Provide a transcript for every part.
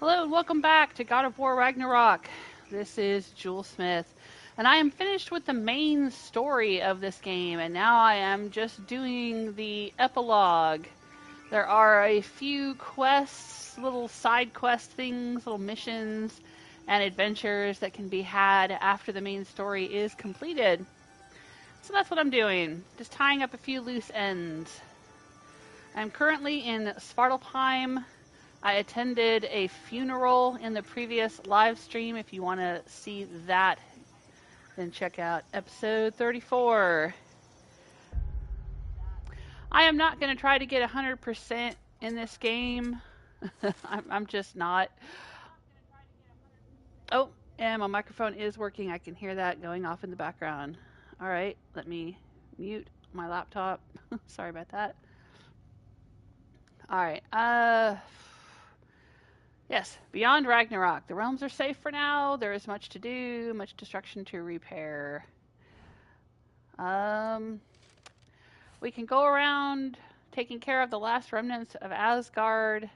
Hello and welcome back to God of War Ragnarok. This is Jewel Smith, and I am finished with the main story of this game, and now I am just doing the epilogue. There are a few quests, little side quest things, little missions, and adventures that can be had after the main story is completed. So that's what I'm doing, just tying up a few loose ends. I'm currently in Svartalfheim. I attended a funeral in the previous live stream. If you want to see that, then check out episode 34. I am not going to try to get 100% in this game. I'm just not. Oh, and my microphone is working. I can hear that going off in the background. All right, let me mute my laptop. Sorry about that. All right. Yes, beyond Ragnarok. The realms are safe for now. There is much to do, much destruction to repair. We can go around taking care of the last remnants of Asgard.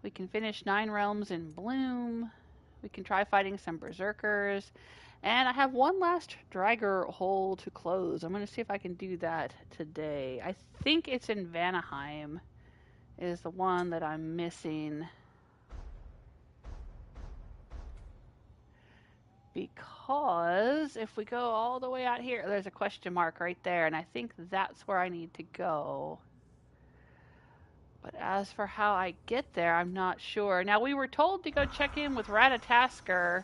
We can finish 9 realms in bloom. We can try fighting some berserkers. And I have one last Draugr hole to close. I'm going to see if I can do that today. I think it's in Vanaheim is the one that I'm missing. Because if we go all the way out here, there's a question mark right there, and I think that's where I need to go. But as for how I get there, I'm not sure. Now, we were told to go check in with Ratatoskr.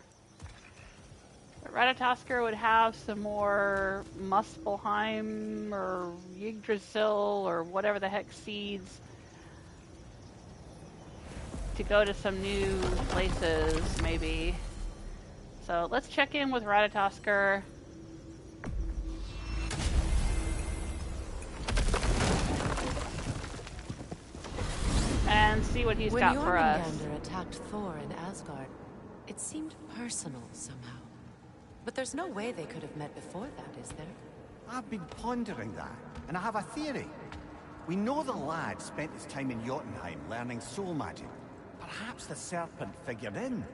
But Ratatoskr would have some more Muspelheim or Yggdrasil or whatever the heck seeds to go to some new places, maybe. So let's check in with Ratatoskr. And see what he's got for us. When Jormungandr attacked Thor in Asgard, it seemed personal somehow. But there's no way they could have met before that, is there? I've been pondering that, and I have a theory. We know the lad spent his time in Jotunheim learning soul magic. Perhaps the serpent figured in.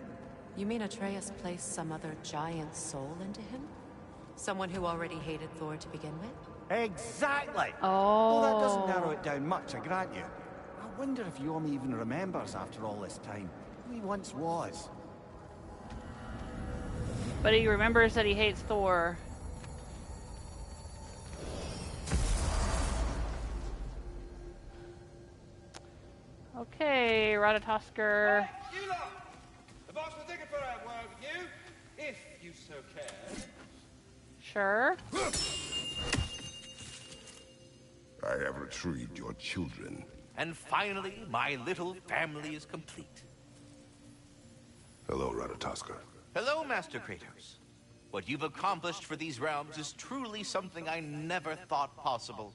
You mean Atreus placed some other giant soul into him? Someone who already hated Thor to begin with? Exactly! Oh. Well, that doesn't narrow it down much, I grant you. I wonder if Yorm even remembers after all this time who he once was. But he remembers that he hates Thor. Okay, Ratatoskr. Hey, you lot! The boss was looking for a word with you, if you so care. Sure. I have retrieved your children. And finally, my little family is complete. Hello, Ratatoskr. Hello, Master Kratos. What you've accomplished for these realms is truly something I never thought possible.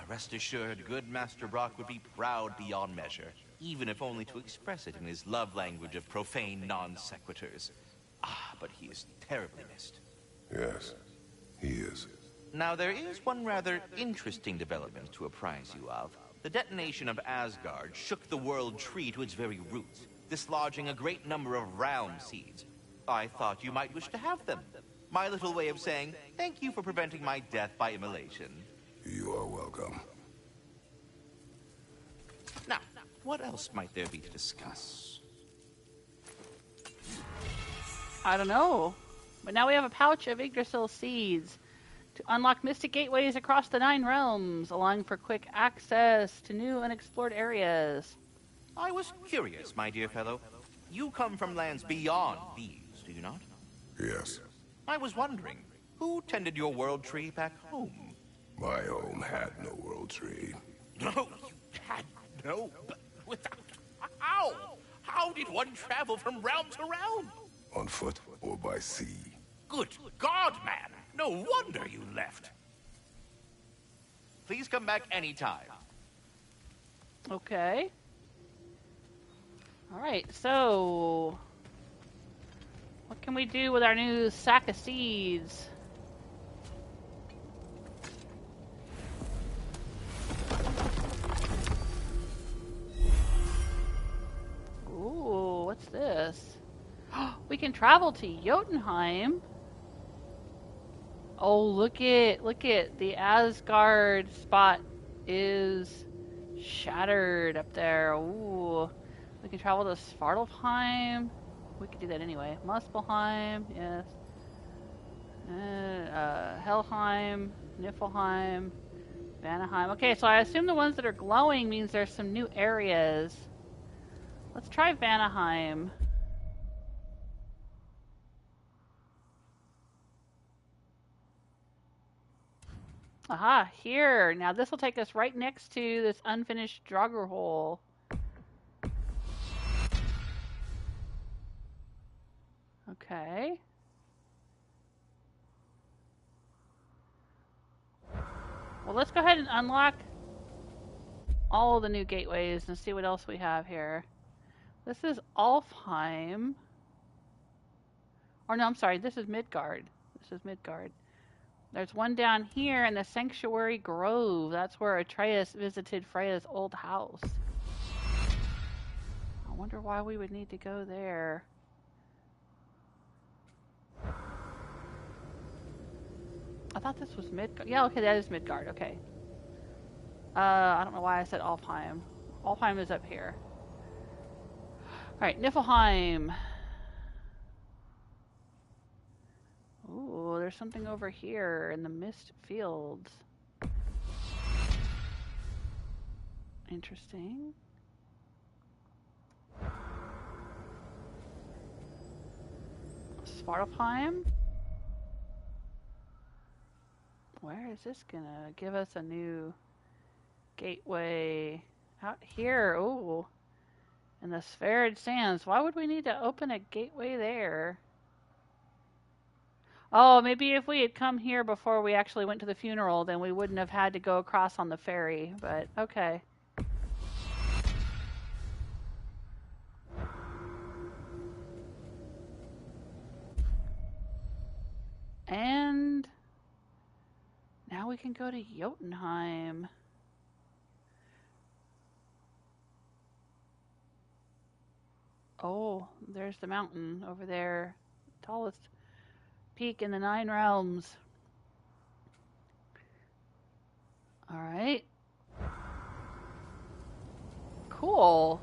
Rest assured, good Master Brock would be proud beyond measure, even if only to express it in his love language of profane non-sequiturs. But he is terribly missed. Yes, he is. Now, there is one rather interesting development to apprise you of. The detonation of Asgard shook the world tree to its very roots, dislodging a great number of round seeds. I thought you might wish to have them. My little way of saying, thank you for preventing my death by immolation. You are welcome. Now, what else might there be to discuss? I don't know. But now we have a pouch of Yggdrasil seeds to unlock mystic gateways across the 9 realms, allowing for quick access to new unexplored areas. I was curious, my dear fellow. You come from lands beyond these, do you not? Yes. I was wondering, who tended your world tree back home? My home had no world tree. No, you had no... But without... How? How did one travel from realm to realm? On foot or by sea. Good God, man! No wonder you left. Please come back anytime. Okay. Alright, so... what can we do with our new sack of seeds? Ooh. We can travel to Jotunheim. Oh, look at the Asgard spot is shattered up there. Ooh. We can travel to Svartalfheim. We could do that anyway. Muspelheim, yes. Helheim, Niflheim, Vanaheim. Okay, so I assume the ones that are glowing means there's some new areas. Let's try Vanaheim. Aha, here. Now this will take us right next to this unfinished Draugr hole. Okay. Well, let's go ahead and unlock all of the new gateways and see what else we have here. This is Alfheim. Or no, I'm sorry, this is Midgard. This is Midgard. There's one down here in the Sanctuary Grove. That's where Atreus visited Freya's old house. I wonder why we would need to go there. I thought this was Midgard. Yeah, okay, that is Midgard. Okay. I don't know why I said Alfheim. Alfheim is up here. Alright, Niflheim. Ooh, there's something over here in the mist fields. Interesting. Svartalfheim. Where is this gonna give us a new gateway? Out here. Ooh. In the Spherid Sands. Why would we need to open a gateway there? Oh, maybe if we had come here before we actually went to the funeral, then we wouldn't have had to go across on the ferry, but okay. And now we can go to Jotunheim. Oh, there's the mountain over there. Tallest peak in the 9 realms. Alright. Cool.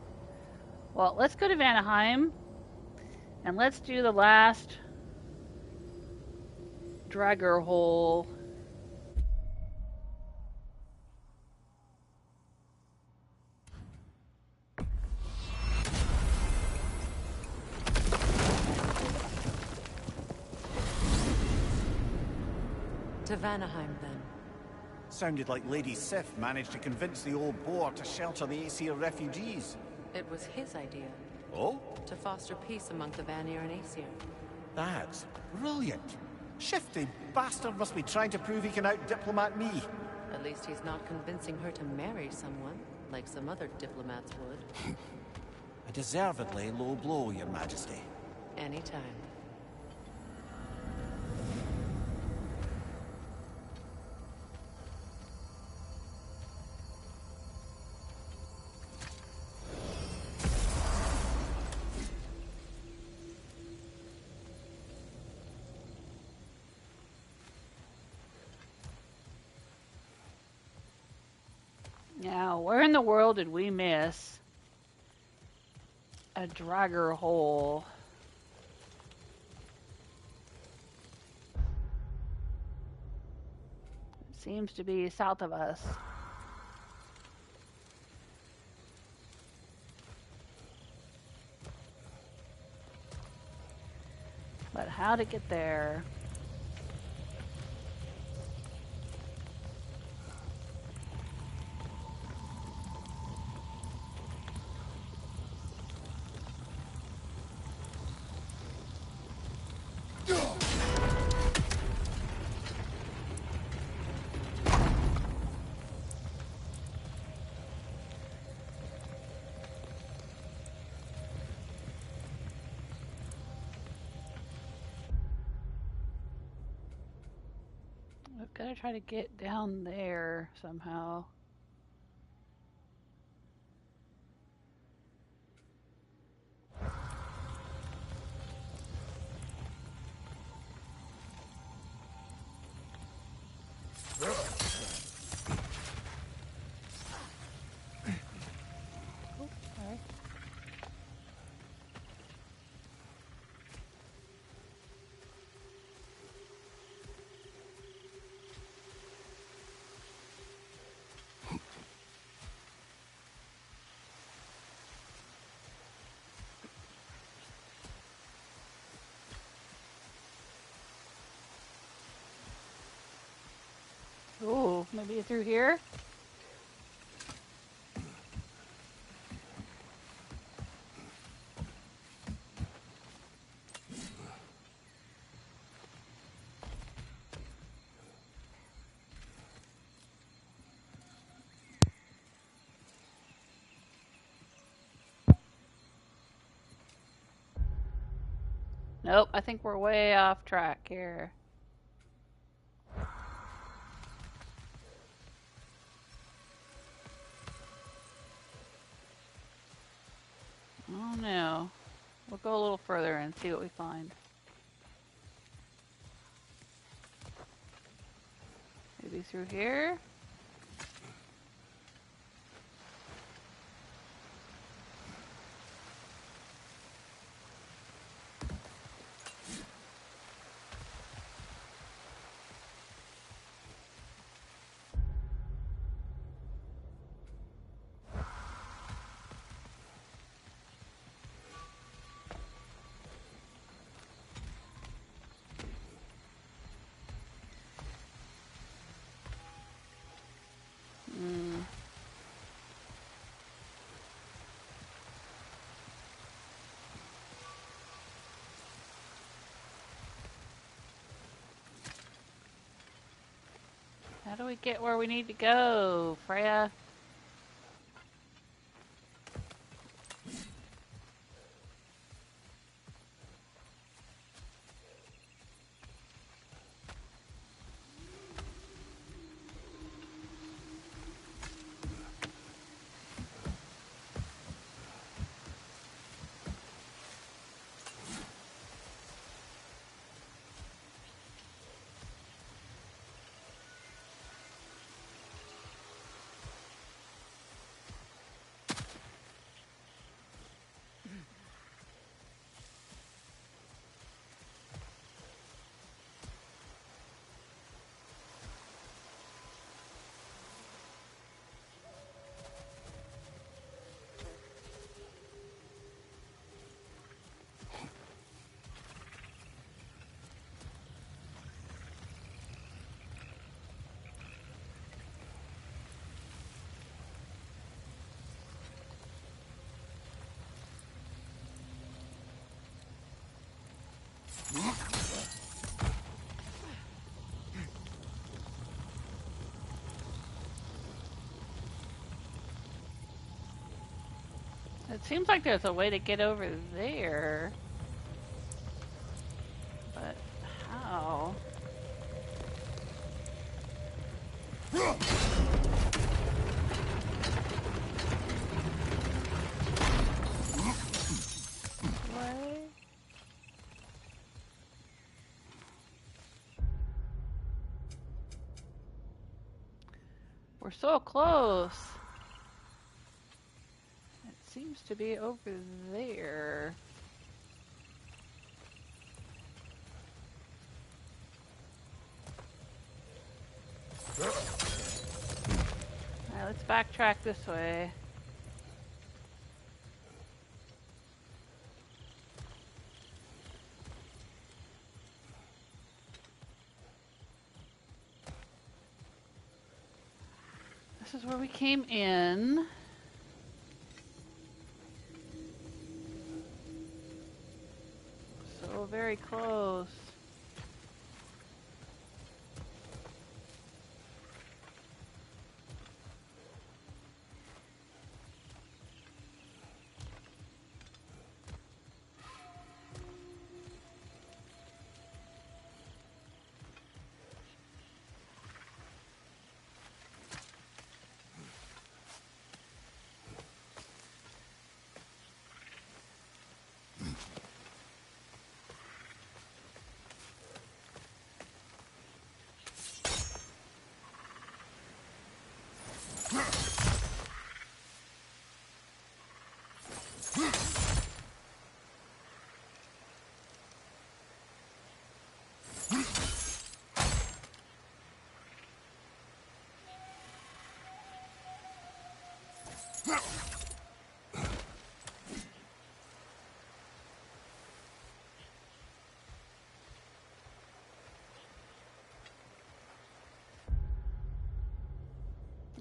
Well, let's go to Vanaheim. And let's do the last Draugr hole. To Vanaheim, then. Sounded like Lady Sif managed to convince the old boar to shelter the Aesir refugees. It was his idea. Oh? To foster peace among the Vanir and Aesir. That's brilliant. Shifty bastard must be trying to prove he can out-diplomat me. At least he's not convincing her to marry someone, like some other diplomats would. A deservedly low blow, Your Majesty. Anytime. Now, where in the world did we miss a Draugr hole? It seems to be south of us. But how to get there? I've got to try to get down there somehow. maybe through here? Nope, I think we're way off track here. Oh no. We'll go a little further and see what we find. Maybe through here? How do we get where we need to go, Freya? It seems like there's a way to get over there. But how? Way? We're so close. It seems to be over there. Alright, let's backtrack this way. This is where we came in. So very close.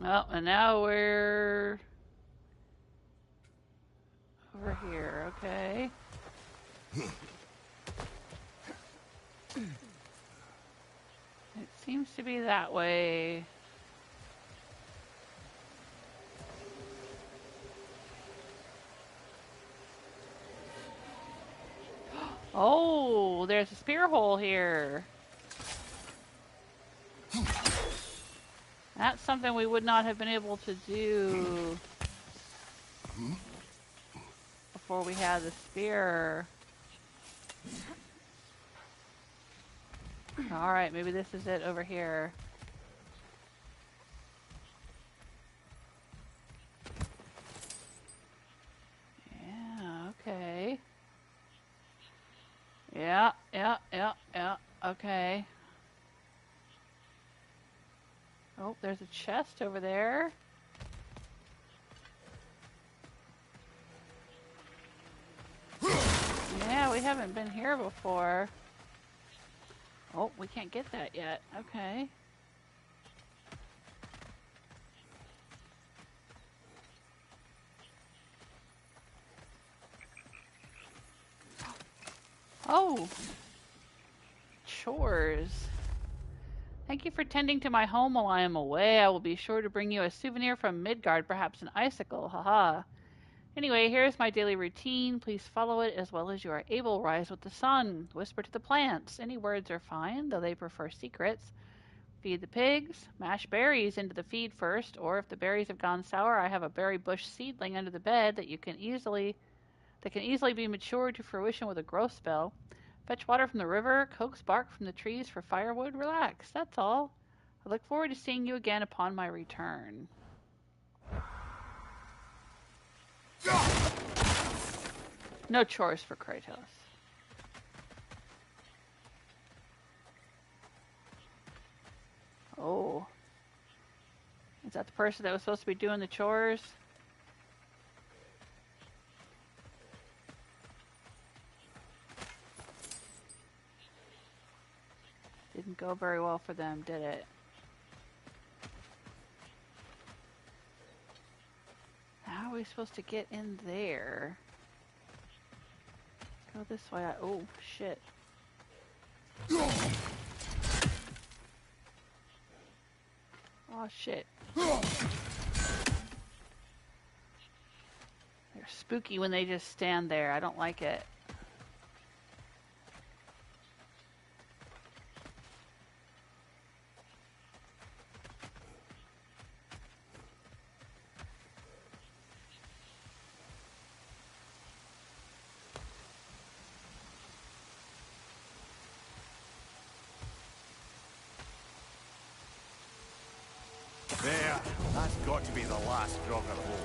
Oh, and now we're over here, okay. It seems to be that way. Oh, there's a spear hole here. That's something we would not have been able to do before we had the spear. Alright, maybe this is it over here. Yeah, okay. Yeah, okay. Oh, there's a chest over there. Yeah, we haven't been here before. Oh, we can't get that yet. Okay. Oh! Chores. Thank you for tending to my home while I am away. I will be sure to bring you a souvenir from Midgard, perhaps an icicle. Haha. Anyway, here's my daily routine. Please follow it as well as you are able. Rise with the sun. Whisper to the plants. Any words are fine, though they prefer secrets. Feed the pigs. Mash berries into the feed first, or if the berries have gone sour, I have a berry bush seedling under the bed that can easily be matured to fruition with a growth spell. Fetch water from the river. Coax bark from the trees for firewood. Relax. That's all. I look forward to seeing you again upon my return. No chores for Kratos. Oh. Is that the person that was supposed to be doing the chores? Didn't go very well for them, did it? How are we supposed to get in there? Go this way. Oh, shit. Oh, shit. They're spooky when they just stand there. I don't like it. There, that's got to be the last grogger hole.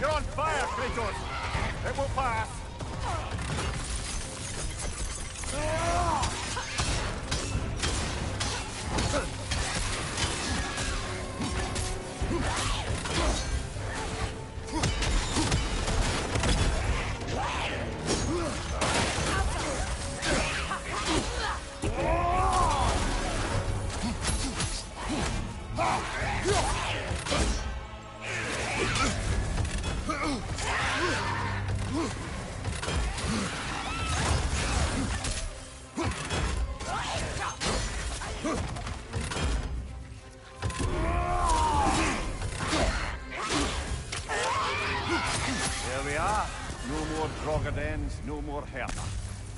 You're on fire, Kratos! It will pass! There we are. No more Drogadens, no more Hertha.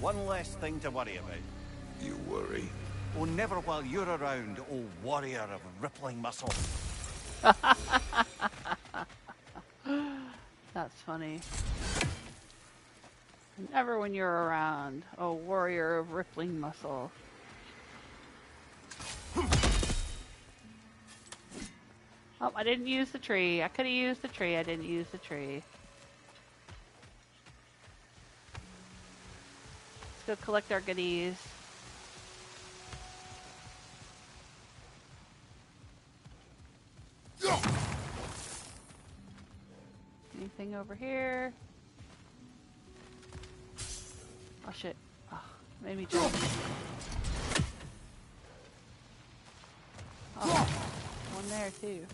One less thing to worry about. You worry? Oh, never while you're around, oh warrior of rippling muscle. That's funny. Never when you're around, oh warrior of rippling muscle. Oh, I didn't use the tree. I could have used the tree. I didn't use the tree. Let's go collect our goodies. Anything over here? Oh shit. Oh, made me jump. Oh, one there too.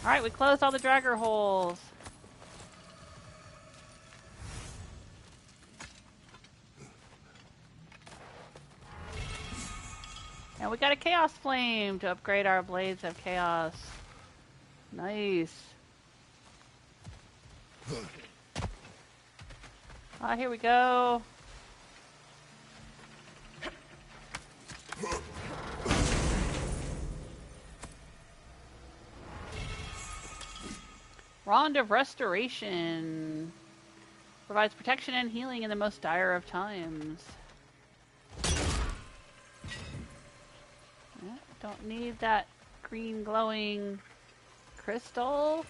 Alright, we closed all the dragger holes. And we got a chaos flame to upgrade our blades of chaos. Nice. Ah, here we go. Wand of Restoration. Provides protection and healing in the most dire of times. Yeah, don't need that green glowing crystal.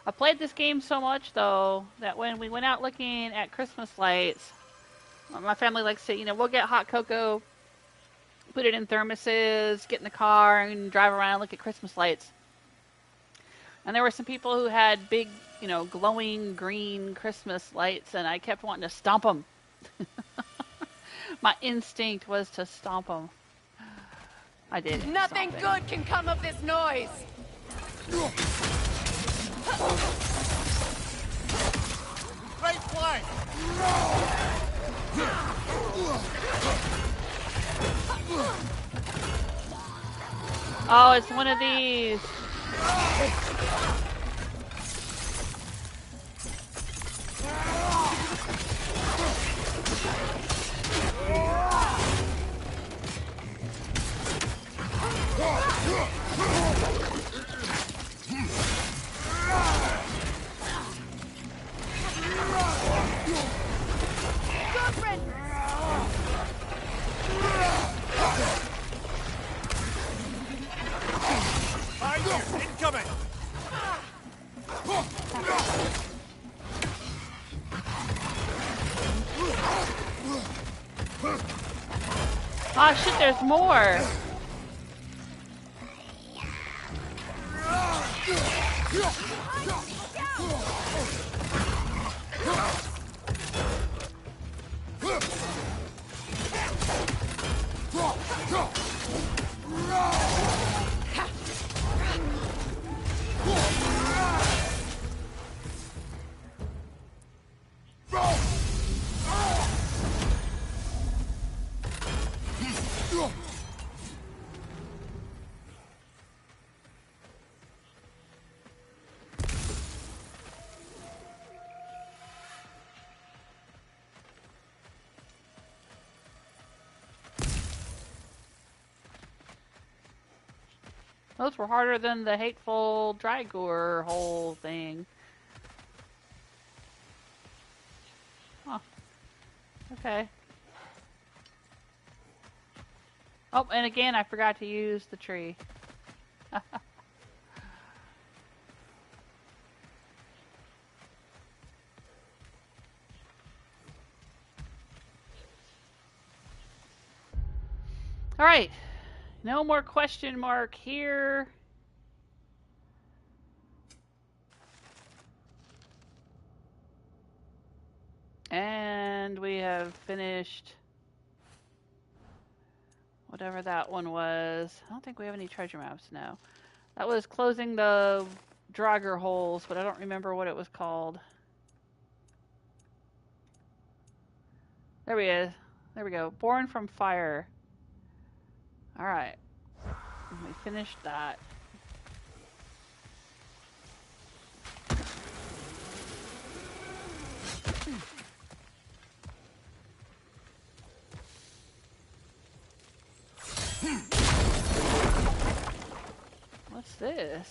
I played this game so much though that when we went out looking at Christmas lights, my family likes to, we'll get hot cocoa, put it in thermoses, get in the car and drive around and look at Christmas lights. And there were some people who had big, glowing green Christmas lights, and I kept wanting to stomp them. My instinct was to stomp them. I did. Nothing good can come of this noise. Right flank! Oh, it's one of these. Incoming! Oh shit, there's more! Those were harder than the hateful Drygor hole thing. Huh. Okay. Oh, and again, I forgot to use the tree. All right. No more question mark here. And we have finished whatever that one was. I don't think we have any treasure maps now. That was closing the Draugr holes, but I don't remember what it was called. There we is. There we go. Born from Fire. Alright. We finished that. What's this?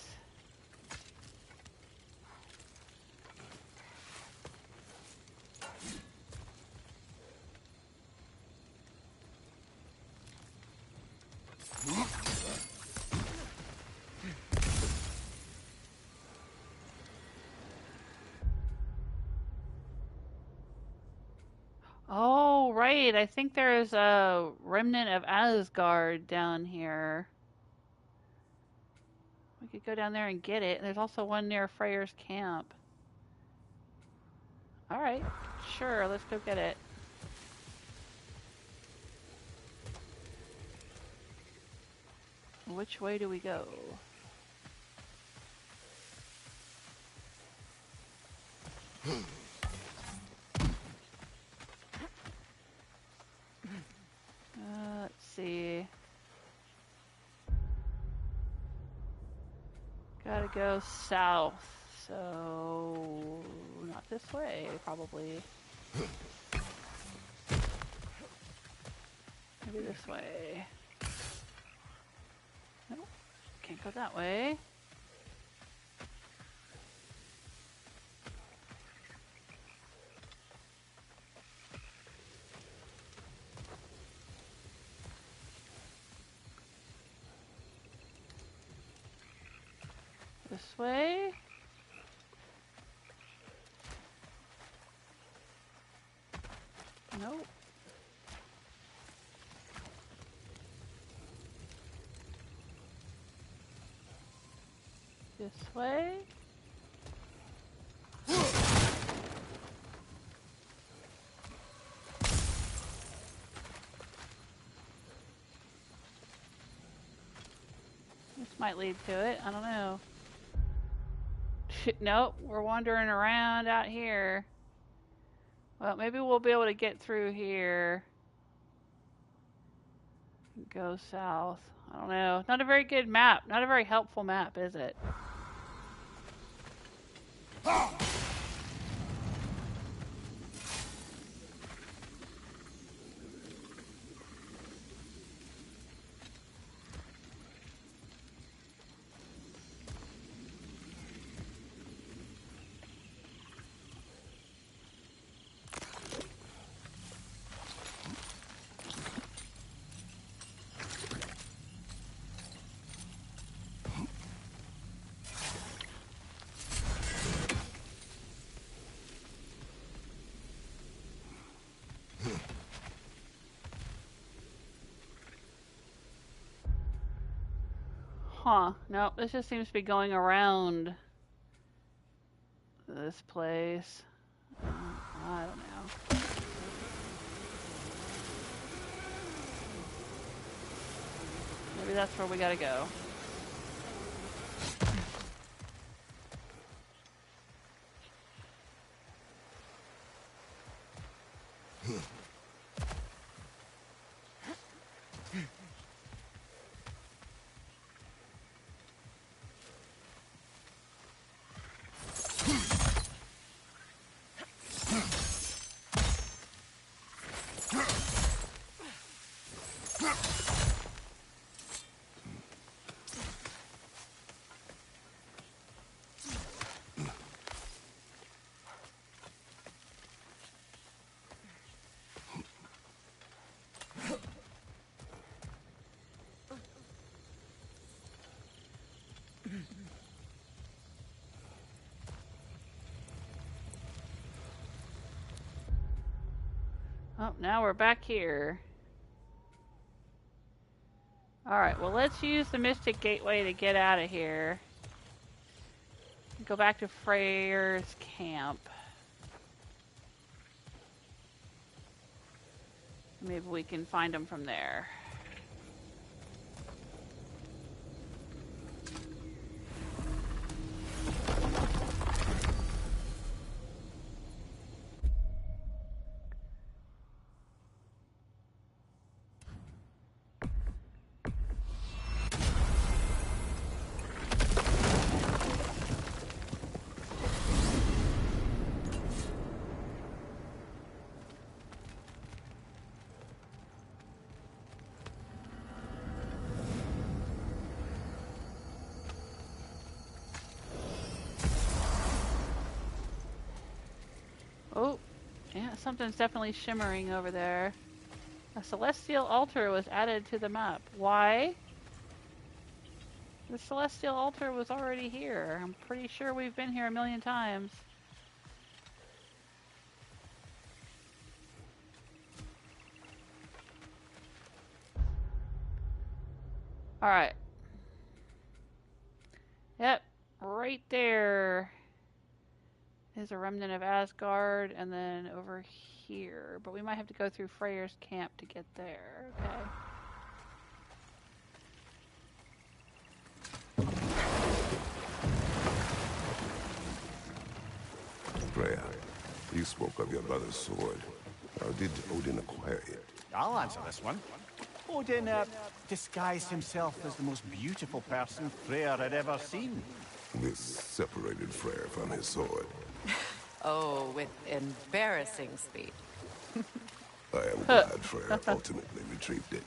Oh, right. I think there's a remnant of Asgard down here. We could go down there and get it. There's also one near Freyr's camp. Alright, sure, let's go get it. Which way do we go? Let's see. Gotta go south, so not this way, probably. Maybe this way. Nope, can't go that way. This way? Nope. This way? This might lead to it, I don't know. Nope, we're wandering around out here. Well, maybe we'll be able to get through here. Go south. I don't know. Not a very good map. Not a very helpful map, is it? Huh. Nope, this just seems to be going around this place. I don't know. Maybe that's where we gotta go. Oh, now we're back here. Alright, well let's use the Mystic Gateway to get out of here. Go back to Freyr's camp. Maybe we can find him from there. Oh, yeah, something's definitely shimmering over there. A celestial altar was added to the map. Why? The celestial altar was already here. I'm pretty sure we've been here a million times. Alright. Yep, right there is a remnant of Asgard, and then over here. But we might have to go through Freya's camp to get there. Okay. Freya, you spoke of your brother's sword. How did Odin acquire it? I'll answer this one. Odin disguised himself as the most beautiful person Freya had ever seen. This separated Freya from his sword. Oh, with embarrassing speed. I am glad Freya ultimately retrieved it.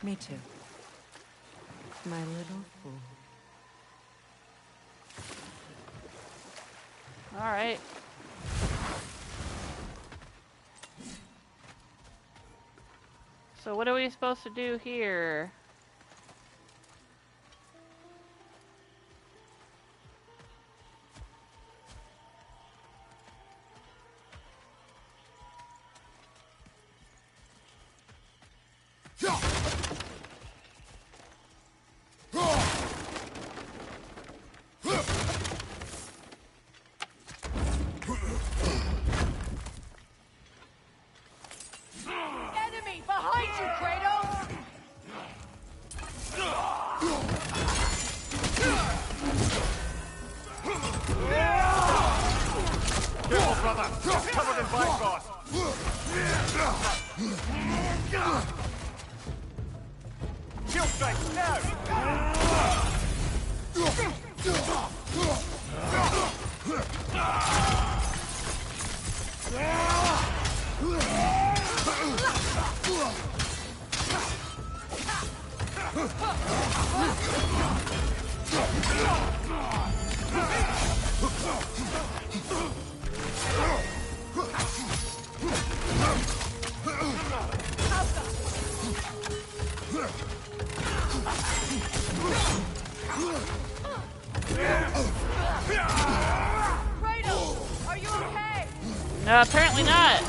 Me too. My little fool. Alright. So what are we supposed to do here? Enemy behind you, Kratos! Careful, brother! Just covered in Bifrost! Shield strike, now! Kratos, are you okay? No, apparently not.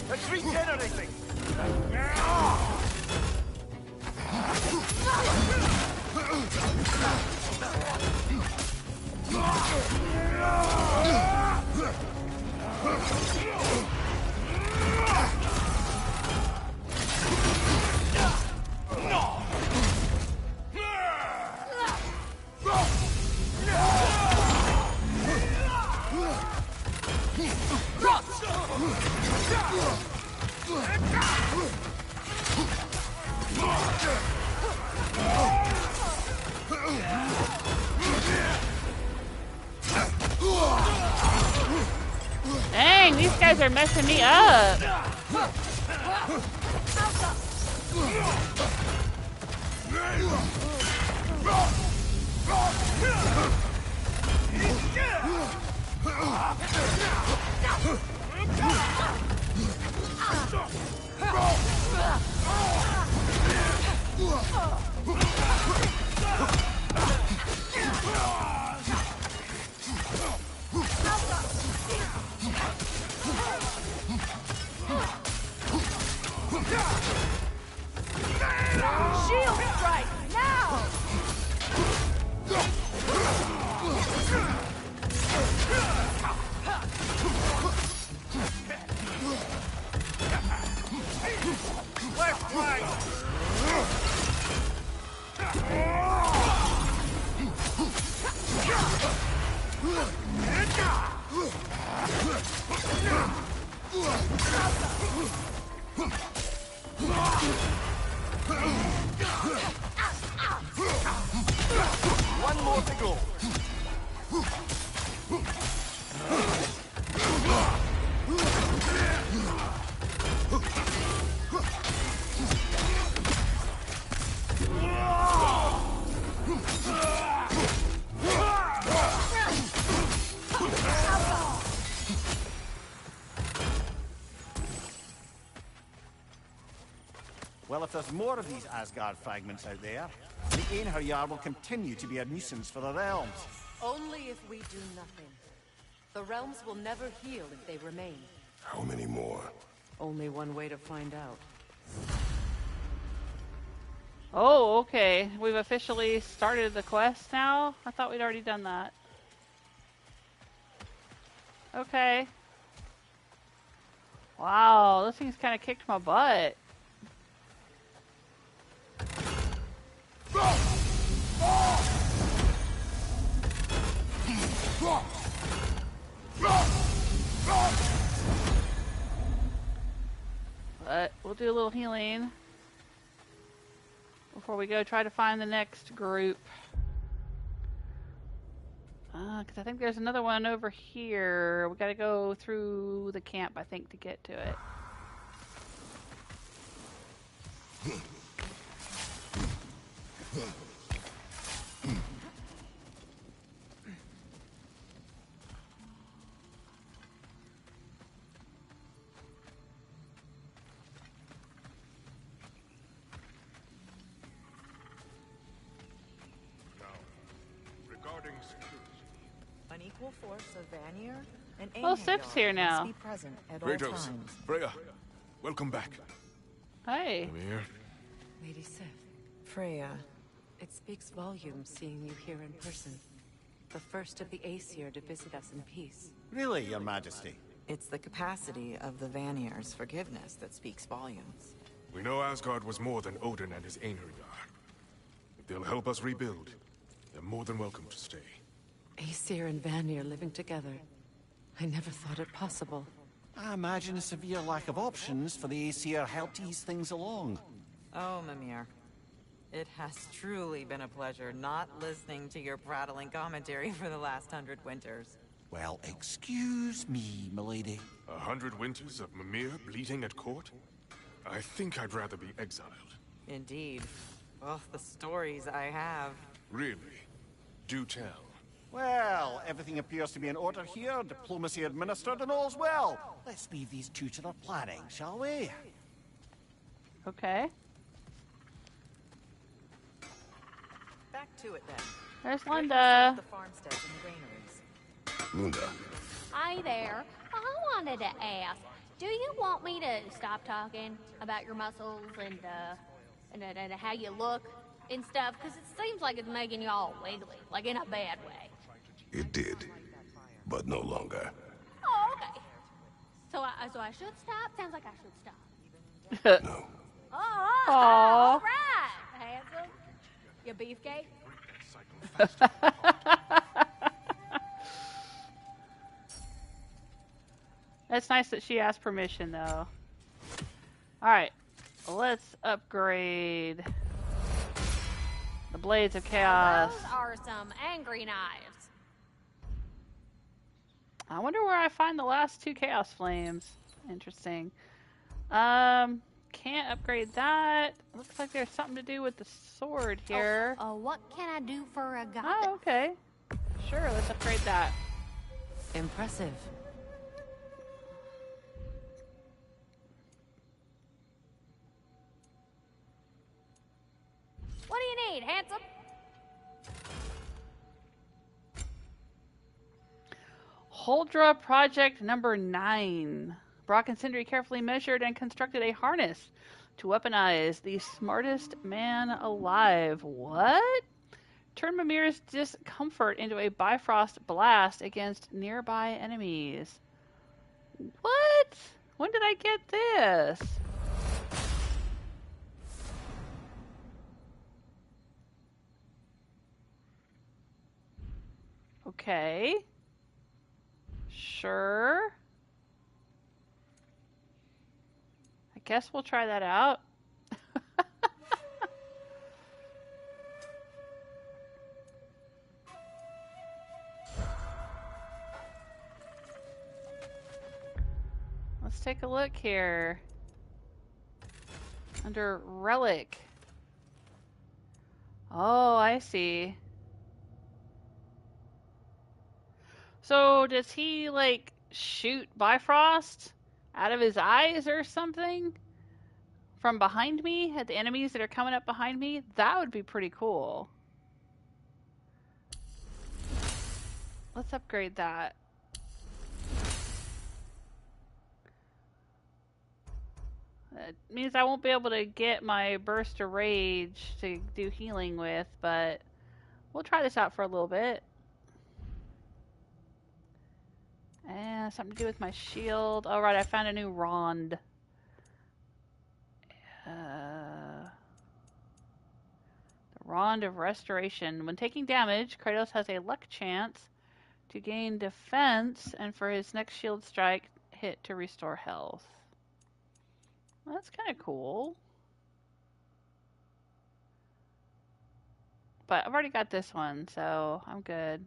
It's regenerating! Dang, these guys are messing me up. Shield strike, now! Left flank! Well, if there's more of these Asgard fragments out there, the Einherjar will continue to be a nuisance for the realms. Only if we do nothing. The realms will never heal if they remain. How many more? Only one way to find out. Oh, okay. We've officially started the quest now? I thought we'd already done that. Okay. Wow, this thing's kind of kicked my butt. But we'll do a little healing before we go try to find the next group. Because I think there's another one over here. We gotta go through the camp, I think, to get to it. Unequal force of Vanir and Oh, Sif's here now. must be present at all Kratos, times. Freya, welcome back. Hey. Mimir, Lady Sif. Freya. It speaks volumes seeing you here in person. The first of the Aesir to visit us in peace. Really, Your Majesty? It's the capacity of the Vanir's forgiveness that speaks volumes. we know Asgard was more than Odin and his Einherjar. If they'll help us rebuild, they're more than welcome to stay. Aesir and Vanir living together. I never thought it possible. I imagine a severe lack of options for the Aesir helped ease things along. Oh, Mimir. It has truly been a pleasure not listening to your prattling commentary for the last 100 winters. Well, excuse me, milady. 100 winters of Mimir bleeding at court? I think I'd rather be exiled. Indeed. Oh, the stories I have. Really? Do tell. Well, everything appears to be in order here, diplomacy administered, and all's well. Let's leave these two to their planning, shall we? Okay. Back to it then. There's Where can Linda. the farmsteads and granaries? Linda, Hi there. I wanted to ask, do you want me to stop talking about your muscles and how you look and stuff? Because it seems like it's making you all wiggly, like in a bad way. it did, but no longer. Oh, okay. So I should stop? Sounds like I should stop. No. Oh, Aw. all right, handsome. You beefcake? That's nice that she asked permission, though. Alright, let's upgrade the Blades of Chaos. Those are some angry knives. I wonder where I find the last two Chaos Flames. Interesting. Can't upgrade that. Looks like there's something to do with the sword here. What can I do for a god? Oh, okay. Sure, let's upgrade that. Impressive. What do you need, handsome? Huldra Project number 9. Brock and Sindri carefully measured and constructed a harness to weaponize the smartest man alive. What? Turn Mimir's discomfort into a Bifrost blast against nearby enemies. What? When did I get this? Okay. Sure. I guess we'll try that out. Let's take a look here. Under Relic. Oh, I see. So does he like shoot Bifrost out of his eyes or something? from behind me, at the enemies that are coming up behind me, that would be pretty cool. Let's upgrade that. That means I won't be able to get my burst of rage to do healing with, but we'll try this out for a little bit. And something to do with my shield. Oh, right, I found a new Rond. The Rond of Restoration. When taking damage, Kratos has a luck chance to gain defense, and for his next shield strike, hit to restore health. Well, that's kind of cool. But I've already got this one, so I'm good.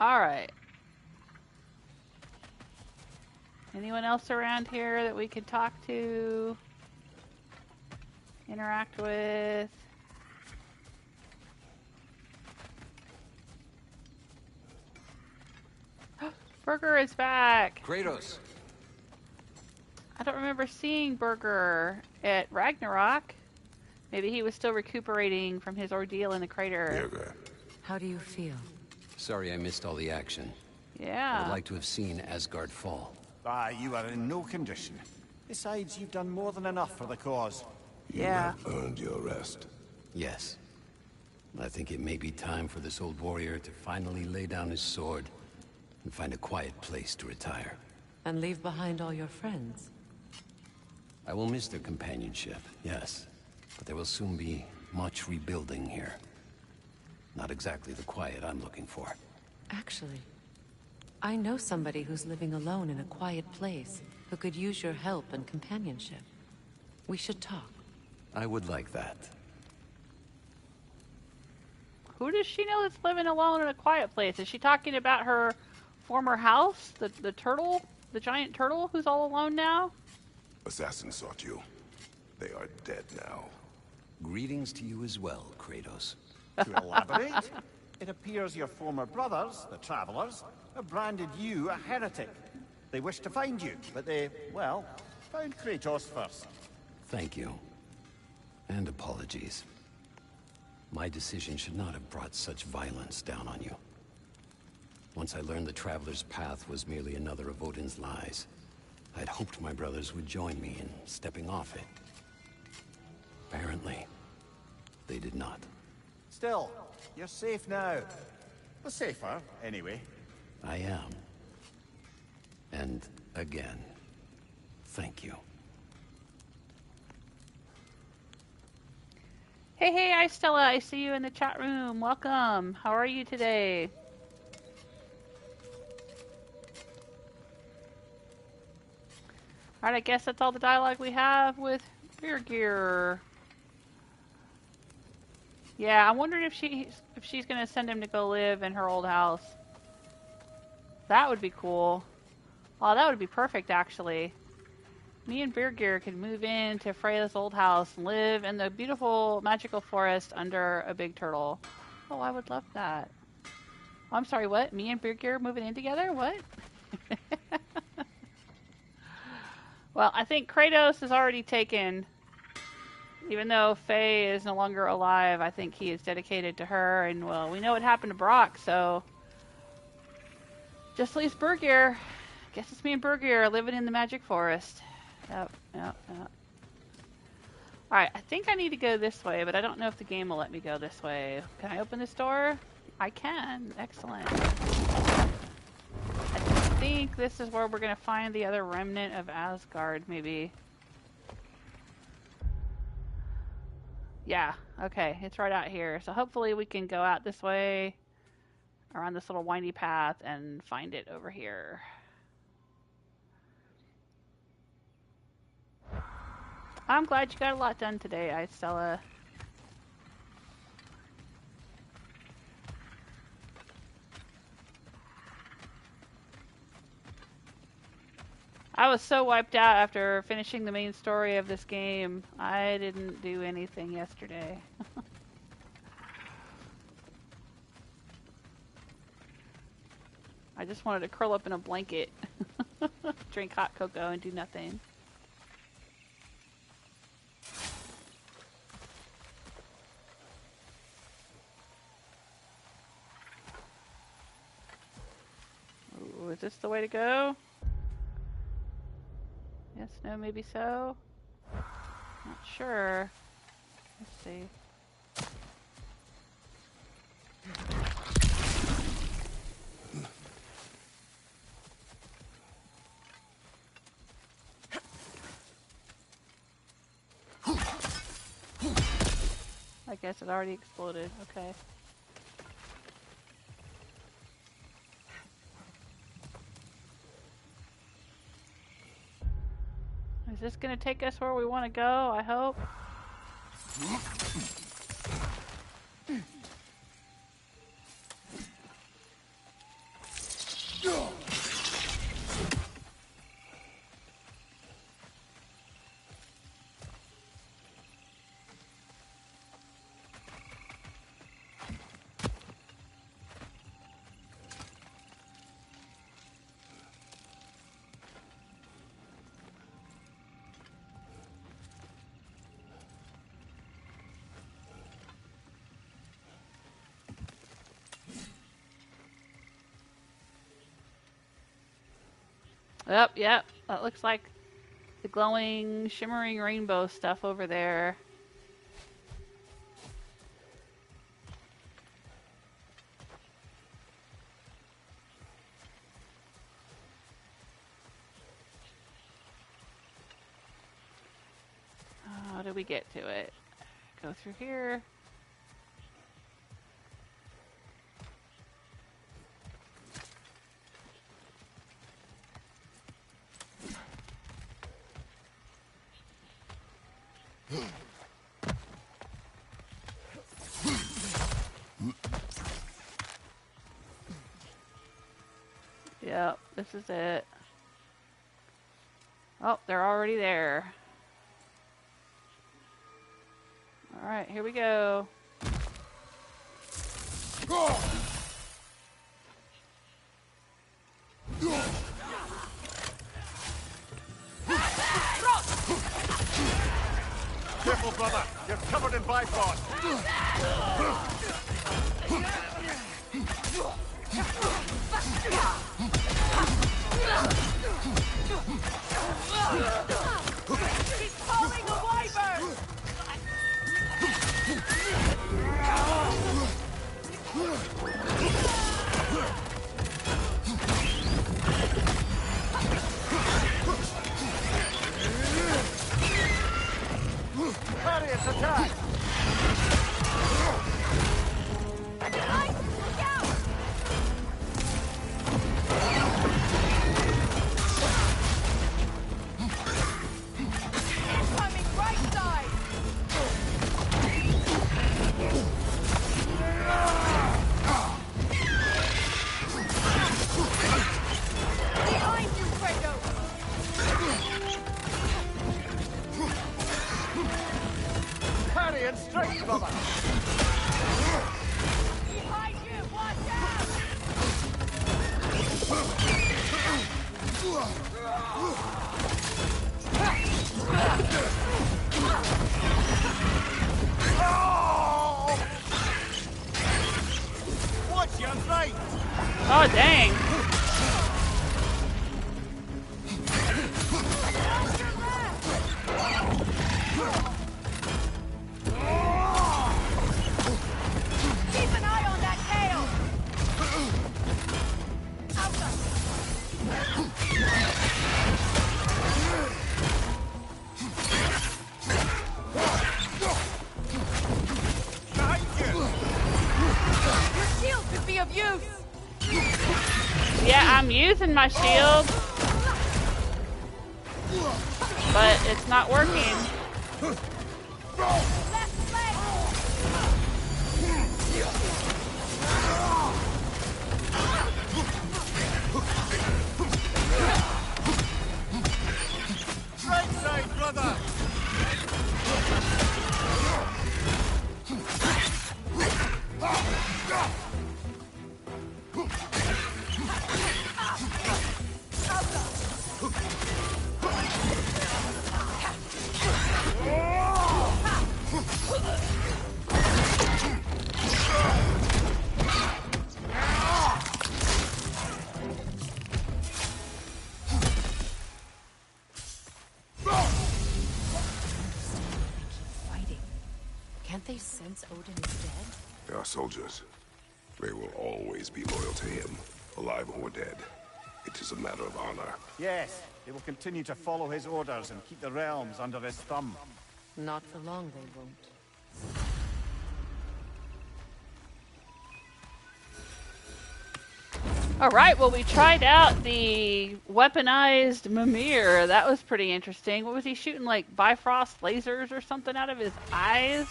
Alright. Anyone else around here that we could talk to? Interact with? Birgir is back! Kratos! I don't remember seeing Birgir at Ragnarok. Maybe he was still recuperating from his ordeal in the crater. Birgir. How do you feel? Sorry I missed all the action. Yeah. I would like to have seen Asgard fall. You are in no condition. Besides, you've done more than enough for the cause. You have earned your rest. Yes. I think it may be time for this old warrior to finally lay down his sword and find a quiet place to retire. And leave behind all your friends? I will miss their companionship, yes. But there will soon be much rebuilding here. Not exactly the quiet I'm looking for. Actually, I know somebody who's living alone in a quiet place who could use your help and companionship. We should talk. I would like that. Who does she know that's living alone in a quiet place? Is she talking about her former house? The turtle? The giant turtle who's all alone now? Assassins sought you. They are dead now. Greetings to you as well, Kratos. To elaborate, it appears your former brothers, the Travelers, have branded you a heretic. They wish to find you, but they, well, found Kratos first. Thank you. And apologies. My decision should not have brought such violence down on you. Once I learned the Traveler's Path was merely another of Odin's lies, I'd hoped my brothers would join me in stepping off it. Apparently, they did not. Still, you're safe now. Well, safer, anyway. I am. And again, thank you. Hey, hi Stella, I see you in the chat room. Welcome. How are you today? Alright, I guess that's all the dialogue we have with Birgir. Yeah, I'm wondering if she's gonna send him to go live in her old house. That would be cool. Oh, that would be perfect, actually. Me and Birgir could move into Freya's old house and live in the beautiful magical forest under a big turtle. Oh, I would love that. Oh, I'm sorry, what? Me and Birgir moving in together? What? Well, I think Kratos is already taken. Even though Faye is no longer alive, I think he is dedicated to her. And, well, we know what happened to Brock, so... just leaves Birgir. Guess it's me and Birgir living in the magic forest. Yep. Alright, I think I need to go this way, but I don't know if the game will let me go this way. Can I open this door? I can. Excellent. I think this is where we're going to find the other remnant of Asgard, maybe. Yeah, okay. It's right out here. So hopefully we can go out this way, around this little windy path, and find it over here. I'm glad you got a lot done today, Stella. I was so wiped out after finishing the main story of this game. I didn't do anything yesterday. I I just wanted to curl up in a blanket, drink hot cocoa, and do nothing. Ooh, is this the way to go? Yes, no, maybe so. Not sure. Let's see. I guess it already exploded. Okay. Is this gonna take us where we want to go? I hope. Yep. That looks like the glowing, shimmering rainbow stuff over there. How do we get to it? Go through here. Yep, this is it. Oh, they're already there. Alright, here we go. Careful, brother! You're covered in bifrost! He's calling a wyvern! Harriet's attack! Guys, look out! Incoming right side! Behind you, Kratos! Harriet, straight, brother! Behind you, watch out! Watch your right! Oh, dang. Keep an eye on that tail! Behind you! Your shield could be of use! Yeah, I'm using my shield. But it's not working. Left leg! Right side, brother! since Odin is dead? They are soldiers. They will always be loyal to him, alive or dead. It is a matter of honor. Yes, they will continue to follow his orders and keep the realms under his thumb. Not for long, they won't. Alright, well we tried out the weaponized Mimir. That was pretty interesting. What was he shooting, like Bifrost lasers or something out of his eyes?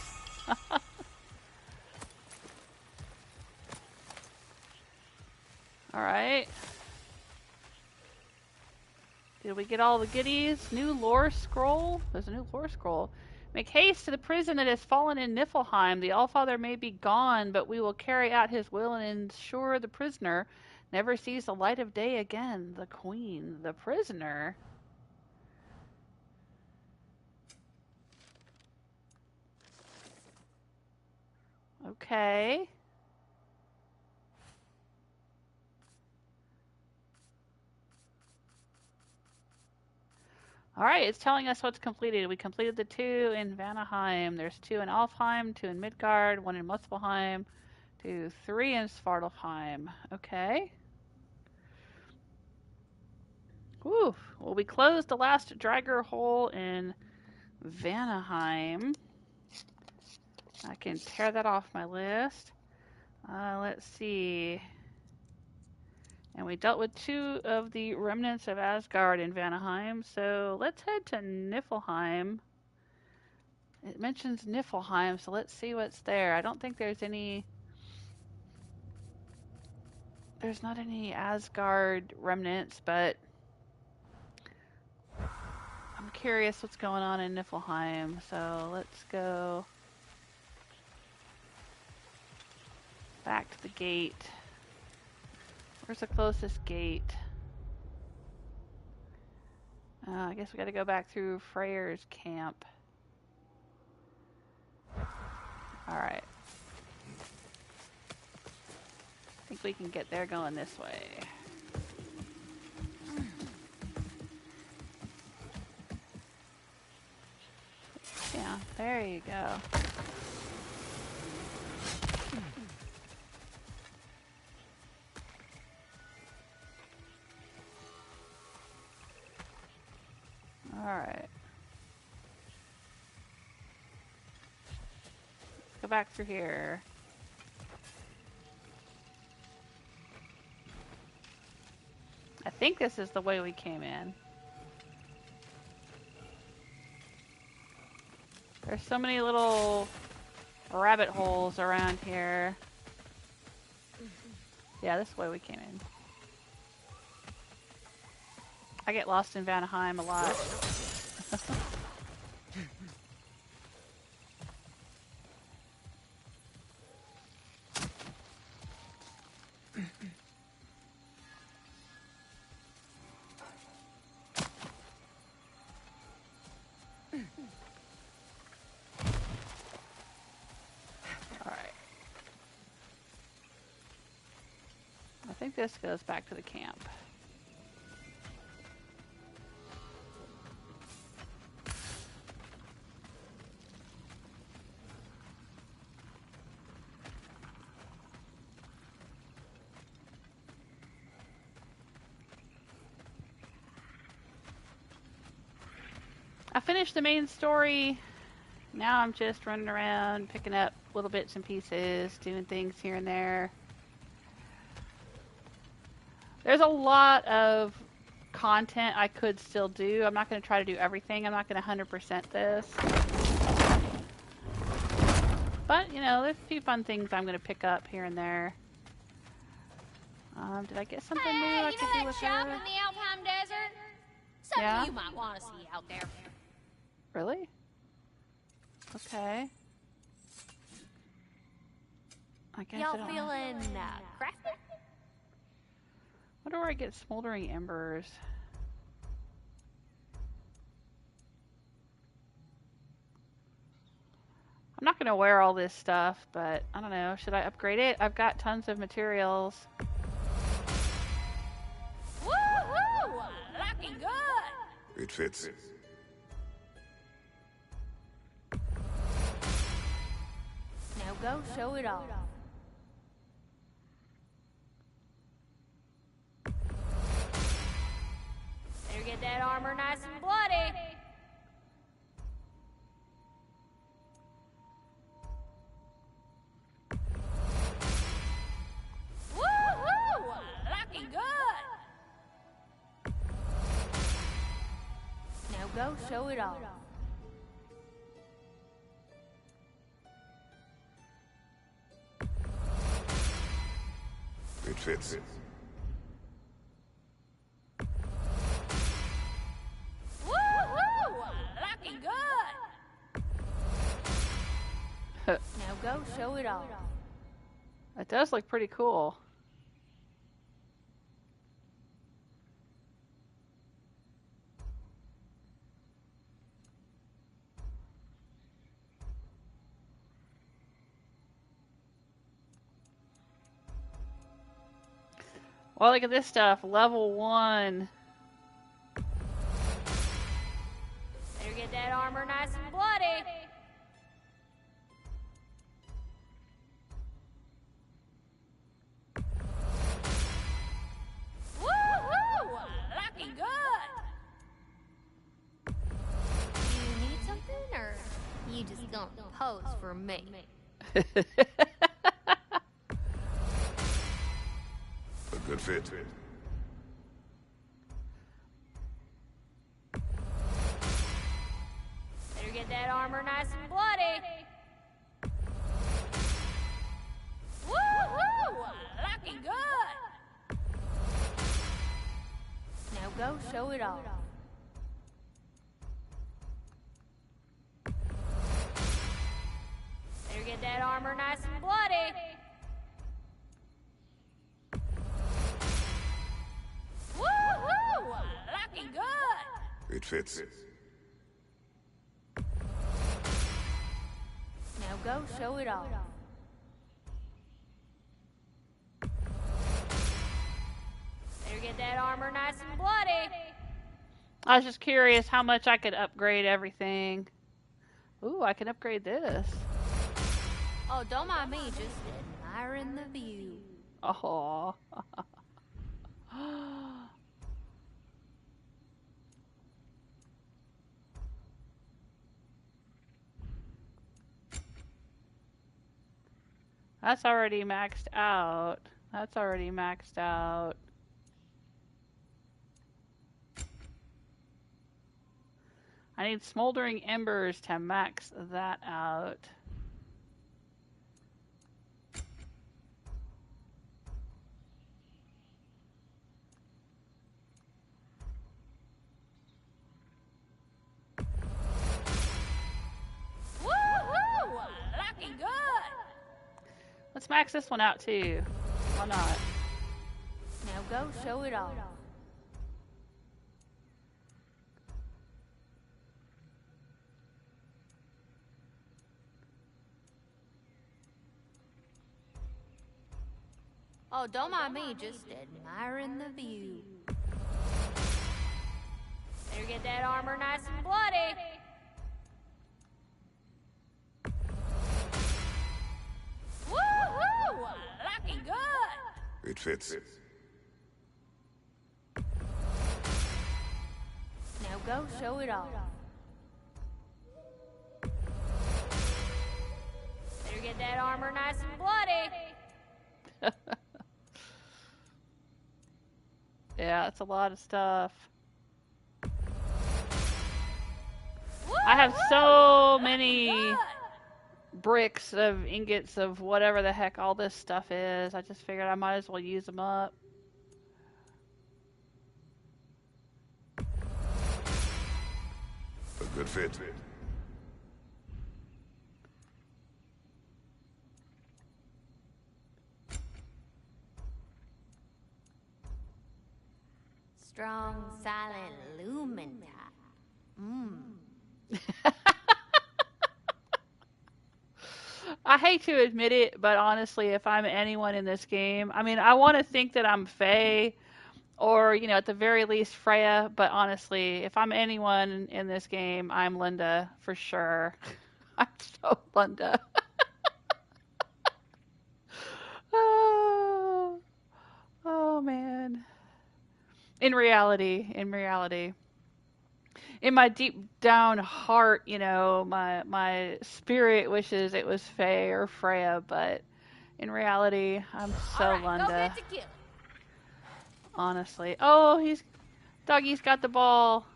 Alright. Did we get all the goodies? New lore scroll? There's a new lore scroll. Make haste to the prison that has fallen in Niflheim. The Allfather may be gone, but we will carry out his will and ensure the prisoner never sees the light of day again. The Queen. The prisoner? Okay. Alright, it's telling us what's completed. We completed the 2 in Vanaheim. There's 2 in Alfheim, 2 in Midgard, 1 in Muspelheim, 3 in Svartalfheim. Okay. Whew. Well, we closed the last Draugr hole in Vanaheim. I can tear that off my list. Let's see. And we dealt with 2 of the remnants of Asgard in Vanaheim, so let's head to Niflheim. It mentions Niflheim, so let's see what's there. I don't think there's any... There's not any Asgard remnants, but I'm curious what's going on in Niflheim, so let's go back to the gate. Where's the closest gate? I guess we gotta go back through Freyr's camp. Alright. I think we can get there going this way. Yeah, there you go. Alright. Go back through here. I think this is the way we came in. There's so many little rabbit holes around here. Yeah, this is the way we came in. I get lost in Vanaheim a lot. Alright. I think this goes back to the camp. I finished the main story. Now I'm just running around, picking up little bits and pieces, doing things here and there. There's a lot of content I could still do. I'm not going to try to do everything. I'm not going to 100% this. But, you know, there's a few fun things I'm going to pick up here and there. Did I get something new I could do with shop her? in the Alpine Desert? Something Yeah? you might want to see out there. Really? Okay. I guess I Y'all don't feeling crafty? Wonder where I get smoldering embers. I'm not gonna wear all this stuff, but I don't know. Should I upgrade it? I've got tons of materials. Woo-hoo! Looking good! It fits. go show it off. Better get that armor nice and bloody. Woo-hoo! Looking good. Now go show it off. It fits. Woo-hoo! Looking good. Now go show it off. It does look pretty cool. Well, look at this stuff. Level 1. Better get that armor nice and bloody. Woo-hoo! Looking good. You need something, or you just gonna pose for me? A good fit. Better get that armor nice and bloody. Woo-hoo! Looking good. Now go show it off. Better get that armor nice and bloody. Woo-hoo! Looking good. It fits. Now go show it off. Better get that armor nice and bloody. I was just curious how much I could upgrade everything. Ooh, I can upgrade this. Oh, don't mind me, just admiring the view. Oh. That's already maxed out. That's already maxed out. I need smoldering embers to max that out. Woo-hoo! Looking good. Let's max this one out too. Why not? Now go show it off. Oh, don't mind me, just admiring the view. Better get that armor nice and bloody. Woo-hoo! Looking good. It fits. Now go show it off. Better get that armor nice and bloody. Yeah, it's a lot of stuff. I have so many bricks of ingots of whatever the heck all this stuff is. I just figured I might as well use them up. A good fit. Strong, silent, lumen type. I hate to admit it, but honestly, if I'm anyone in this game, I mean, I want to think that I'm Faye, or, you know, at the very least Freya, but honestly, if I'm anyone in this game, I'm Linda, for sure. I'm so Linda. In reality. In my deep down heart, you know, my spirit wishes it was Faye or Freya, but in reality, I'm so All right, Lunda. go get to kill. Honestly. Oh, Doggy's got the ball.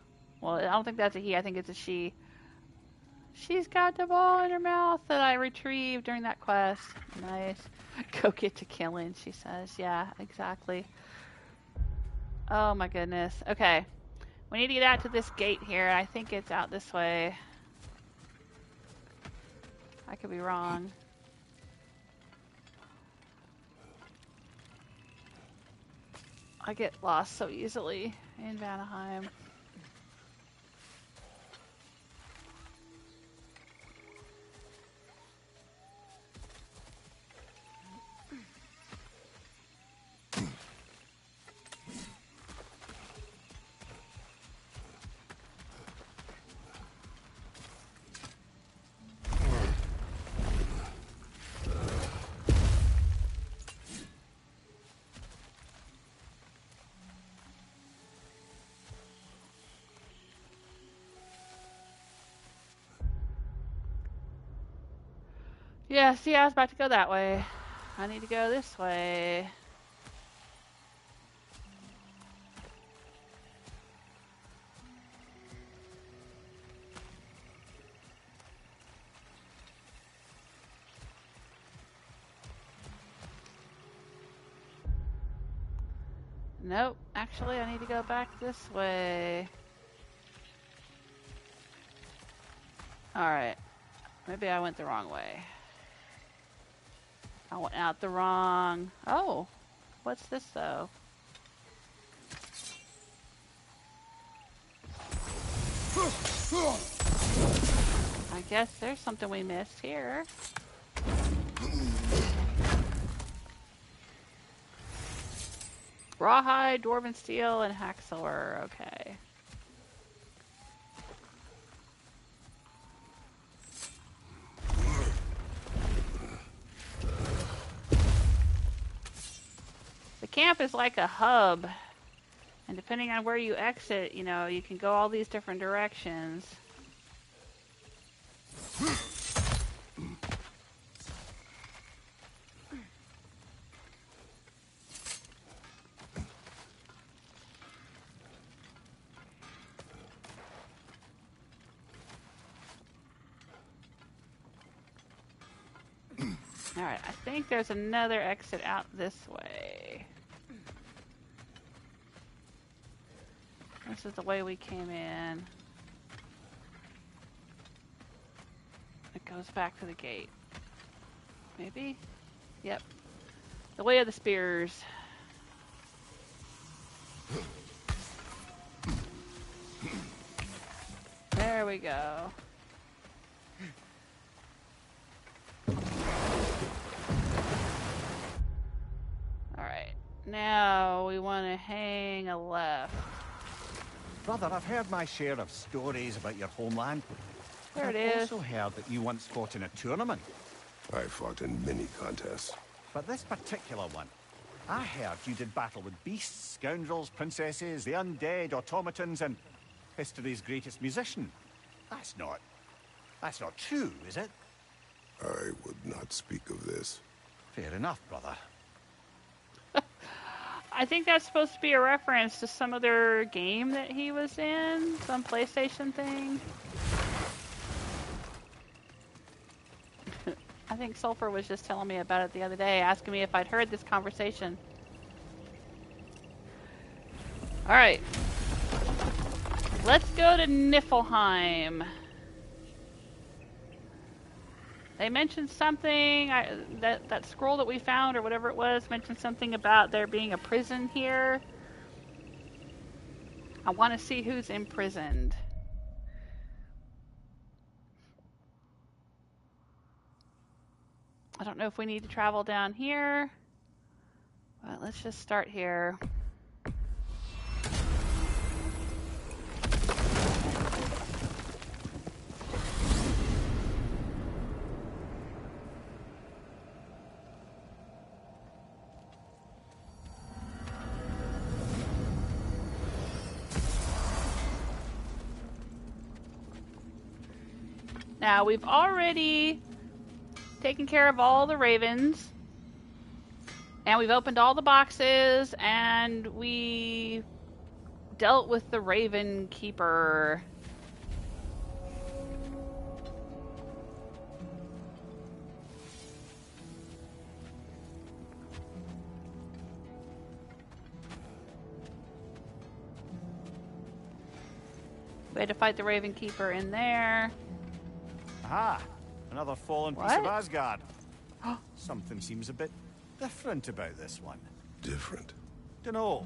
Well, I don't think that's a he. I think it's a she. She's got the ball in her mouth that I retrieved during that quest. Nice. Go get to killing, she says. Yeah, exactly. Oh my goodness. Okay. We need to get out to this gate here. I think it's out this way. I could be wrong. I get lost so easily in Vanaheim. Yeah, see, I was about to go that way. I need to go this way. Nope, actually I need to go back this way. Alright, maybe I went the wrong way. I went out the wrong... Oh, what's this though? I guess there's something we missed here. Rawhide, Dwarven Steel, and Haxor. Okay. The camp is like a hub. And depending on where you exit, you know, you can go all these different directions. Alright, I think there's another exit out this way. This is the way we came in. It goes back to the gate. Maybe? Yep. The way of the spears. There we go. Alright. Now we want to hang a left. Brother, I've heard my share of stories about your homeland. There it I've is. also heard that you once fought in a tournament. I fought in many contests. But this particular one, I heard you did battle with beasts, scoundrels, princesses, the undead, automatons, and history's greatest musician. That's not true, is it? I would not speak of this. Fair enough, brother. I think that's supposed to be a reference to some other game that he was in, some PlayStation thing. I think Sulfur was just telling me about it the other day, asking me if I'd heard this conversation. Alright. Let's go to Niflheim. They mentioned something, that scroll that we found, or whatever it was, mentioned something about there being a prison here. I want to see who's imprisoned. I don't know if we need to travel down here, but let's just start here. Now, we've already taken care of all the ravens. And we've opened all the boxes. And we dealt with the Raven Keeper. We had to fight the Raven Keeper in there. Aha! Another fallen piece What? of Asgard. Something seems a bit different about this one. Different? Dunno.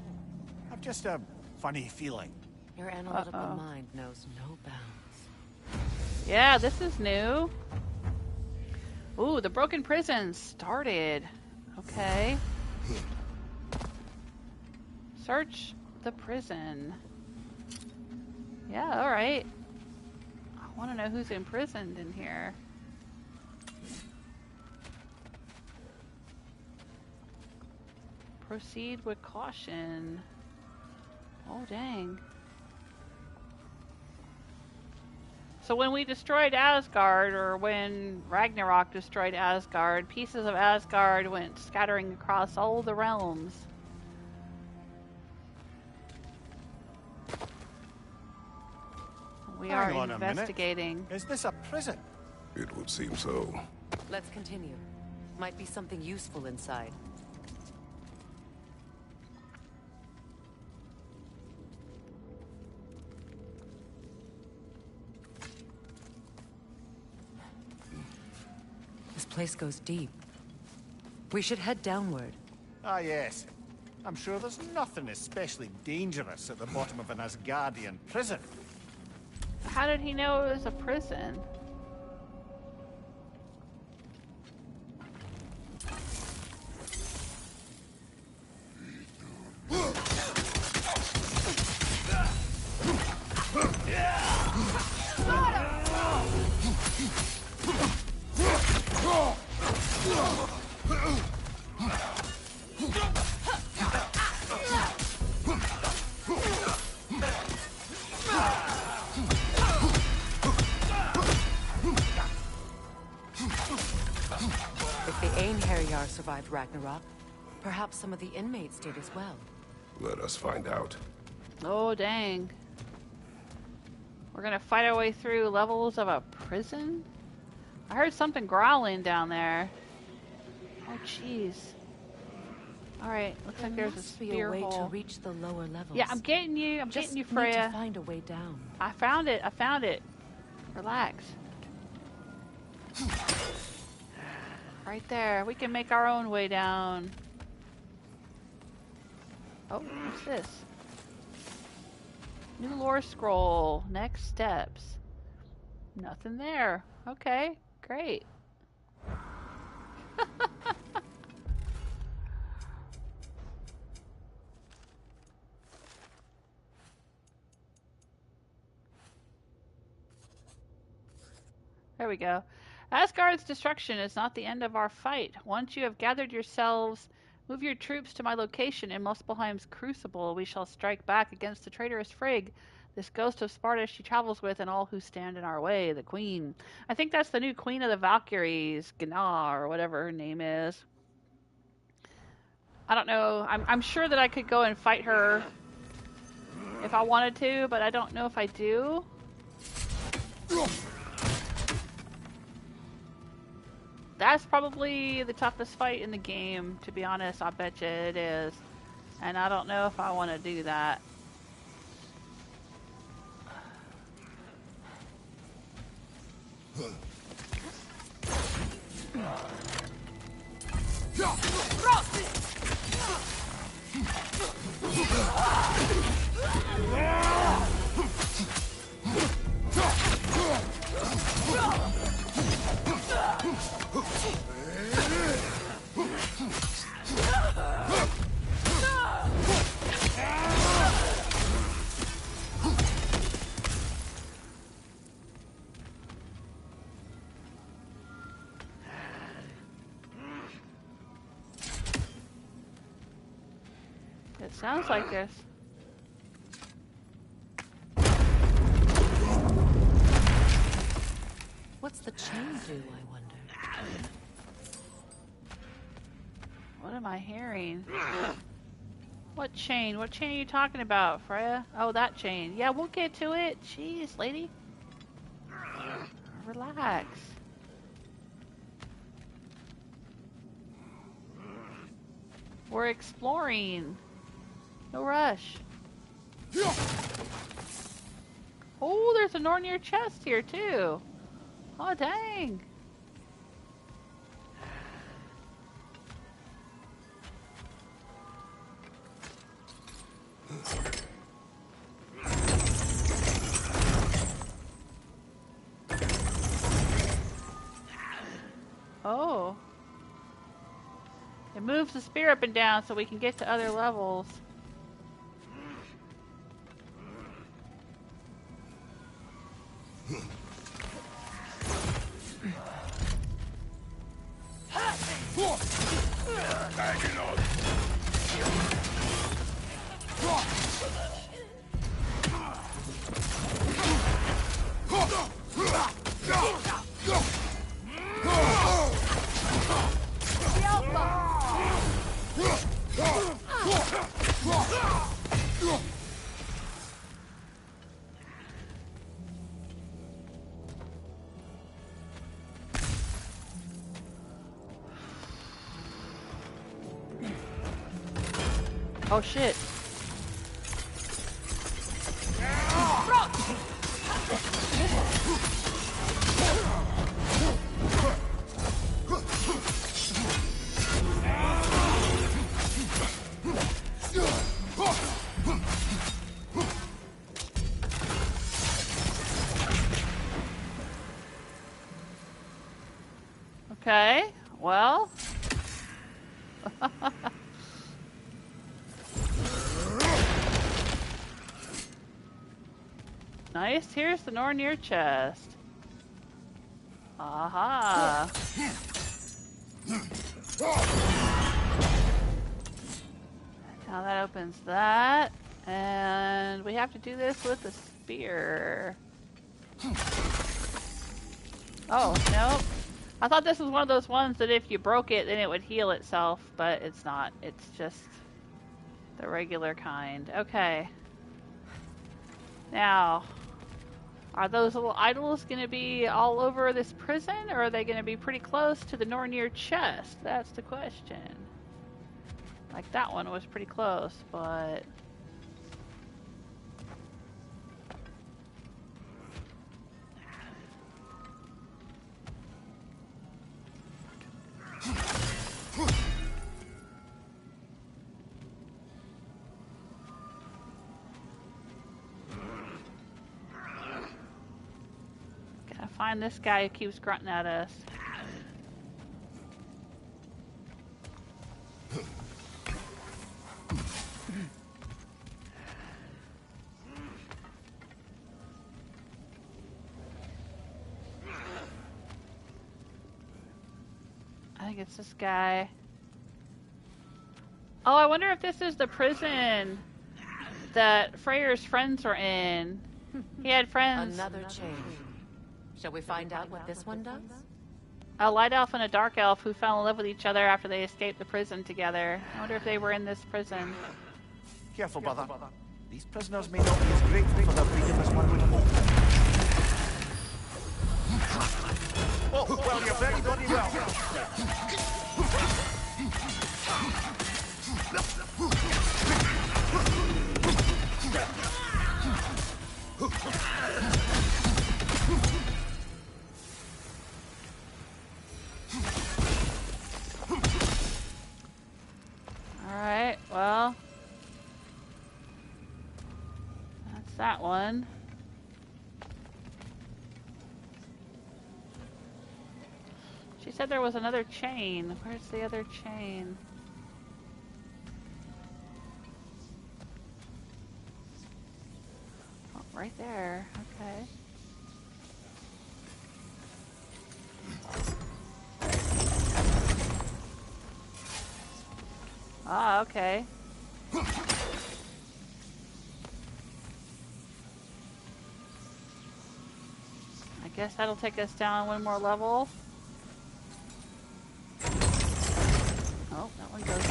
I've just a funny feeling. Your analytical mind knows no bounds. Yeah, this is new. Ooh, the broken prison started. Okay. Search the prison. Yeah, alright. I want to know who's imprisoned in here. Proceed with caution. Oh, dang. So when we destroyed Asgard, or when Ragnarok destroyed Asgard, pieces of Asgard went scattering across all the realms. We Hang are on a minute. investigating. Is this a prison? It would seem so. Let's continue. Might be something useful inside. This place goes deep. We should head downward. Ah, yes. I'm sure there's nothing especially dangerous at the bottom of an Asgardian prison. How did he know it was a prison? Survived Ragnarok. Perhaps some of the inmates did as well. Let us find out. Oh, dang. We're gonna fight our way through levels of a prison? I heard something growling down there. Oh, jeez. Alright, looks like there's a spear way hole. to reach the lower levels. Yeah, I'm getting you. I'm getting you, Freya. Need to find a way down. I found it. I found it. Relax. Right there. We can make our own way down. Oh, what's this? New lore scroll. Next steps. Nothing there. Okay, great. There we go. Asgard's destruction is not the end of our fight. Once you have gathered yourselves, move your troops to my location in Muspelheim's crucible. We shall strike back against the traitorous Frigg, this ghost of Sparta she travels with, and all who stand in our way, the queen. I think that's the new queen of the Valkyries, Gná, or whatever her name is. I don't know. I'm sure that I could go and fight her if I wanted to, but I don't know if I do. That's probably the toughest fight in the game, to be honest. I bet you it is. And I don't know if I want to do that. It sounds like this. What's too, I wonder. What am I hearing? What chain? What chain are you talking about, Freya? Oh, that chain. Yeah, we'll get to it. Jeez, lady. Relax. We're exploring. No rush. Oh, there's a Nornir chest here, too. Oh, dang. Oh. It moves the spear up and down so we can get to other levels. Oh shit. Okay, well. Nice, here's the Nornir chest. Aha. Now that opens that. And we have to do this with the spear. Oh, nope. I thought this was one of those ones that if you broke it, then it would heal itself, but it's not. It's just the regular kind. Okay. Now, are those little idols going to be all over this prison, or are they going to be pretty close to the Nornir chest? That's the question. Like, that one was pretty close, but... Gotta find this guy who keeps grunting at us. I think it's this guy. Oh, I wonder if this is the prison that Freyr's friends were in. He had friends. Another chain. Shall we find out what this one does? A light elf and a dark elf who fell in love with each other after they escaped the prison together. I wonder if they were in this prison. Careful, brother. These prisoners may not be as grateful for their freedom as one would hope. Oh, well, you're very bloody well. Alright, well. That's that one. She said there was another chain. Where's the other chain? Oh, right there. Okay. Ah, okay. I guess that'll take us down one more level. Oh, that one goes up.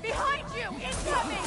Behind you! Incoming!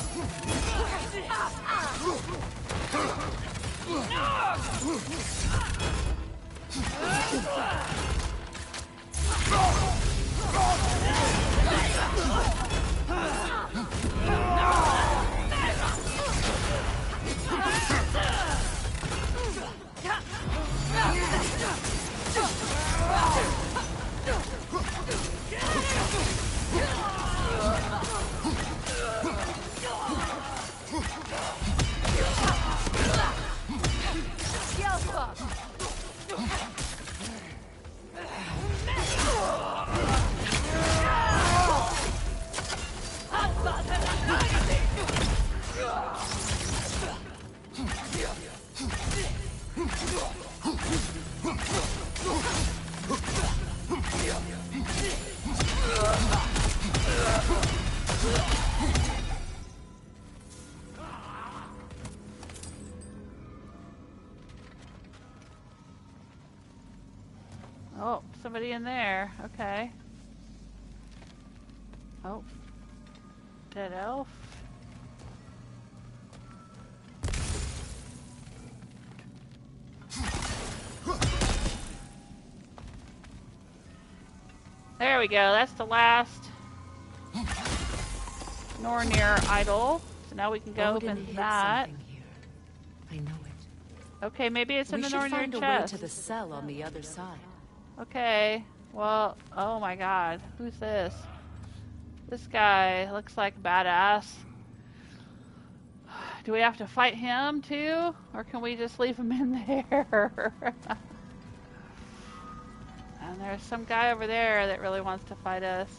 Oh, somebody in there. Okay. Oh. Dead elf. There we go. That's the last Nornir idol. So now we can go open that. I know it. Okay, maybe it's in the Nornir chest. We should find a way to the cell on the other side. Okay. Well, oh my god. Who's this? This guy looks like badass. Do we have to fight him too? Or can we just leave him in there? And there's some guy over there that really wants to fight us.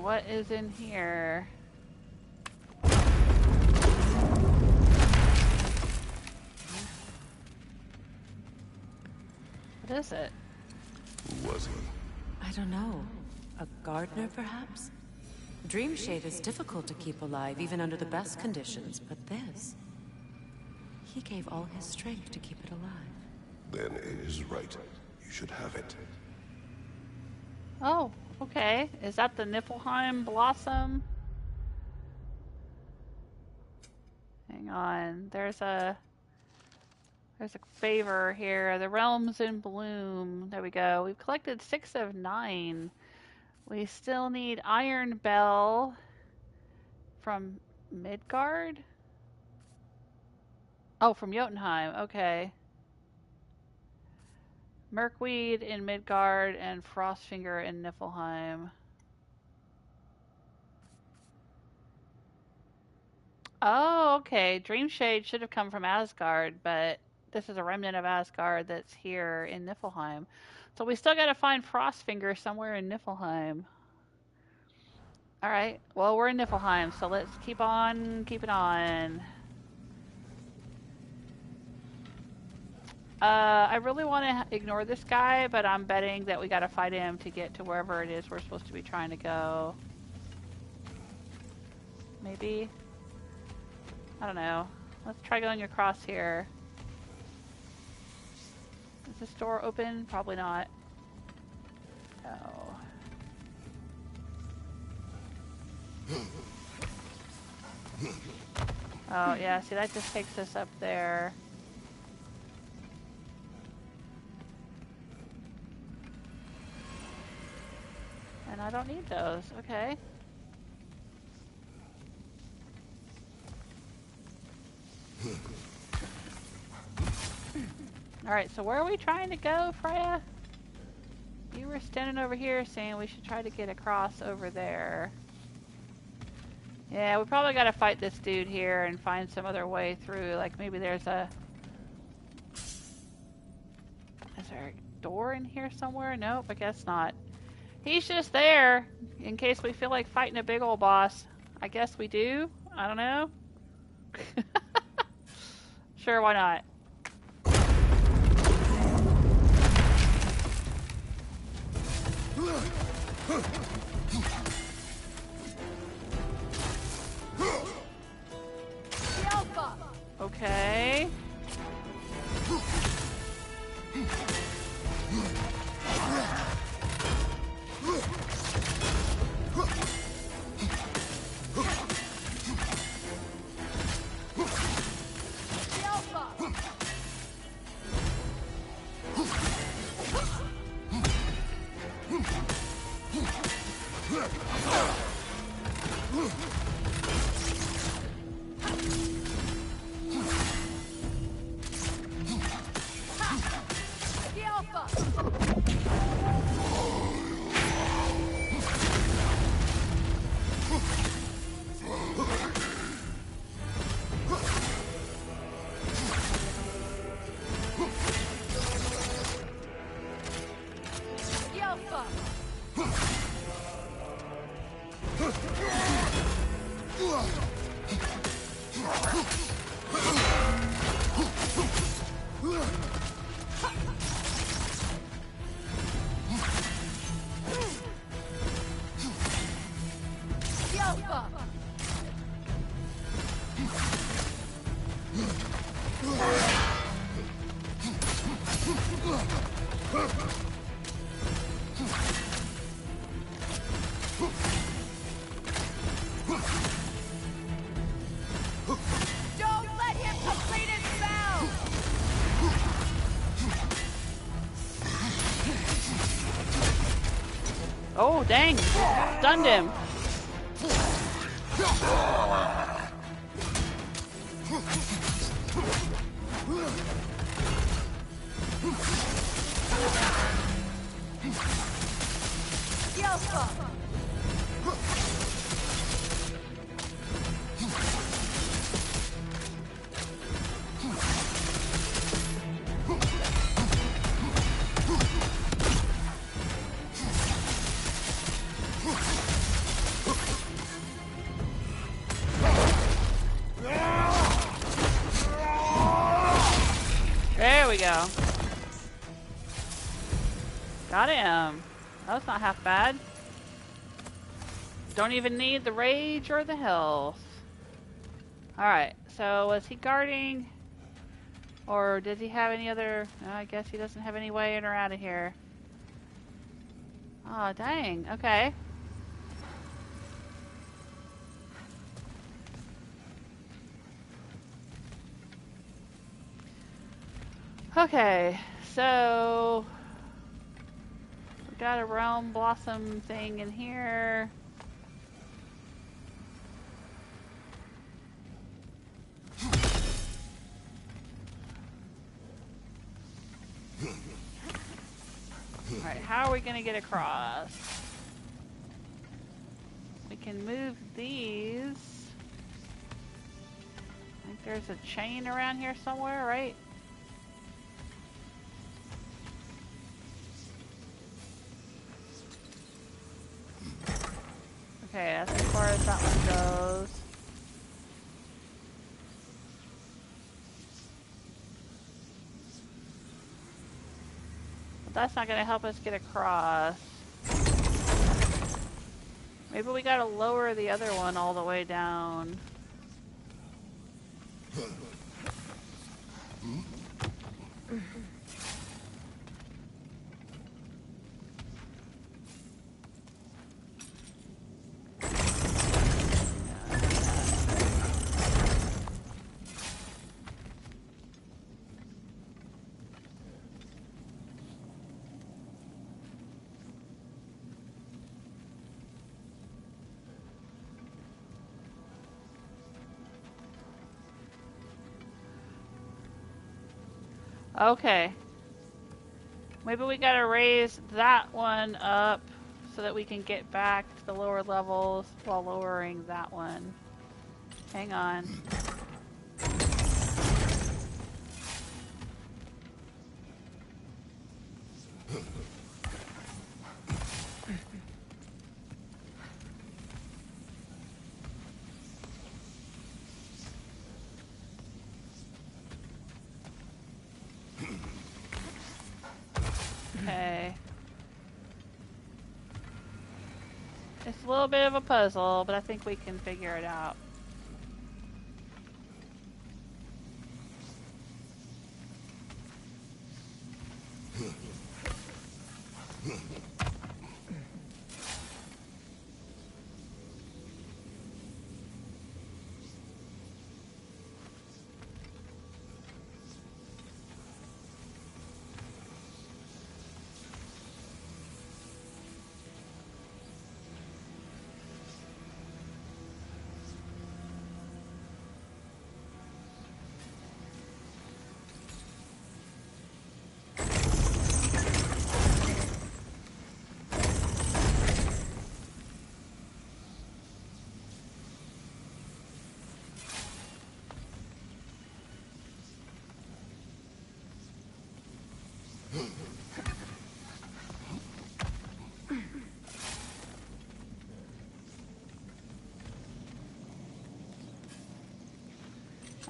What is in here? What is it? Who was he? I don't know. A gardener, perhaps? Dreamshade is difficult to keep alive, even under the best conditions, but this... He gave all his strength to keep it alive. Then it is right. You should have it. Oh, okay. Is that the Niflheim blossom? Hang on. There's a favor here. The realms in bloom. There we go. We've collected 6 of 9. We still need Iron Bell from Midgard? Oh, from Jotunheim. Okay. Merkweed in Midgard and Frostfinger in Niflheim. Oh, okay. Dreamshade should have come from Asgard, but this is a remnant of Asgard that's here in Niflheim. So we still gotta find Frostfinger somewhere in Niflheim. Alright, well, we're in Niflheim, so let's keep on keeping on. I really want to ignore this guy, but I'm betting that we gotta fight him to get to wherever it is we're supposed to be trying to go. Maybe? I don't know. Let's try going across here. Is this door open? Probably not. No. Oh, yeah, see, that just takes us up there. And I don't need those. Okay. Alright, so where are we trying to go, Freya? You were standing over here saying we should try to get across over there. Yeah, we probably gotta fight this dude here and find some other way through. Like maybe there's a... Is there a door in here somewhere? Nope, I guess not. He's just there in case we feel like fighting a big old boss. I guess we do. I don't know. Sure, why not? Okay. Oh, dang. Stunned him. There we go. Got him. That was not half bad. Don't even need the rage or the health. Alright, so was he guarding? Or does he have any other... I guess he doesn't have any way in or out of here. Oh, dang. Okay. Okay, so... we got a realm blossom thing in here. Alright, how are we going to get across? We can move these. I think there's a chain around here somewhere, right? Okay, that's as far as that one goes. But that's not going to help us get across. Maybe we got to lower the other one all the way down. Okay. Maybe we gotta raise that one up so that we can get back to the lower levels while lowering that one. Hang on. Okay. It's a little bit of a puzzle, but I think we can figure it out.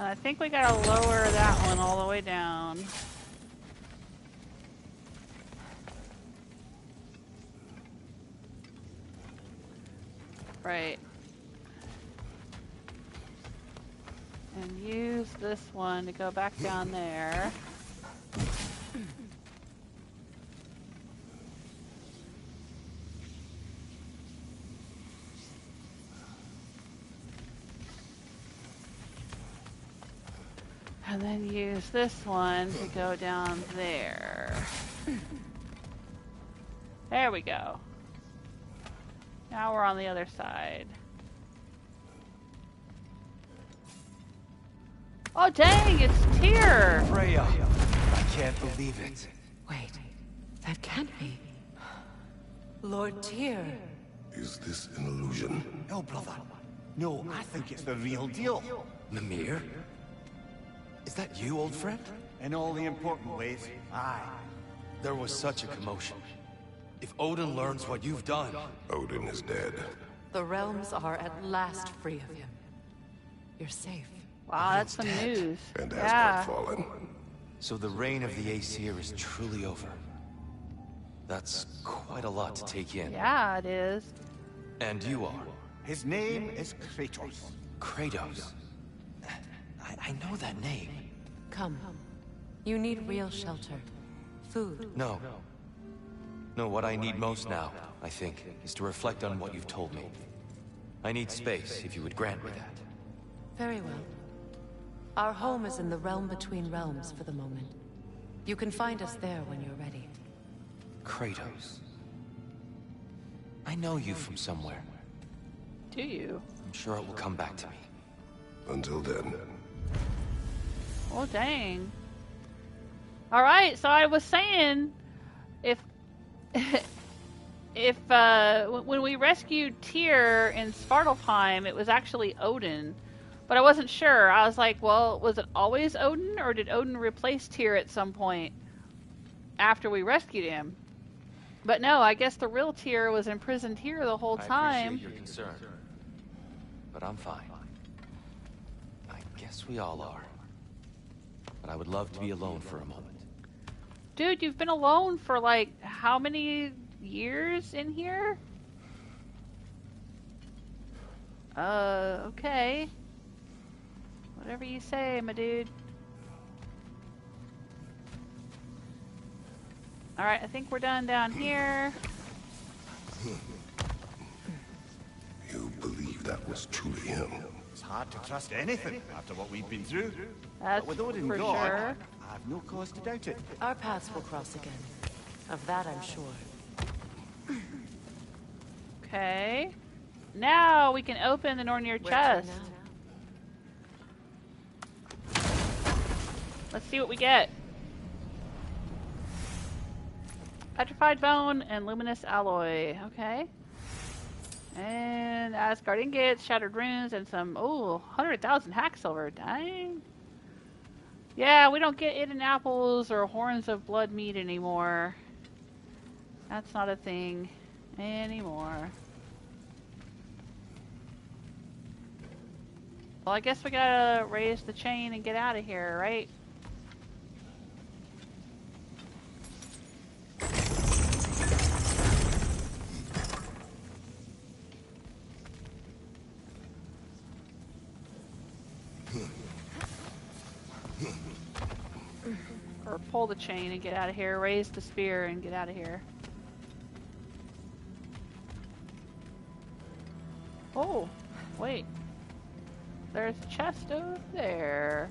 I think we gotta lower that one all the way down. Right. And use this one to go back down there. And then use this one to go down there. There we go. Now we're on the other side. Oh dang, it's Tyr! Freya, I can't believe it. Wait, that can't be. Lord Tyr. Is this an illusion? No, brother. No, I think it's the real deal. Mimir? Is that you, old friend? In all the important ways, aye. There was such a commotion. If Odin learns what you've done... Odin is dead. The realms are at last free of him. You're safe. Wow, that's some news. And Yeah. Asgard fallen. So the reign of the Aesir is truly over. That's quite a lot to take in. Yeah, it is. And you are? His name is Kratos. Kratos. I know that name. Come. You need real shelter. Food. No. No, what I need most now, I think, is to reflect on what you've told me. I need space, if you would grant me that. Very well. Our home is in the realm between realms for the moment. You can find us there when you're ready. Kratos. I know you from somewhere. Do you? I'm sure it will come back to me. Until then. Oh dang. Alright, so I was saying, if when we rescued Tyr in Svartalfheim, it was actually Odin. But I wasn't sure. I was like, well, was it always Odin, or did Odin replace Tyr at some point after we rescued him? But no, I guess the real Tyr was imprisoned here the whole time. I appreciate your concern, but I'm fine. I guess we all are. But I would love to be alone for a moment. Dude, you've been alone for like how many years in here? Okay. Whatever you say, my dude. Alright, I think we're done down here. You believe that was truly him? It's hard to trust anything after what we've been through. That's But with Odin for gone, sure. I've no cause to doubt it. Our paths will cross again. Of that I'm sure. Okay. Now we can open the Nornir chest. Let's see what we get. Petrified bone and luminous alloy. Okay. And Asgard ingots, shattered runes, and some, 100,000 hack silver. Dang. Yeah, we don't get hidden apples or horns of blood meat anymore. That's not a thing anymore. Well, I guess we gotta raise the chain and get out of here, right? Or pull the chain and get out of here, raise the spear and get out of here. Oh, wait. There's a chest over there.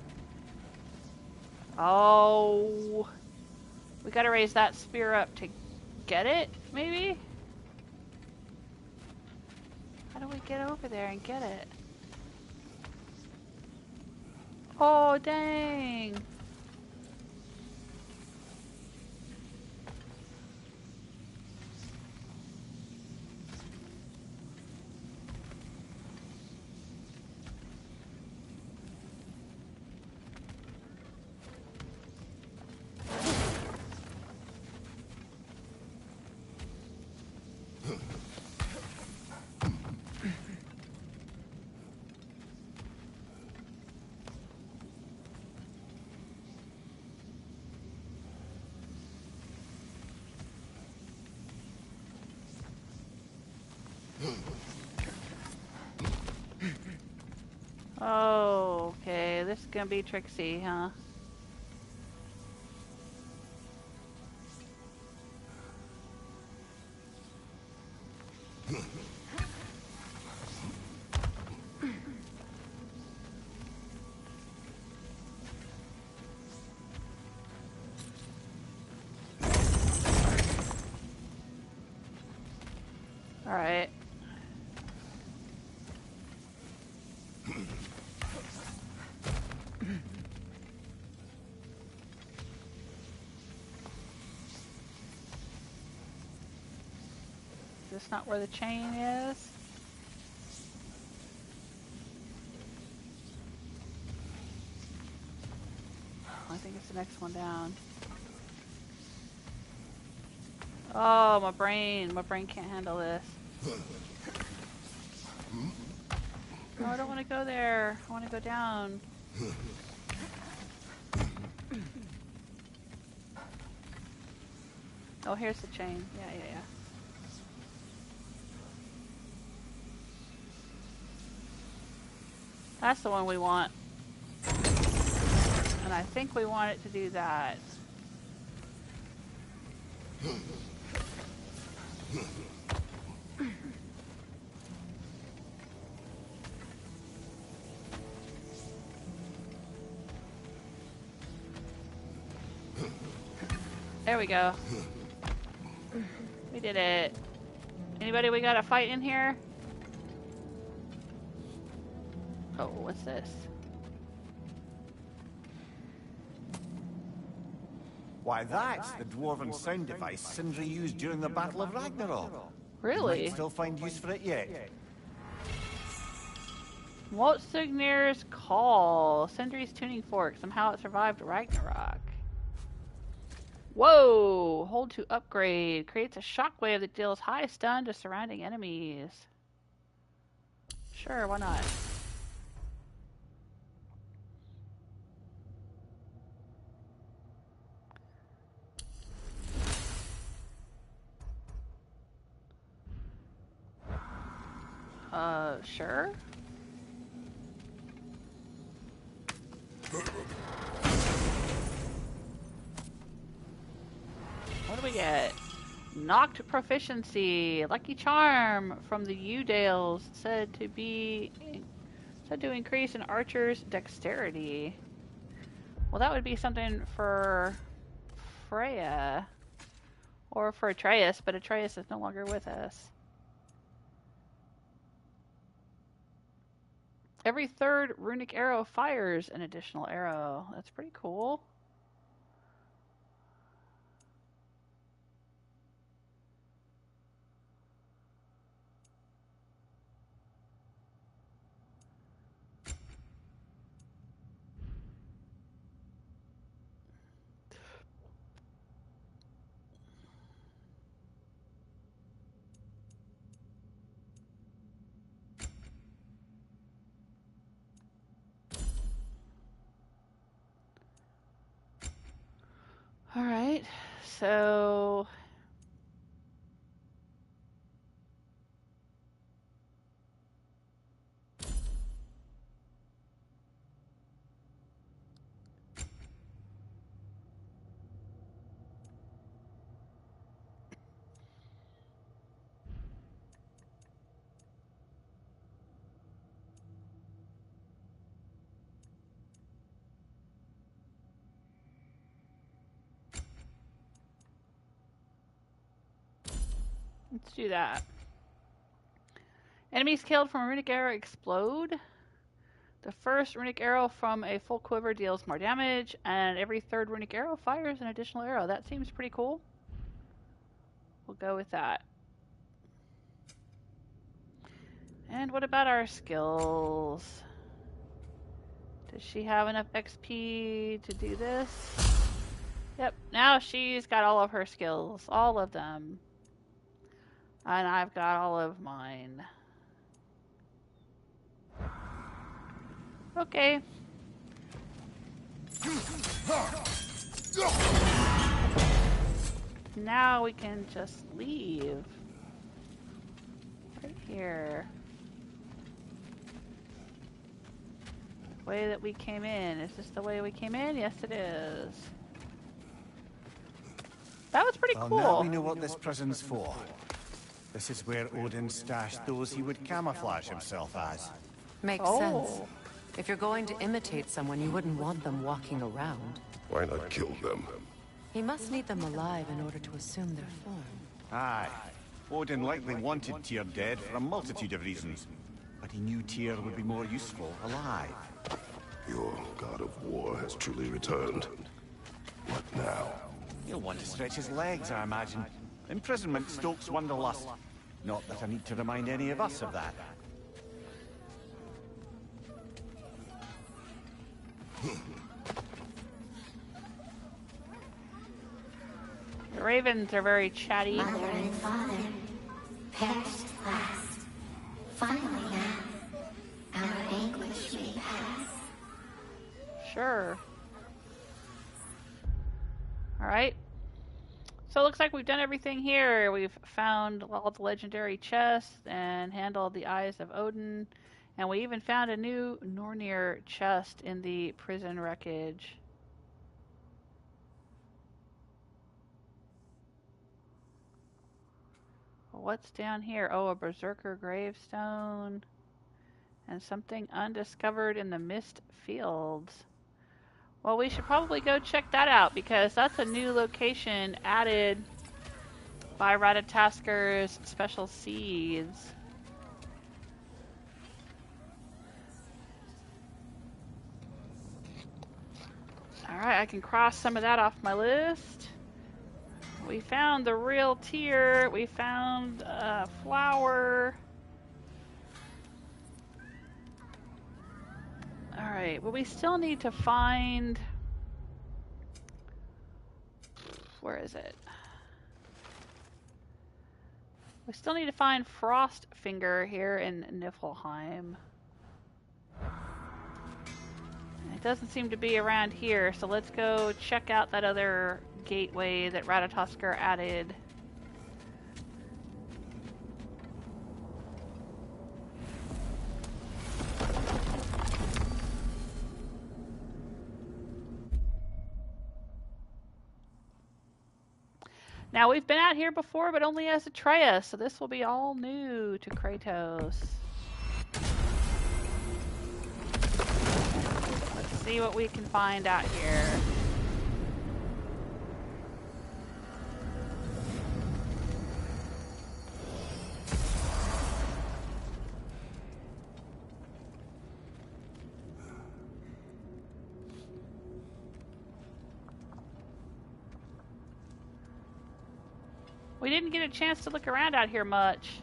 Oh. We gotta raise that spear up to get it, maybe? How do we get over there and get it? Oh, dang. Oh, okay. This is gonna be tricksy, huh? All right. Is this not where the chain is? I think it's the next one down. Oh, my brain can't handle this. No, I don't want to go there. I want to go down. Oh, here's the chain. Yeah. That's the one we want. And I think we want it to do that. There we go. We did it. Anybody we gotta fight in here? Oh, what's this? Why, that's the dwarven sound device Sindri used during the Battle of Ragnarok. Really? You might still find use for it yet. What's Signir's call? Sindri's tuning fork. Somehow it survived Ragnarok. Whoa! Hold to upgrade. Creates a shockwave that deals high stun to surrounding enemies. Sure, why not? Sure. get? Knocked proficiency, lucky charm from the Udales, said to increase an archer's dexterity. Well, that would be something for Freya or for Atreus, but Atreus is no longer with us. Every third runic arrow fires an additional arrow. That's pretty cool. All right, so let's do that. Enemies killed from a runic arrow explode. The first runic arrow from a full quiver deals more damage, and every third runic arrow fires an additional arrow. That seems pretty cool. We'll go with that. And what about our skills? Does she have enough XP to do this? Yep, now she's got all of her skills. All of them. And I've got all of mine. Okay. Now we can just leave. Right here. The way that we came in. Is this the way we came in? Yes, it is. That was pretty cool. Now we know what this prison's for. This is where Odin stashed those he would camouflage himself as. Makes sense. If you're going to imitate someone, you wouldn't want them walking around. Why not kill them? He must need them alive in order to assume their form. Aye. Odin likely wanted Tyr dead for a multitude of reasons. But he knew Tyr would be more useful alive. Your God of War has truly returned. What now? He'll want to stretch his legs, I imagine. Imprisonment stokes wanderlust. Not that I need to remind any of us of that. The ravens are very chatty. Mother and father perished last. Finally now, our anguish may pass. Sure. Alright. So it looks like we've done everything here. We've found all the legendary chests and handled the Eyes of Odin. And we even found a new Nornir chest in the prison wreckage. What's down here? Oh, a berserker gravestone. And something undiscovered in the mist fields. Well, we should probably go check that out because that's a new location added by Radatasker's special seeds. Alright, I can cross some of that off my list. We found the real Tyr. We found a flower. Alright, well we still need to find... Where is it? We still need to find Frostfinger here in Niflheim. It doesn't seem to be around here, so let's go check out that other gateway that Ratatosker added. Now, we've been out here before, but only as Atreus, so this will be all new to Kratos. Let's see what we can find out here. We didn't get a chance to look around out here much.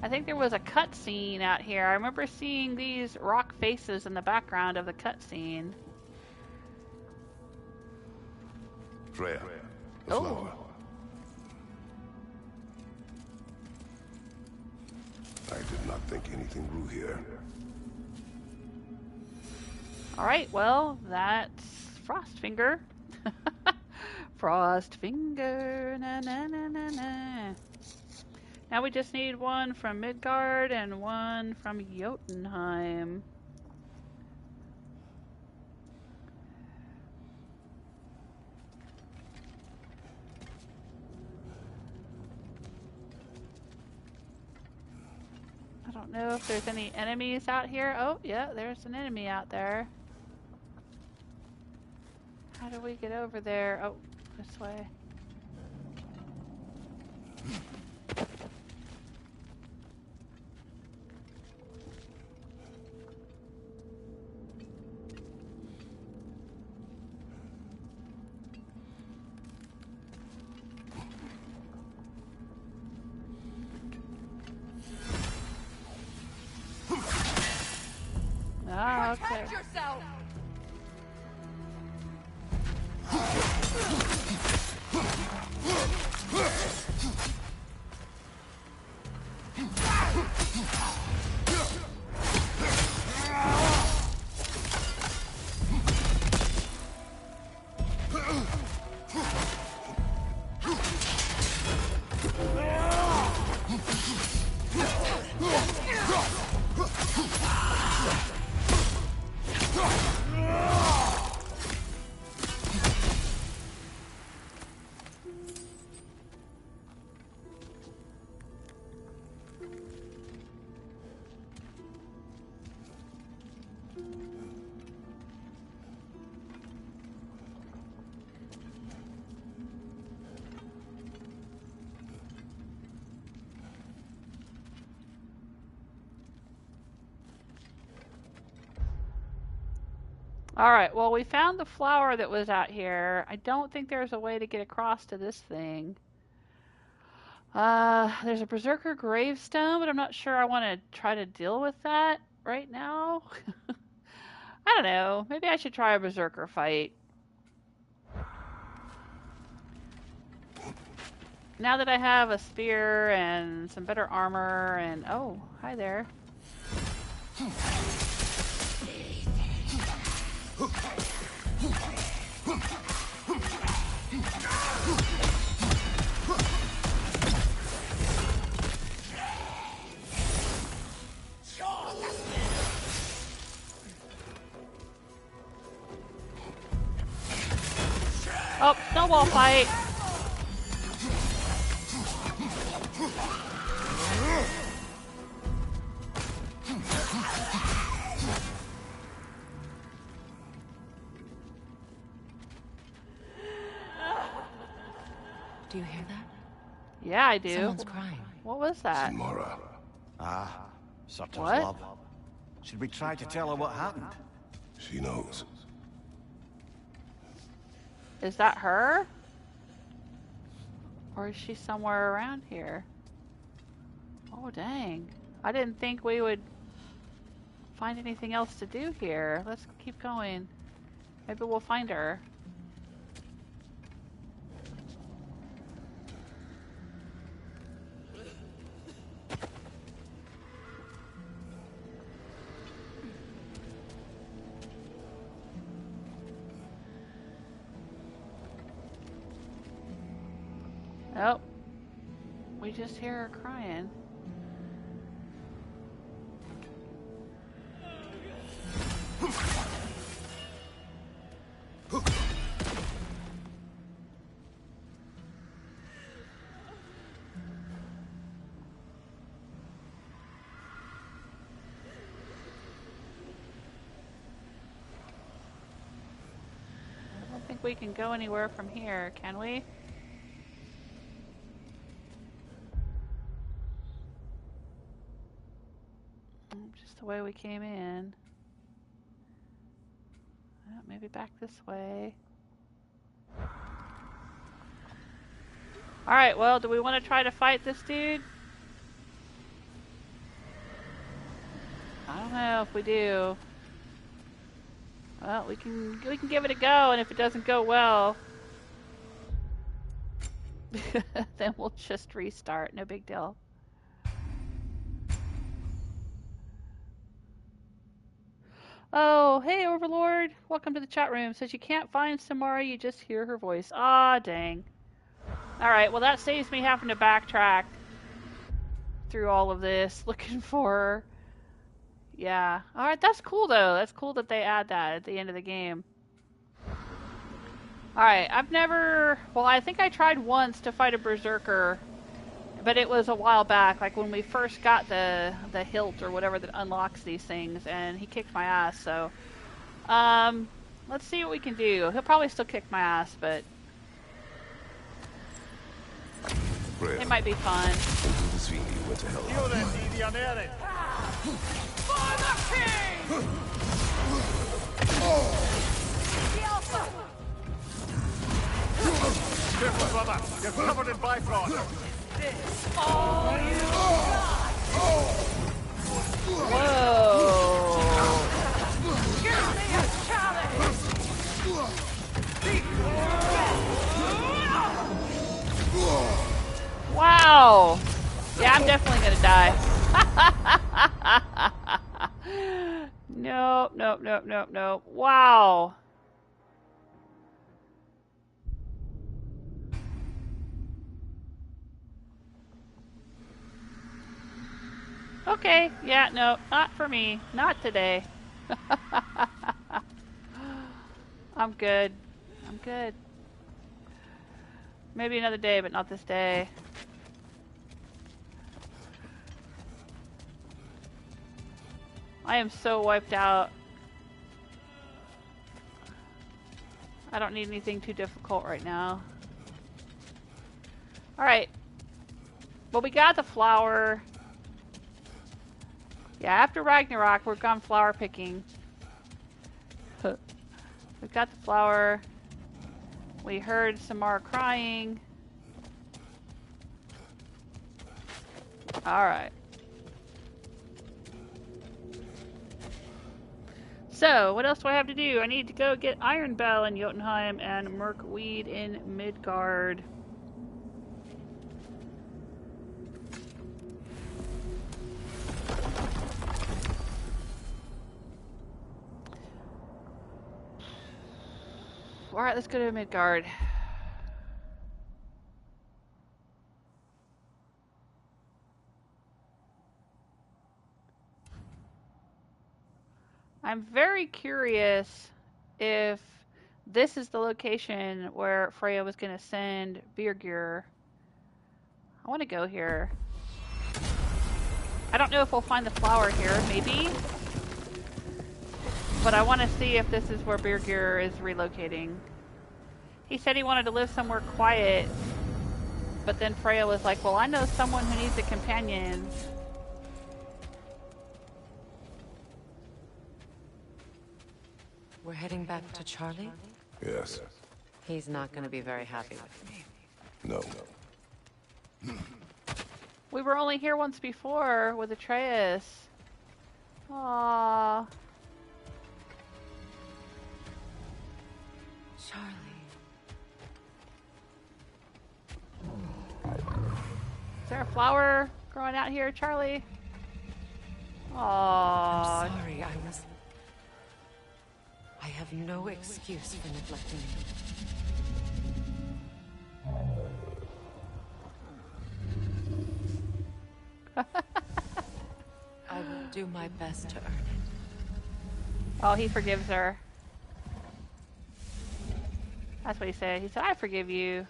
I think there was a cutscene out here. I remember seeing these rock faces in the background of the cutscene. Freya, the flower. I did not think anything grew here. Alright, well, that's Frostfinger. Frostfinger, na na na na na. Now we just need one from Midgard and one from Jotunheim. I don't know if there's any enemies out here. Oh, yeah, there's an enemy out there. How do we get over there? Oh, this way. Ah, okay. Protect yourself! Alright, well, we found the flower that was out here. I don't think there's a way to get across to this thing. There's a Berserker gravestone, but I'm not sure I want to try to deal with that right now. I don't know. Maybe I should try a Berserker fight. Now that I have a spear and some better armor and... Oh, hi there. Oh, snowball fight. Do you hear that? Yeah, I do. Someone's crying. What was that? Mara. Ah, Surtur's What? love. Should we try to tell her what happened? She knows. Is that her? Or is she somewhere around here? Oh, dang. I didn't think we would find anything else to do here. Let's keep going. Maybe we'll find her. Oh, we just hear her crying. we can go anywhere from here, can we? Just the way we came in. Maybe back this way. Alright, well, do we want to try to fight this dude? I don't know if we do. Well, we can give it a go, and if it doesn't go well, then we'll just restart. No big deal. Oh, hey, Overlord. Welcome to the chat room. Says you can't find Samara, you just hear her voice. Ah, dang. Alright, well, that saves me having to backtrack through all of this, looking for her. Yeah. Alright, that's cool, though. That's cool that they add that at the end of the game. Alright, I've never... Well, I think I tried once to fight a Berserker, but it was a while back, like when we first got the hilt or whatever that unlocks these things, and he kicked my ass, so... let's see what we can do. He'll probably still kick my ass, but... Freya, it might be fun. to see you went to hell. For the king! Careful, brother. You're covered in bifrost. This all you got! Whoa! Give me a challenge! Wow! Yeah, I'm definitely gonna die. Nope, nope, nope, nope, nope. Wow! Okay, yeah, no, not for me. Not today. I'm good. I'm good. Maybe another day, but not this day. I am so wiped out. I don't need anything too difficult right now. Alright. Well, we got the flower. Yeah, after Ragnarok, we've gone flower picking. We've got the flower. We heard Samara crying. Alright. So, what else do I have to do? I need to go get Iron Bell in Jotunheim and Merkweed in Midgard. Alright, let's go to Midgard. I'm very curious if this is the location where Freya was going to send Birgir. I want to go here. I don't know if we'll find the flower here, maybe. But I want to see if this is where Birgir is relocating. He said he wanted to live somewhere quiet, but then Freya was like, well, I know someone who needs a companion. We're heading back to Chaurli? Yes. He's not going to be very happy with me. No. We were only here once before with Atreus. Aww. Chaurli. Is there a flower growing out here, Chaurli? Aww. I'm sorry, I have no excuse for neglecting you. I will do my best to earn it. Oh, he forgives her. That's what he said. He said, I forgive you.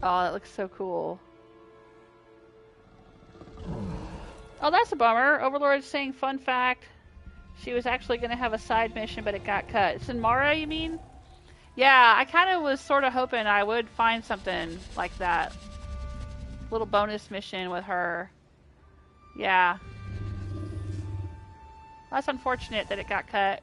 Oh, that looks so cool. Oh, that's a bummer. Overlord's saying, fun fact, she was actually going to have a side mission, but it got cut. Sinmara, you mean? Yeah, I kind of was sort of hoping I would find something like that. Little bonus mission with her. Yeah. That's unfortunate that it got cut.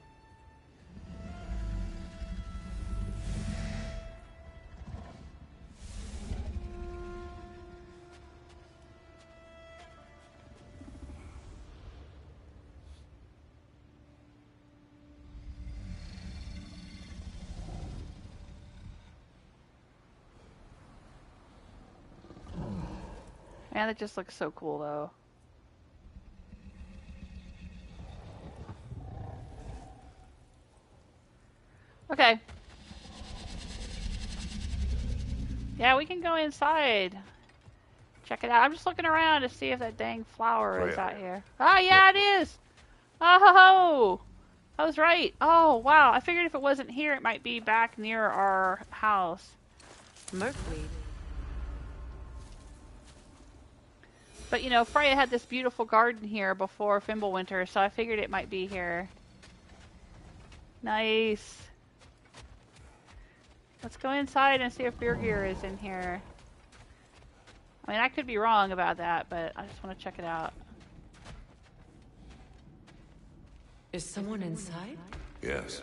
Man, it just looks so cool, though. Okay. Yeah, we can go inside. Check it out. I'm just looking around to see if that dang flower is out here. Oh, yeah, it is! Oh, I was right. Oh, wow. I figured if it wasn't here, it might be back near our house. Merkweed. But, you know, Freya had this beautiful garden here before Fimbulwinter, so I figured it might be here. Nice. Let's go inside and see if Birgir is in here. I mean, I could be wrong about that, but I just want to check it out. Is someone inside? Yes.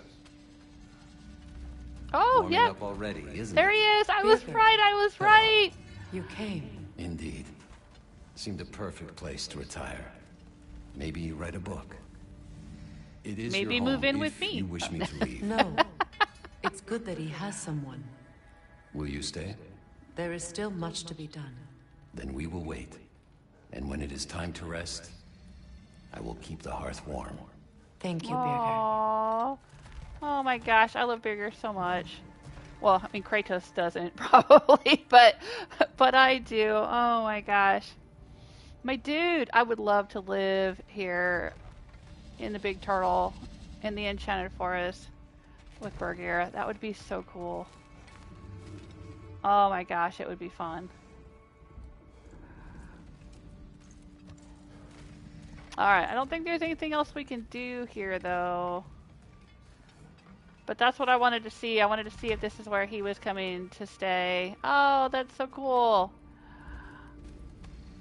Oh, yeah. Up already, isn't there it? he is. I was right. I was right. You came. Indeed. Seemed a perfect place to retire. Maybe you write a book. It is maybe your move home in if with me. You wish me to leave. No. It's good that he has someone. Will you stay? There is still much to be done. Then we will wait. And when it is time to rest, I will keep the hearth warm. Thank you, Birgir. Aww. Oh my gosh, I love Birgir so much. Well, I mean, Kratos doesn't, probably, but I do. Oh my gosh. My dude, I would love to live here in the Big Turtle, in the Enchanted Forest, with Birgir. That would be so cool. Oh my gosh, it would be fun. Alright, I don't think there's anything else we can do here, though. But that's what I wanted to see. I wanted to see if this is where he was coming to stay. Oh, that's so cool.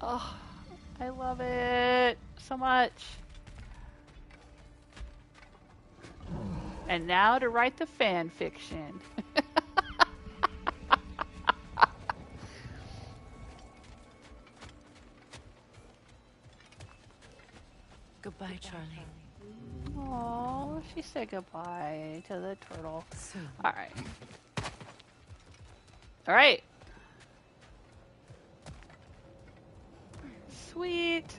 Oh, I love it so much. And now to write the fan fiction. Goodbye, Chaurli. Oh, she said goodbye to the turtle. Soon. Alright. Alright. Sweet.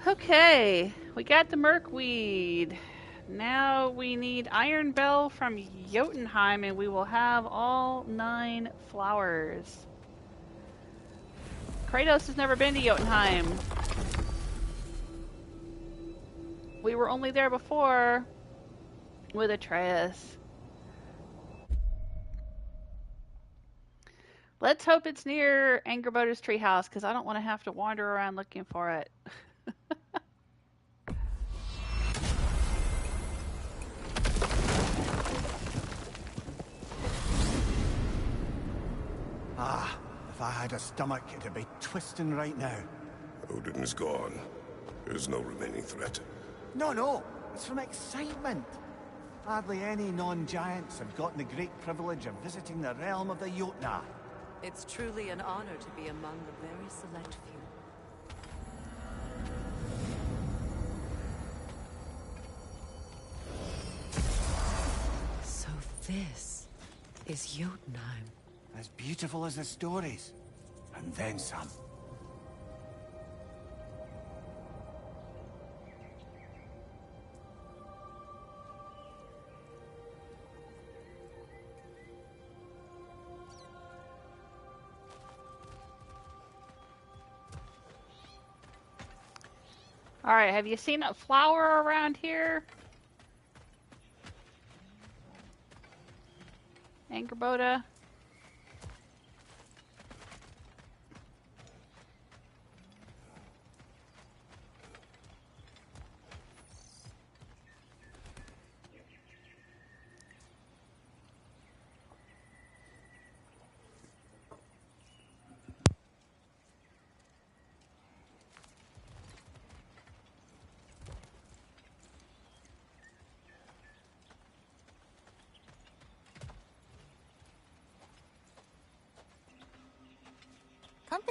Okay, we got the Merkweed. Now we need Iron Bell from Jotunheim, and we will have all 9 flowers. Kratos has never been to Jotunheim. We were only there before with Atreus. Let's hope it's near Angerboda's treehouse, because I don't want to have to wander around looking for it. Ah, if I had a stomach, it'd be twisting right now. Odin is gone. There's no remaining threat. No, it's from excitement. Hardly any non-giants have gotten the great privilege of visiting the realm of the Jotnar. It's truly an honor to be among the very select few. So this is Jotunheim. As beautiful as the stories, and then some. Alright, have you seen a flower around here? Angerboda?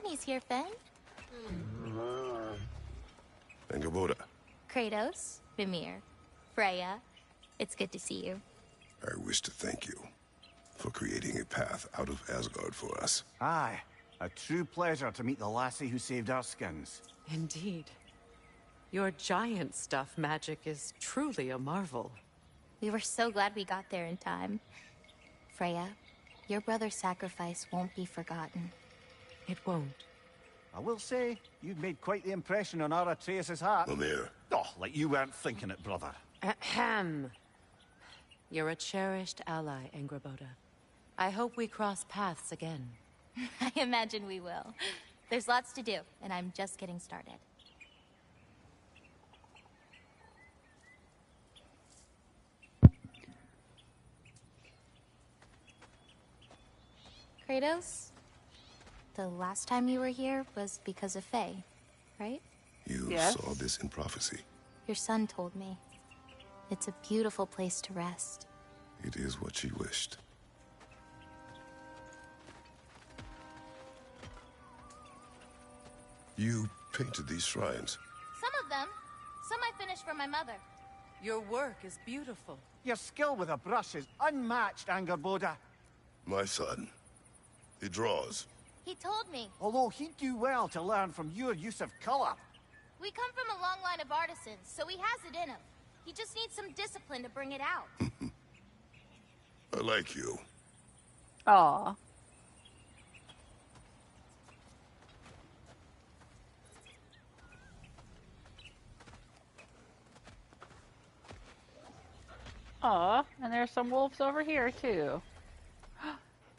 company's here, Fen. Angerboda. Kratos, Mimir, Freya. It's good to see you. I wish to thank you for creating a path out of Asgard for us. Aye, a true pleasure to meet the lassie who saved our skins. Indeed. Your giant stuff magic is truly a marvel. We were so glad we got there in time. Freya, your brother's sacrifice won't be forgotten. It won't. I will say, you've made quite the impression on our Atreus' heart. Mimir. Oh, like you weren't thinking it, brother. Ahem. You're a cherished ally, Angerboda. I hope we cross paths again. I imagine we will. There's lots to do, and I'm just getting started. Kratos, the last time you were here was because of Faye, right? You Yes. saw this in prophecy. Your son told me. It's a beautiful place to rest. It is what she wished. You painted these shrines. Some of them. Some I finished for my mother. Your work is beautiful. Your skill with a brush is unmatched, Angerboda. My son. He draws. He told me. Although he'd do well to learn from your use of color. We come from a long line of artisans, so he has it in him. He just needs some discipline to bring it out. I like you. Aw. Aw, and there's some wolves over here too.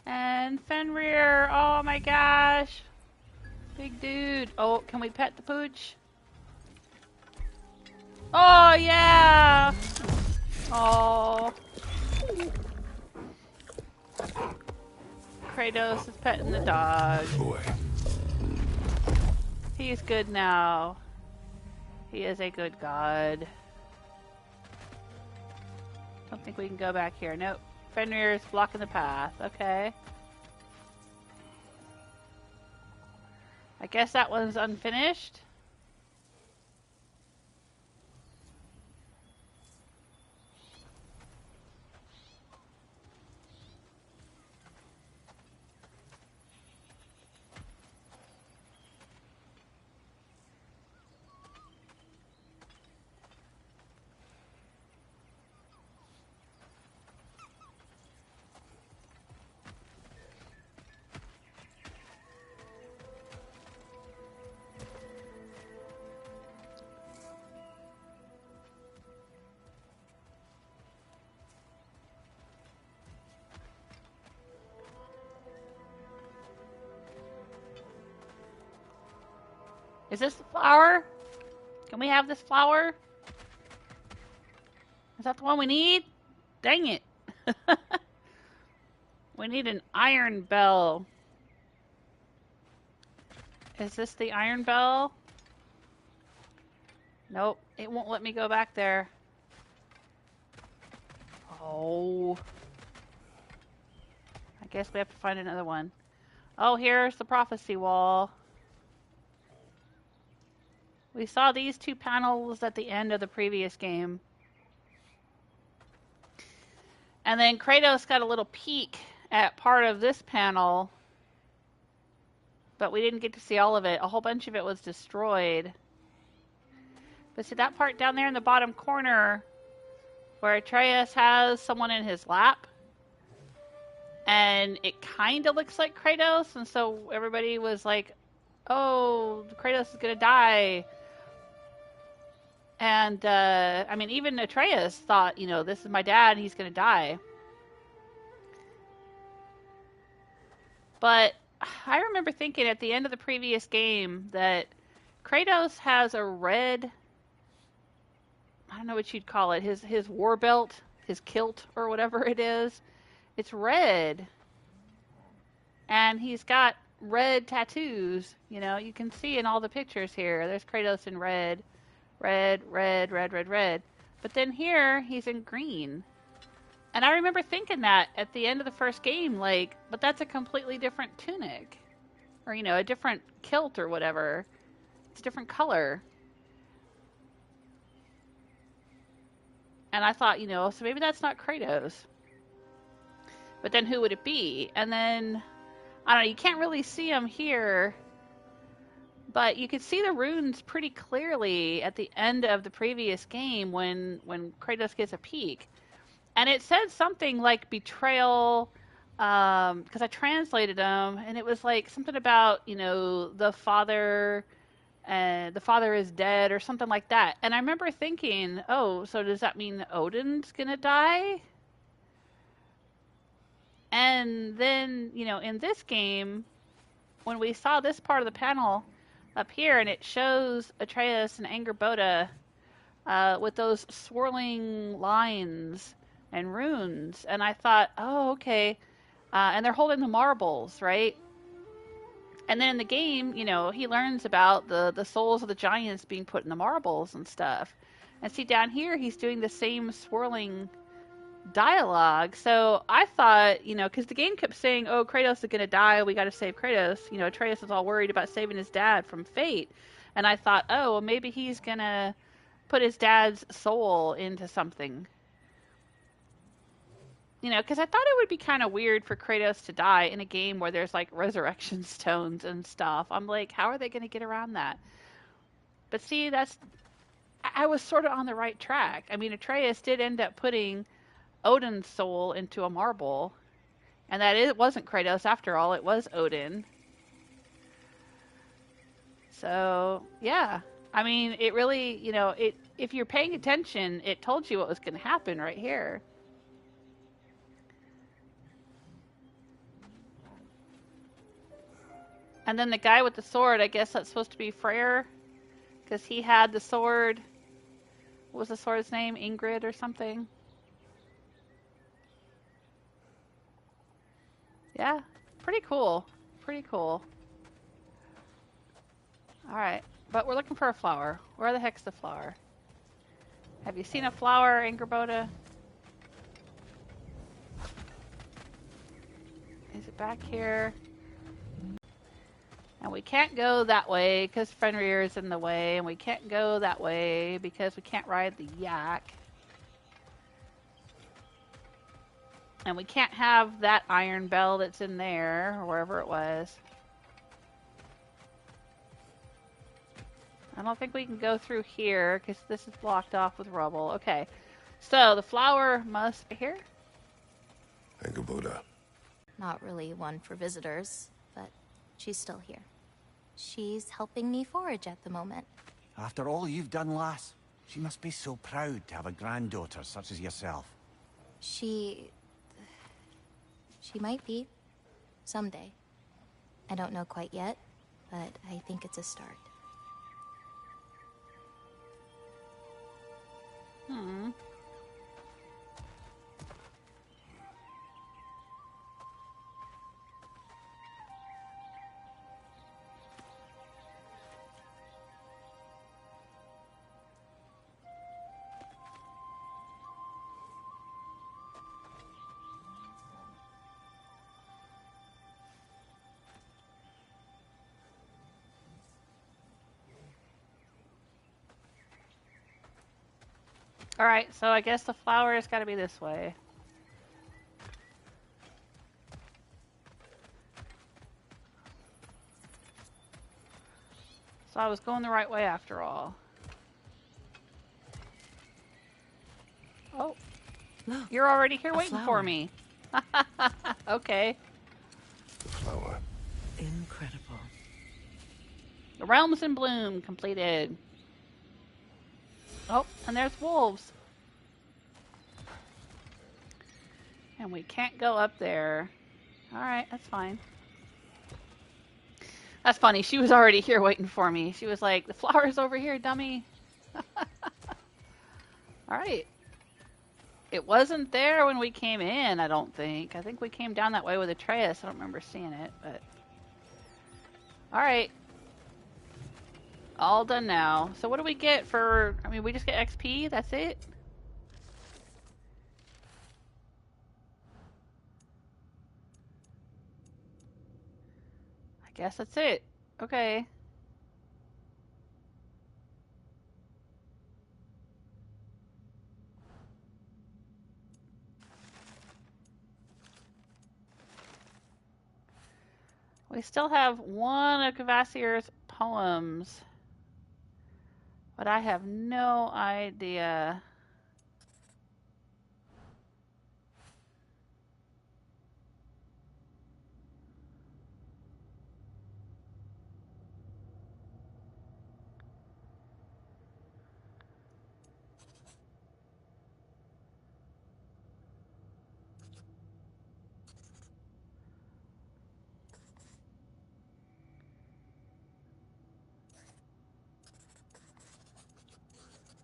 And Fenrir, oh my gosh. Big dude. Oh, can we pet the pooch? Oh yeah! Oh. Kratos is petting the dog. Boy. He's good now. He is a good god. Don't think we can go back here. Nope. Fenrir is blocking the path. Okay. I guess that one's unfinished. Is this the flower? Can we have this flower? Is that the one we need? Dang it. We need an iron bell. Is this the iron bell? Nope, it won't let me go back there. Oh. I guess we have to find another one. Oh, here's the prophecy wall. We saw these two panels at the end of the previous game. And then Kratos got a little peek at part of this panel. But we didn't get to see all of it. A whole bunch of it was destroyed. But see that part down there in the bottom corner where Atreus has someone in his lap? And it kind of looks like Kratos. And so everybody was like, oh, Kratos is going to die. And, I mean, even Atreus thought, you know, this is my dad, he's going to die. But I remember thinking at the end of the previous game that Kratos has a red, I don't know what you'd call it, his war belt, his kilt, or whatever it is. It's red. And he's got red tattoos, you know, you can see in all the pictures here. There's Kratos in red. Red, red, red, red, red. But then here, he's in green. And I remember thinking that at the end of the first game, like, but that's a completely different tunic. Or, you know, a different kilt or whatever. It's a different color. And I thought, you know, so maybe that's not Kratos. But then who would it be? And then, I don't know, you can't really see him here. But you could see the runes pretty clearly at the end of the previous game when Kratos gets a peek. And it said something like betrayal, because I translated them, and it was like something about, you know, the father is dead or something like that. And I remember thinking, oh, so does that mean Odin's gonna die? And then, you know, in this game, when we saw this part of the panel up here, and it shows Atreus and Angerboda with those swirling lines and runes, and I thought, oh, okay. And they're holding the marbles, right? And then in the game, you know, he learns about the souls of the giants being put in the marbles and stuff. And see, down here, he's doing the same swirling dialogue. So I thought, you know, because the game kept saying, oh, Kratos is going to die, we got to save Kratos. You know, Atreus is all worried about saving his dad from fate. And I thought, oh, well, maybe he's going to put his dad's soul into something. You know, because I thought it would be kind of weird for Kratos to die in a game where there's, like, resurrection stones and stuff. I'm like, how are they going to get around that? But see, I was sort of on the right track. I mean, Atreus did end up putting Odin's soul into a marble, and it wasn't Kratos after all, it was Odin. So, yeah. I mean, it really, you know, if you're paying attention, it told you what was going to happen right here. And then the guy with the sword, I guess that's supposed to be Freyr, because he had the sword. What was the sword's name? Ingrid or something? Yeah, pretty cool. Pretty cool. Alright, but we're looking for a flower. Where the heck's the flower? Have you seen a flower, Angerboda? Is it back here? And we can't go that way because Fenrir is in the way, and we can't go that way because we can't ride the yak. And we can't have that iron bell that's in there, or wherever it was. I don't think we can go through here because this is blocked off with rubble. Okay, so the flower must be here. Angerboda. Not really one for visitors, but she's still here. She's helping me forage at the moment. After all you've done, lass, she must be so proud to have a granddaughter such as yourself. She might be. Someday. I don't know quite yet, but I think it's a start. Alright, so I guess the flower has got to be this way. So I was going the right way after all. Oh, Look, you're already here waiting flower. for me. Okay. The flower. Incredible. The realms in bloom completed. Oh, and there's wolves. And we can't go up there. Alright, that's fine. That's funny. She was already here waiting for me. She was like, the flower's over here, dummy. Alright. It wasn't there when we came in, I don't think. I think we came down that way with Atreus. I don't remember seeing it, but... Alright. All done now. So what do we get for... I mean, we just get XP? That's it? I I guess that's it. Okay. We still have one of Kvasir's poems, but I have no idea.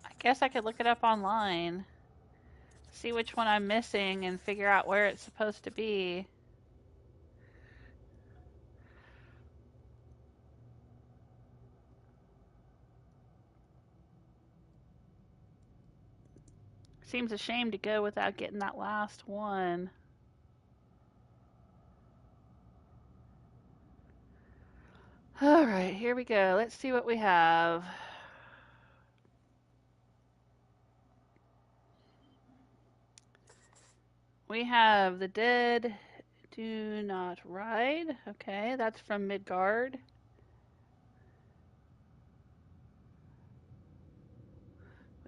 I guess I could look it up online, see which one I'm missing, and figure out where it's supposed to be. Seems a shame to go without getting that last one. Alright, here we go. Let's see what we have. We have The Dead Do Not Ride. Okay, that's from Midgard.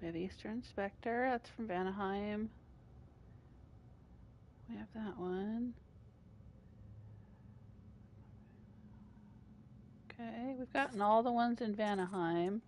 We have Eastern Spectre. That's from Vanaheim. We have that one. Okay, we've gotten all the ones in Vanaheim.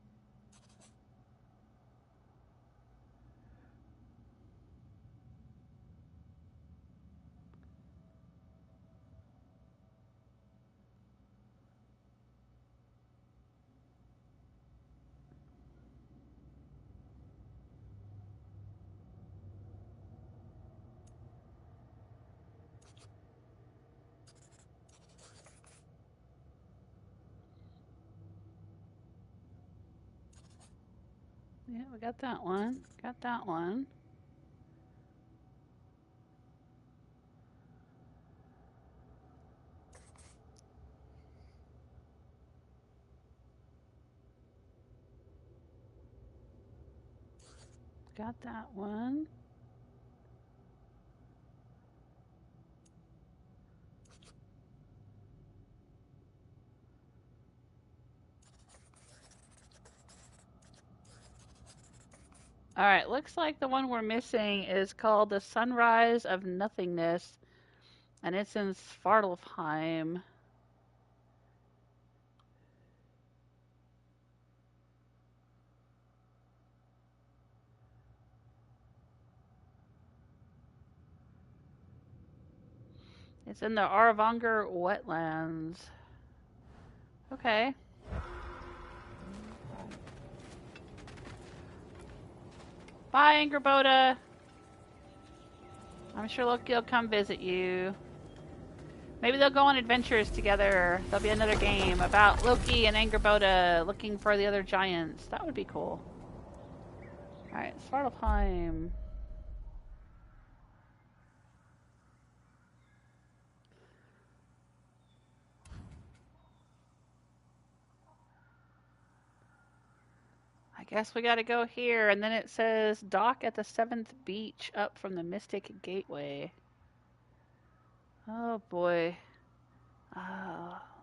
Yeah, we got that one. Got that one. Got that one. Alright, looks like the one we're missing is called The Sunrise of Nothingness, and it's in Svartalfheim. It's in the Arvanger wetlands. Okay. Bye, Angerboda. I'm sure Loki will come visit you. Maybe they'll go on adventures together. There'll be another game about Loki and Angerboda looking for the other giants. That would be cool. Alright, Svartalfheim. I guess we gotta go here, and then it says dock at the 7th beach up from the Mystic Gateway. Oh boy.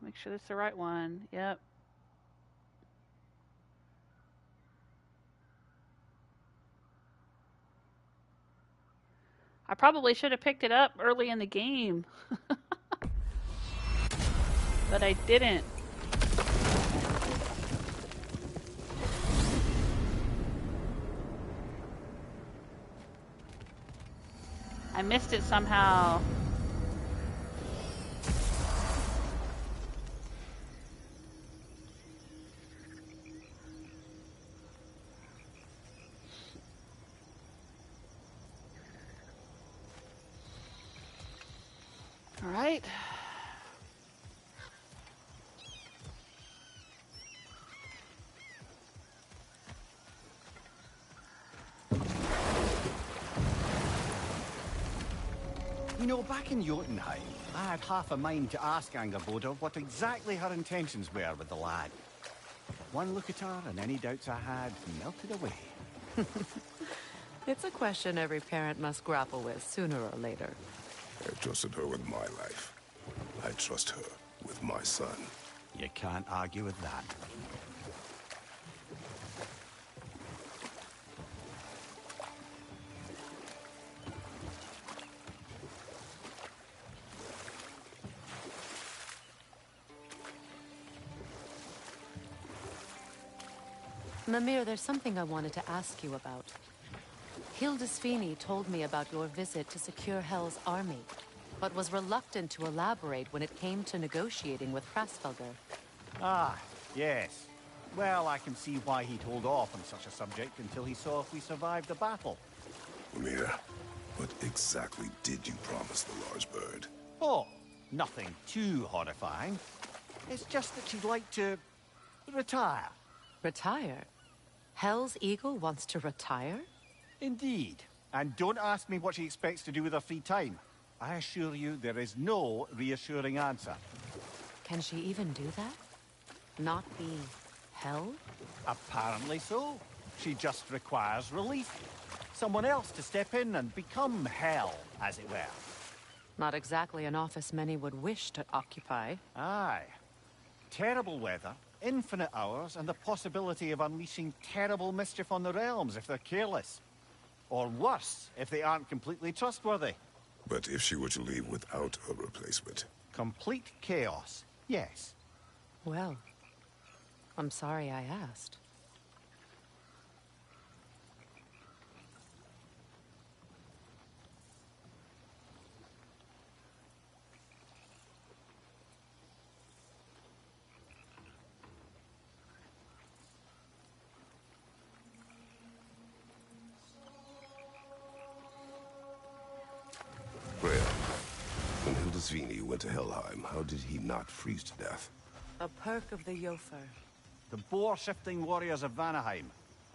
Make sure that's the right one. Yep. I probably should have picked it up early in the game. But I didn't. I missed it somehow. All right. You know, back in Jotunheim, I had half a mind to ask Angerboda what exactly her intentions were with the lad. One look at her, and any doubts I had melted away. It's a question every parent must grapple with sooner or later. I trusted her with my life. I trust her with my son. You can't argue with that. Mimir, there's something I wanted to ask you about. Hildisvini told me about your visit to secure Hell's army, but was reluctant to elaborate when it came to negotiating with Hrasfelger. Ah, yes. Well, I can see why he'd hold off on such a subject until he saw if we survived the battle. Mimir, what exactly did you promise the large bird? Oh, nothing too horrifying. It's just that she'd like to retire. Retire? Hell's Eagle wants to retire? Indeed. And don't ask me what she expects to do with her free time. I assure you there is no reassuring answer. Can she even do that? Not be Hell? Apparently so. She just requires relief. Someone else to step in and become Hell, as it were. Not exactly an office many would wish to occupy. Aye. Terrible weather, infinite hours, and the possibility of unleashing terrible mischief on the realms if they're careless. Or worse, if they aren't completely trustworthy. But if she were to leave without a replacement? Complete chaos, yes. Well, I'm sorry I asked. Freya, when Hildisvini went to Helheim, how did he not freeze to death? A perk of the Jofer. The boar-shifting warriors of Vanaheim,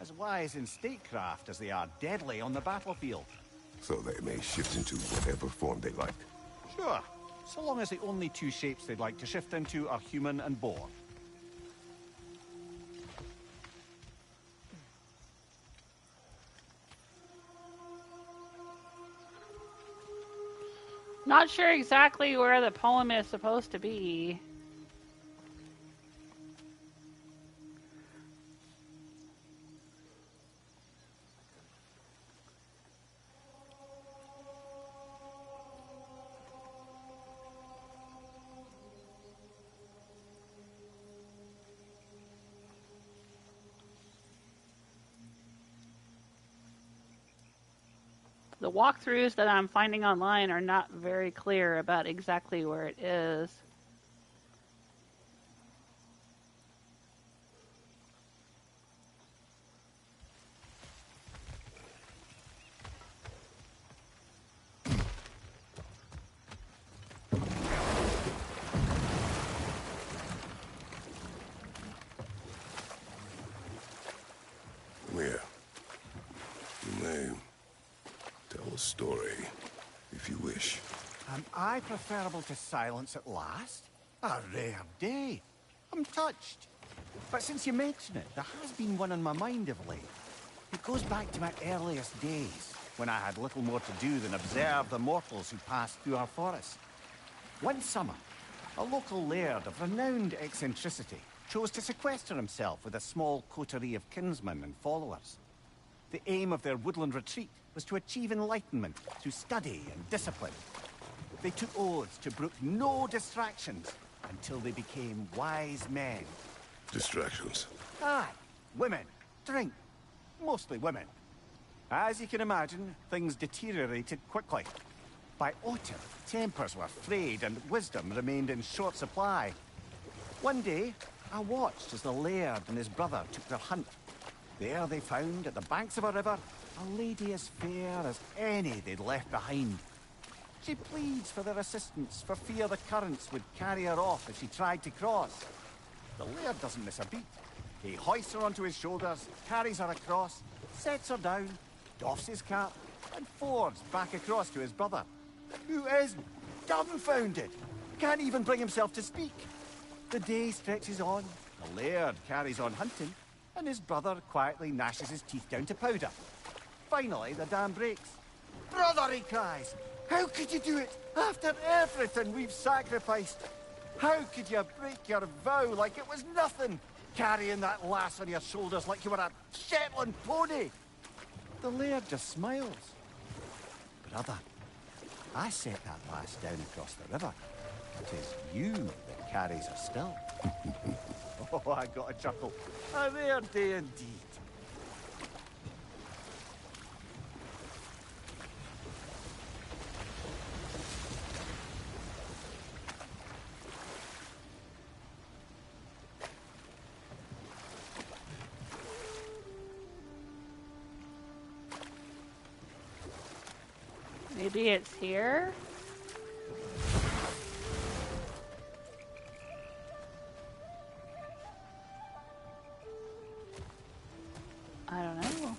as wise in statecraft as they are deadly on the battlefield. So they may shift into whatever form they like. Sure, so long as the only two shapes they'd like to shift into are human and boar. Not sure exactly where the poem is supposed to be. The walkthroughs that I'm finding online are not very clear about exactly where it is. Where? You may tell a story, if you wish. Am I preferable to silence at last? A rare day. I'm touched. But since you mention it, there has been one on my mind of late. It goes back to my earliest days, when I had little more to do than observe the mortals who passed through our forest. One summer, a local laird of renowned eccentricity chose to sequester himself with a small coterie of kinsmen and followers. The aim of their woodland retreat was to achieve enlightenment through study and discipline. They took oaths to brook no distractions until they became wise men. Distractions? Aye, women, drink, mostly women. As you can imagine, things deteriorated quickly. By autumn, tempers were frayed and wisdom remained in short supply. One day, I watched as the laird and his brother took their hunt. There they found, at the banks of a river, a lady as fair as any they'd left behind. She pleads for their assistance, for fear the currents would carry her off if she tried to cross. The laird doesn't miss a beat. He hoists her onto his shoulders, carries her across, sets her down, doffs his cap, and fords back across to his brother. who is dumbfounded, can't even bring himself to speak. The day stretches on, the laird carries on hunting, and his brother quietly gnashes his teeth down to powder. Finally, the dam breaks. "Brother," he cries, "how could you do it after everything we've sacrificed? How could you break your vow like it was nothing, carrying that lass on your shoulders like you were a Shetland pony?" The laird just smiles. "Brother, I set that lass down across the river. 'Tis you that carries her still." Oh, I got a chuckle. A rare day indeed. Maybe it's here? I don't know.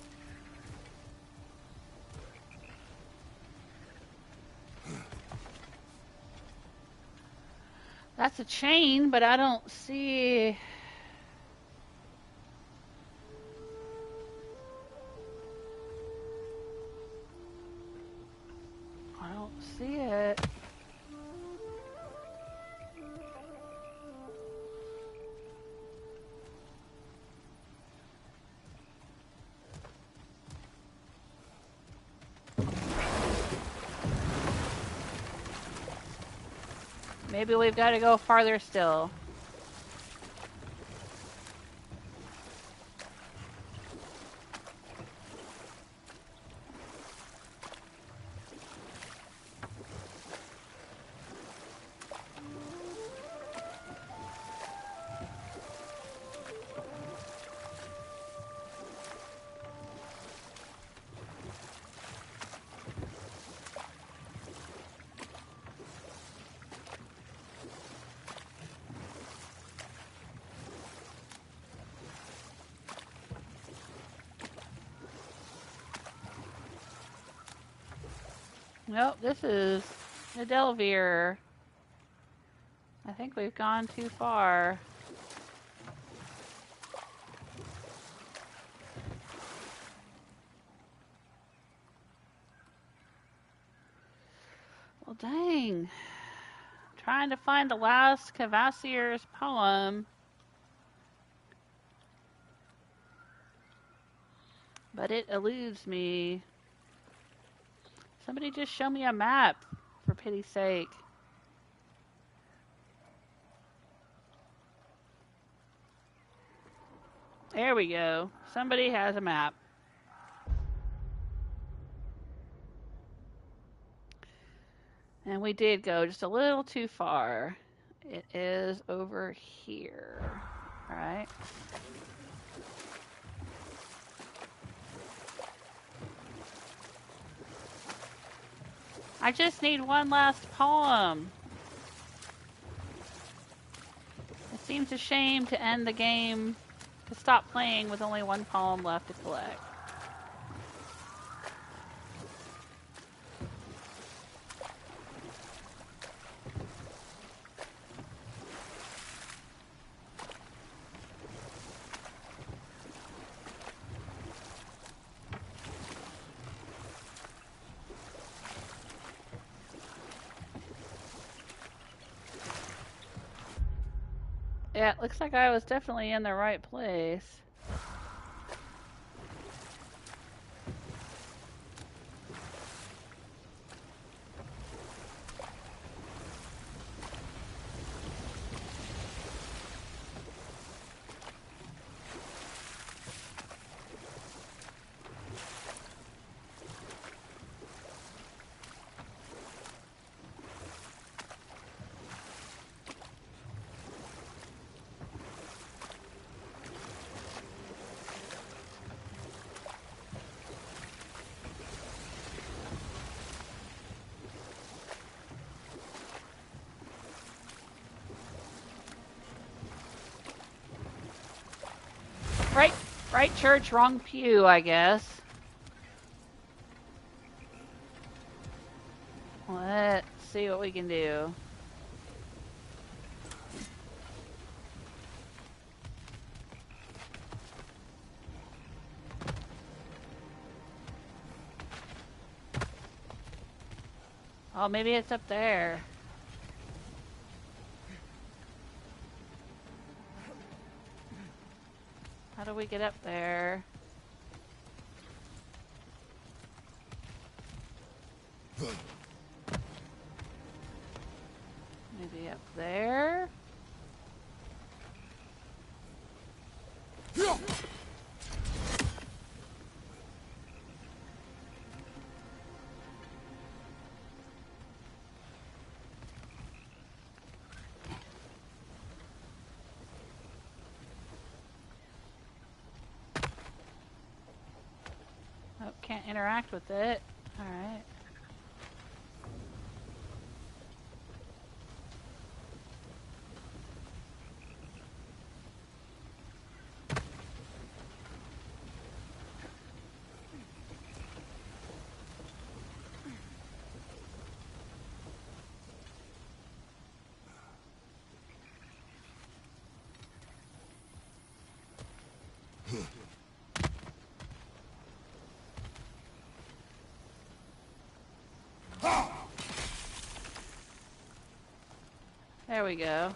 That's a chain, but I don't see... I don't see it. Maybe we've got to go farther still. Nope, this is Nidelvir. I think we've gone too far. Well, dang. I'm trying to find the last Kvasir's poem. But it eludes me. Somebody just show me a map, for pity's sake. There we go. Somebody has a map. And we did go just a little too far. It is over here. All right. I just need one last poem. It seems a shame to end the game, to stop playing with only one poem left to collect. Yeah, it looks like I was definitely in the right place. Right church, wrong pew, I guess. Let's see what we can do. Oh, maybe it's up there. How do we get up there? Maybe up there? Oh, can't interact with it. Alright. There we go.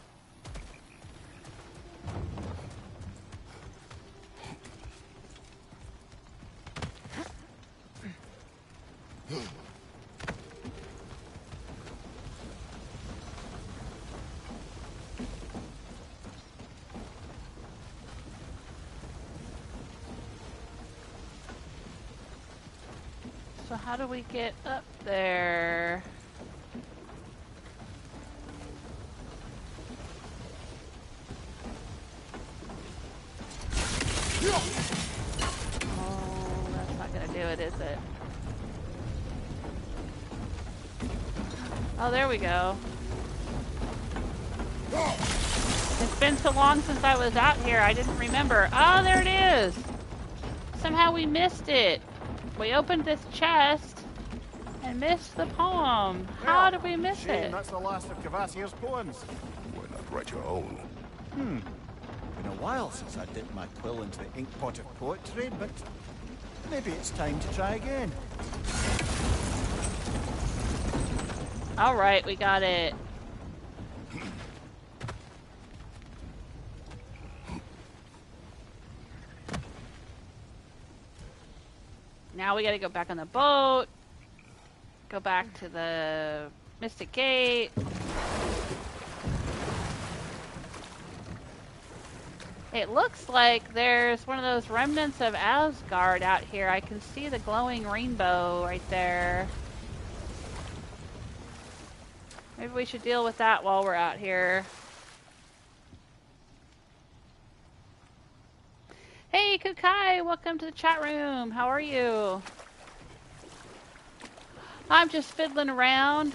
So how do we get up there? Oh, that's not gonna do it, is it? Oh, there we go. It's been so long since I was out here, I didn't remember. Oh, there it is! Somehow we missed it. We opened this chest and missed the poem. How did we miss it? That's the last of Kvasir's poems. Why not write your own? Been a while since I dipped my quill into the inkpot of poetry, but maybe it's time to try again. Alright, we got it. Now we gotta go back on the boat. Go back to the Mystic Gate. It looks like there's one of those remnants of Asgard out here. I can see the glowing rainbow right there. Maybe we should deal with that while we're out here. Hey, Kukai! Welcome to the chat room. How are you? I'm just fiddling around,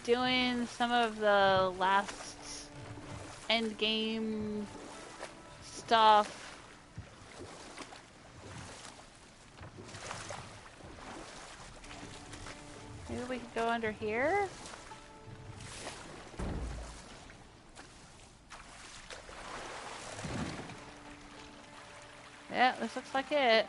doing some of the last end game stuff. Maybe we could go under here? Yeah, this looks like it.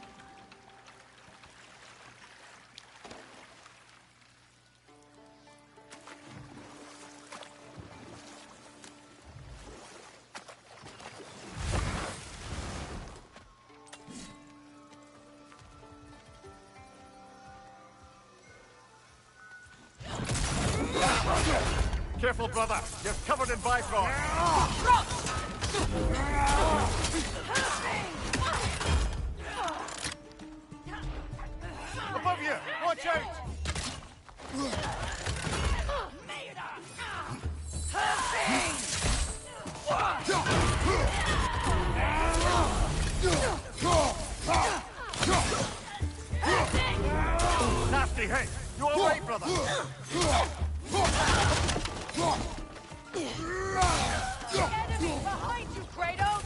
Careful, brother. You're covered in bifrost. Above you! Watch out! Nasty hit! You alright, brother? Enemy behind you, Kratos!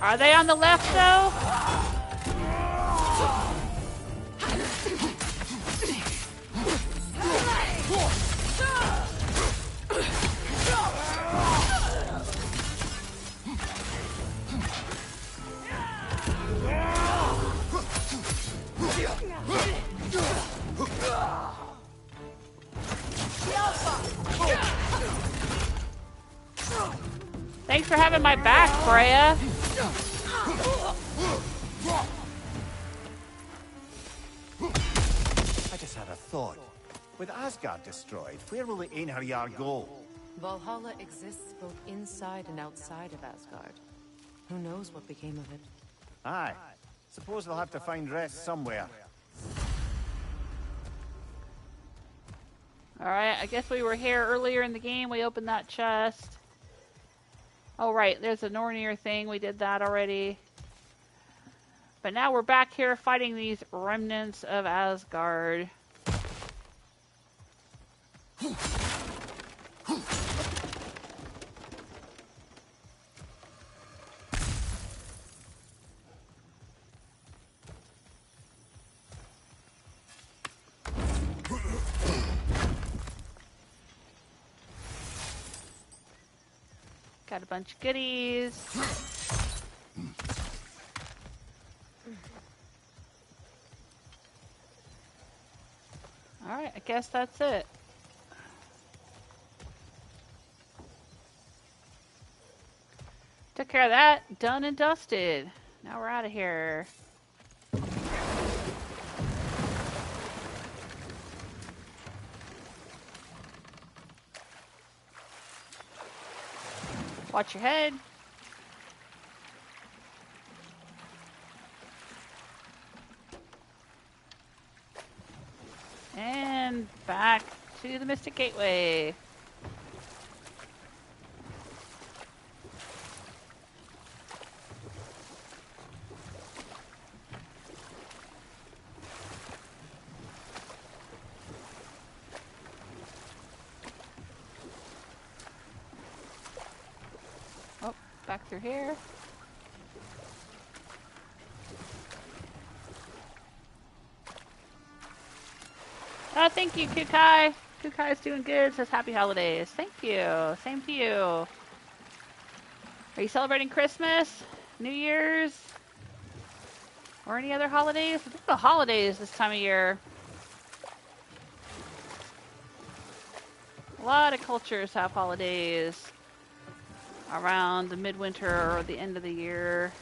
Are they on the left, though? Thanks for having my back, Freya. I just had a thought. With Asgard destroyed, where will the Einherjar go? Valhalla exists both inside and outside of Asgard. Who knows what became of it? Aye. Suppose they'll have to find rest somewhere. Alright, I guess we were here earlier in the game. We opened that chest. Oh, right, there's a Nornir thing. We did that already. But now we're back here fighting these remnants of Asgard. Got a bunch of goodies. Alright, I guess that's it. Took care of that. Done and dusted. Now we're out of here. Watch your head. And back to the Mystic Gateway. Oh, back through here. Oh, thank you, Kukai. Kukai's doing good. Says happy holidays. Thank you. Same to you. Are you celebrating Christmas, New Year's, or any other holidays? I think the holidays this time of year. A lot of cultures have holidays around the midwinter or the end of the year.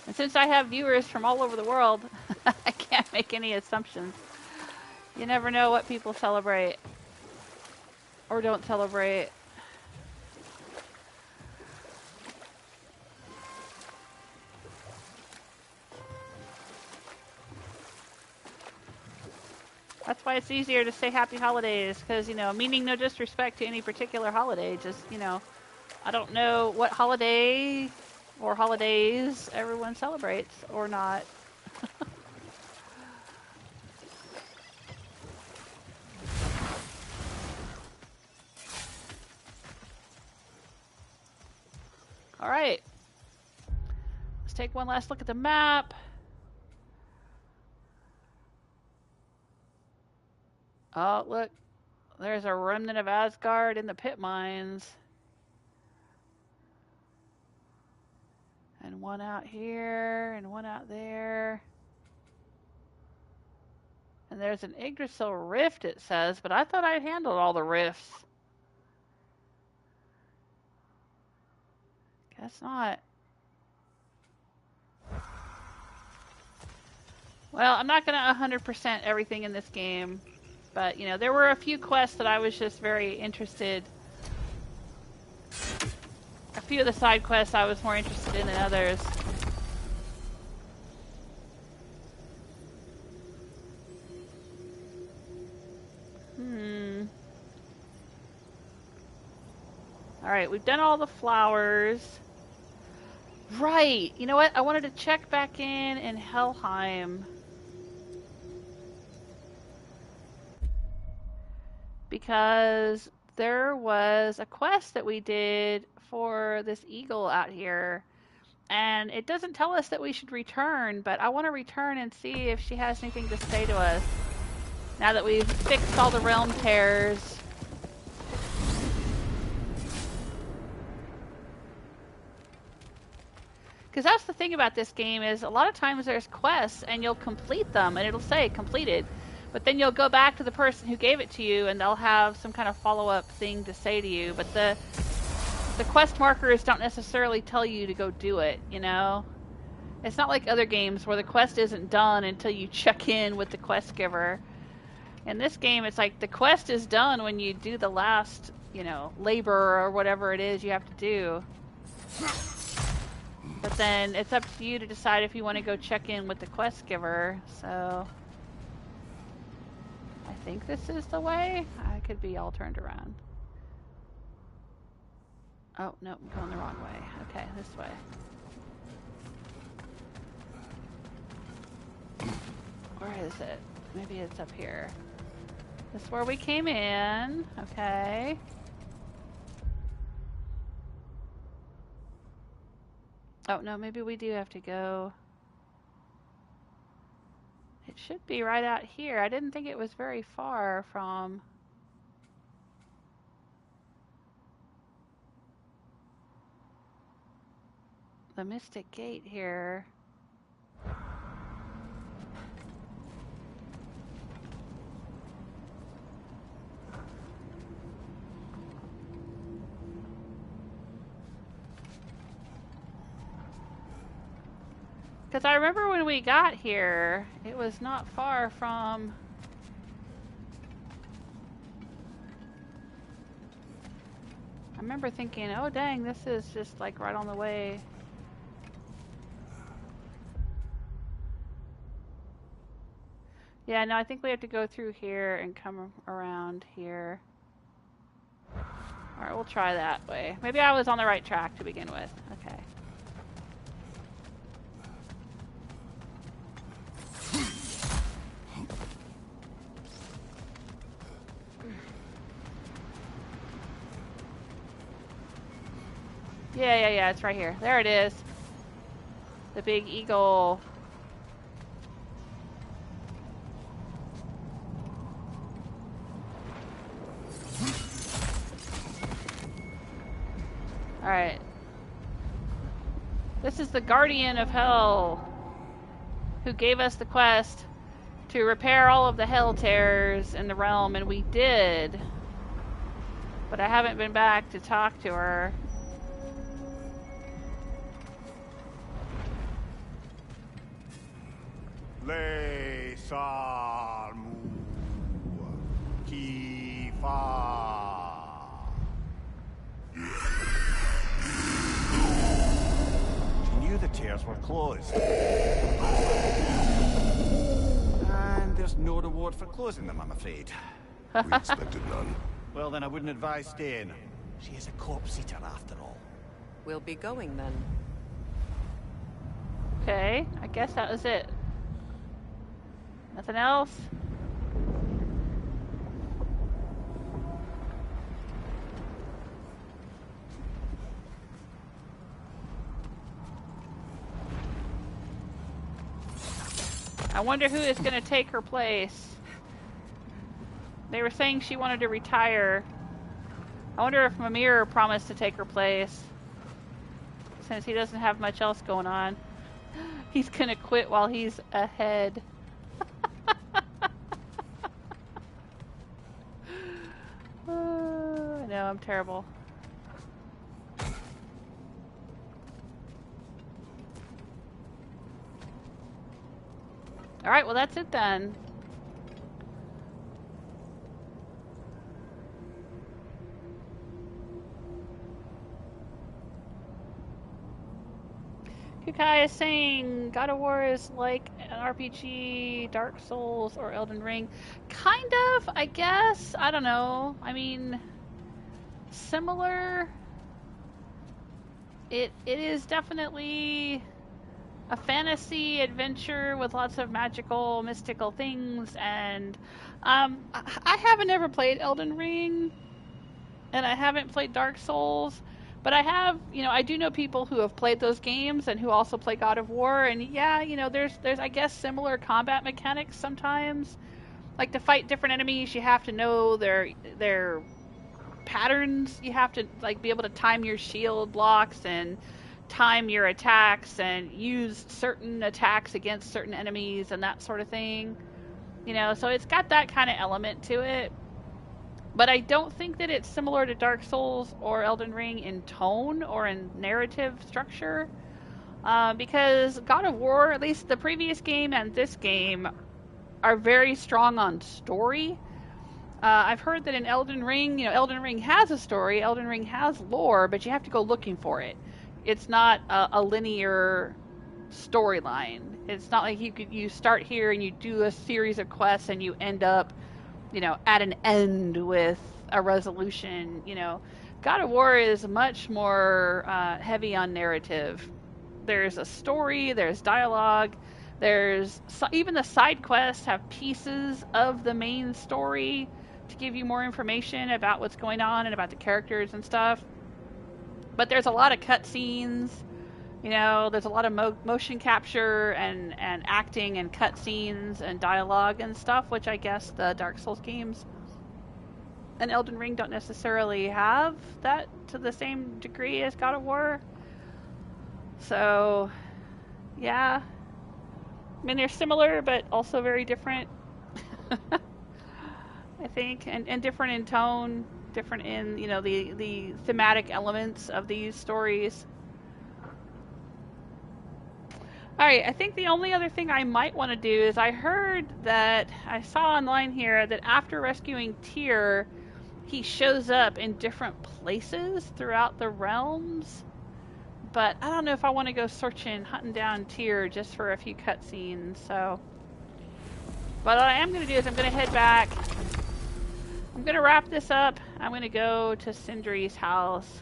And since I have viewers from all over the world, I can't make any assumptions. You never know what people celebrate or don't celebrate. That's why it's easier to say happy holidays, because, you know, meaning no disrespect to any particular holiday, just, you know, I don't know what holiday or holidays everyone celebrates or not. All right. Let's take one last look at the map. Oh, look. There's a remnant of Asgard in the pit mines. And one out here, and one out there. And there's an Yggdrasil rift, it says, but I thought I'd handled all the rifts. Guess not. Well, I'm not going to 100% everything in this game, but, you know, there were a few quests that I was just very interested. A few of the side quests I was more interested in than others. Alright, we've done all the flowers. Right! You know what? I wanted to check back in Helheim. because there was a quest that we did for this eagle out here. And it doesn't tell us that we should return, but I want to return and see if she has anything to say to us. Now that we've fixed all the realm tears. Because that's the thing about this game is a lot of times there's quests and you'll complete them and it'll say completed. But then you'll go back to the person who gave it to you and they'll have some kind of follow-up thing to say to you. But the quest markers don't necessarily tell you to go do it, you know? It's not like other games where the quest isn't done until you check in with the quest giver. In this game, it's like the quest is done when you do the last, you know, labor or whatever it is you have to do. But then it's up to you to decide if you want to go check in with the quest giver, so... I think this is the way. I could be all turned around. Oh, no, I'm going the wrong way. Okay, this way. Where is it? Maybe it's up here. This is where we came in. Okay. Oh, no, maybe we do have to go. It should be right out here. I didn't think it was very far from... the Mystic Gate here. Because I remember when we got here, it was not far from... I remember thinking, oh dang, this is just like right on the way. Yeah, no, I think we have to go through here and come around here. Alright, we'll try that way. Maybe I was on the right track to begin with. Okay. Yeah, it's right here. There it is. The big eagle. Alright. This is the Guardian of Hell, who gave us the quest to repair all of the hell tears in the realm, and we did. But I haven't been back to talk to her. Le salmu kifa. She knew the tears were closed. And there's no reward for closing them, I'm afraid. We expected none. Well, then I wouldn't advise staying. She is a corpse eater after all. We'll be going then. Okay, I guess that was it. Nothing else? I wonder who is going to take her place. They were saying she wanted to retire. I wonder if Mimir promised to take her place, since he doesn't have much else going on. He's going to quit while he's ahead. I know, I'm terrible. Alright, well that's it then. Kukai is saying God of War is like an RPG, Dark Souls, or Elden Ring. Kind of, I guess. I don't know. I mean, similar. It is definitely a fantasy adventure with lots of magical, mystical things, and I haven't ever played Elden Ring, and I haven't played Dark Souls, but I have, I do know people who have played those games and who also play God of War, and yeah, there's I guess similar combat mechanics sometimes. Like to fight different enemies, you have to know their patterns. You have to like be able to time your shield blocks and time your attacks and use certain attacks against certain enemies and that sort of thing. So it's got that kind of element to it. But I don't think that it's similar to Dark Souls or Elden Ring in tone or in narrative structure. Because God of War, at least the previous game and this game, are very strong on story. I've heard that in Elden Ring, Elden Ring has a story, Elden Ring has lore, but you have to go looking for it. It's not a linear storyline. It's not like you start here and you do a series of quests and you end up, at an end with a resolution. God of War is much more heavy on narrative. There's a story, there's dialogue, even the side quests have pieces of the main story to give you more information about what's going on and about the characters and stuff. But there's a lot of cutscenes. There's a lot of motion capture and acting and cutscenes and dialogue and stuff, which I guess the Dark Souls games and Elden Ring don't necessarily have that to the same degree as God of War. So, yeah. I mean, they're similar, but also very different. I think, and different in tone, different in, the thematic elements of these stories. Alright, I think the only other thing I might want to do is I saw online here that after rescuing Tyr, he shows up in different places throughout the realms. But I don't know if I want to go searching, hunting down Tyr just for a few cutscenes, so. But what I am going to do is I'm going to head back. I'm going to wrap this up. I'm going to go to Sindri's house.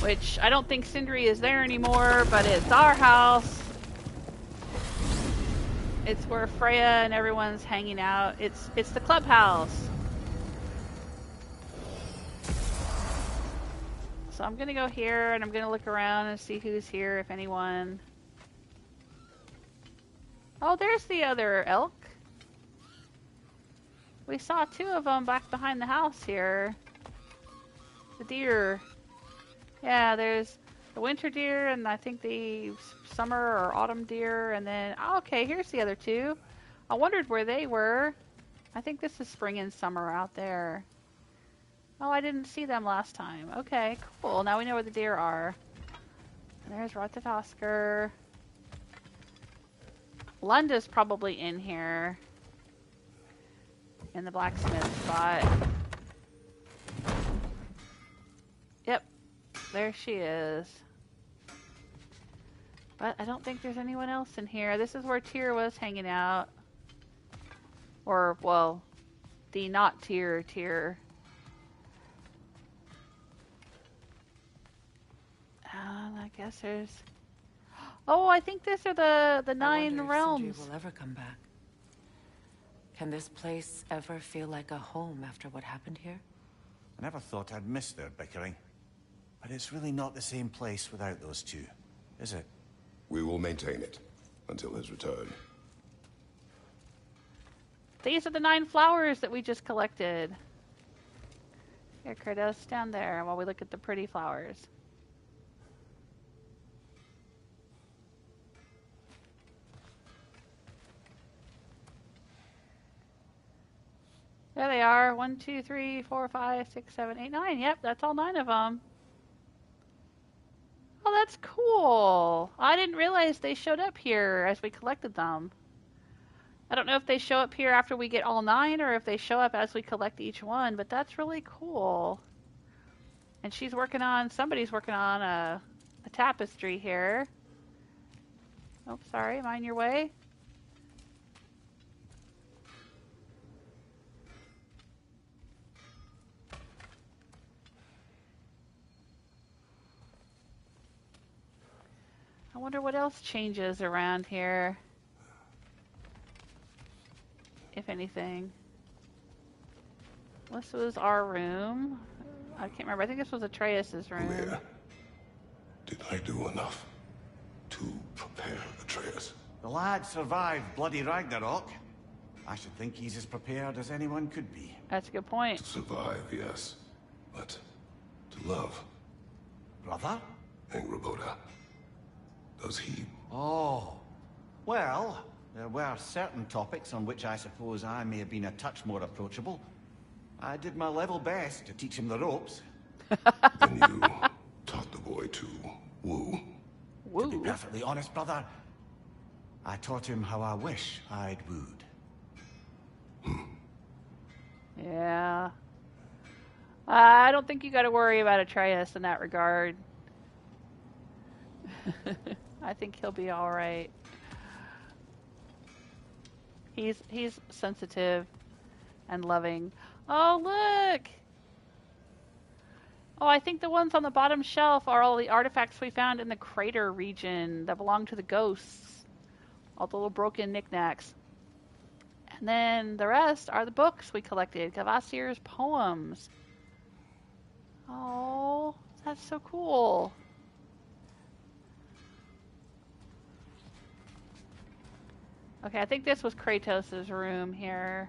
Which, I don't think Sindri is there anymore, but it's our house. It's where Freya and everyone's hanging out. It's the clubhouse. So I'm going to go here, and I'm going to look around and see who's here, if anyone. Oh, there's the other elk. We saw two of them back behind the house here. The deer. Yeah, there's the winter deer, and I think the summer or autumn deer, and then... Oh, okay, here's the other two. I wondered where they were. I think this is spring and summer out there. Oh, I didn't see them last time. Okay, cool. Now we know where the deer are. And there's Ratatoskr. Lunda's probably in here. In the blacksmith spot. Yep. There she is. But I don't think there's anyone else in here. This is where Tyr was hanging out. Or, well, the not Tyr. I guess there's... Oh, I think these are the 9 realms. Sindri will ever come back. Can this place ever feel like a home after what happened here? I never thought I'd miss their bickering. But it's really not the same place without those two, is it? We will maintain it until his return. These are the 9 flowers that we just collected. Here, Kratos, stand there while we look at the pretty flowers. There they are. 1, 2, 3, 4, 5, 6, 7, 8, 9. Yep, that's all 9 of them. Oh, that's cool. I didn't realize they showed up here as we collected them. I don't know if they show up here after we get all 9 or if they show up as we collect each one, but that's really cool. And somebody's working on a tapestry here. Oh, sorry, mind your way. I wonder what else changes around here. If anything. This was our room. I can't remember. I think this was Atreus' room. Amir, did I do enough to prepare Atreus? The lad survived bloody Ragnarok. I should think he's as prepared as anyone could be. That's a good point. To survive, yes. But to love. Brother? Angrboda. Does he? Oh. Well, there were certain topics on which I suppose I may have been a touch more approachable. I did my level best to teach him the ropes. Then you taught the boy to woo? Woo? To be perfectly honest, brother, I taught him how I wish I'd wooed. Yeah. I don't think you got to worry about Atreus in that regard. I think he'll be all right. He's sensitive and loving. Oh, look! Oh, I think the ones on the bottom shelf are all the artifacts we found in the crater region that belong to the ghosts. All the little broken knickknacks. And then the rest are the books we collected. Kvasir's poems. Oh, that's so cool. Okay, I think this was Kratos' room here.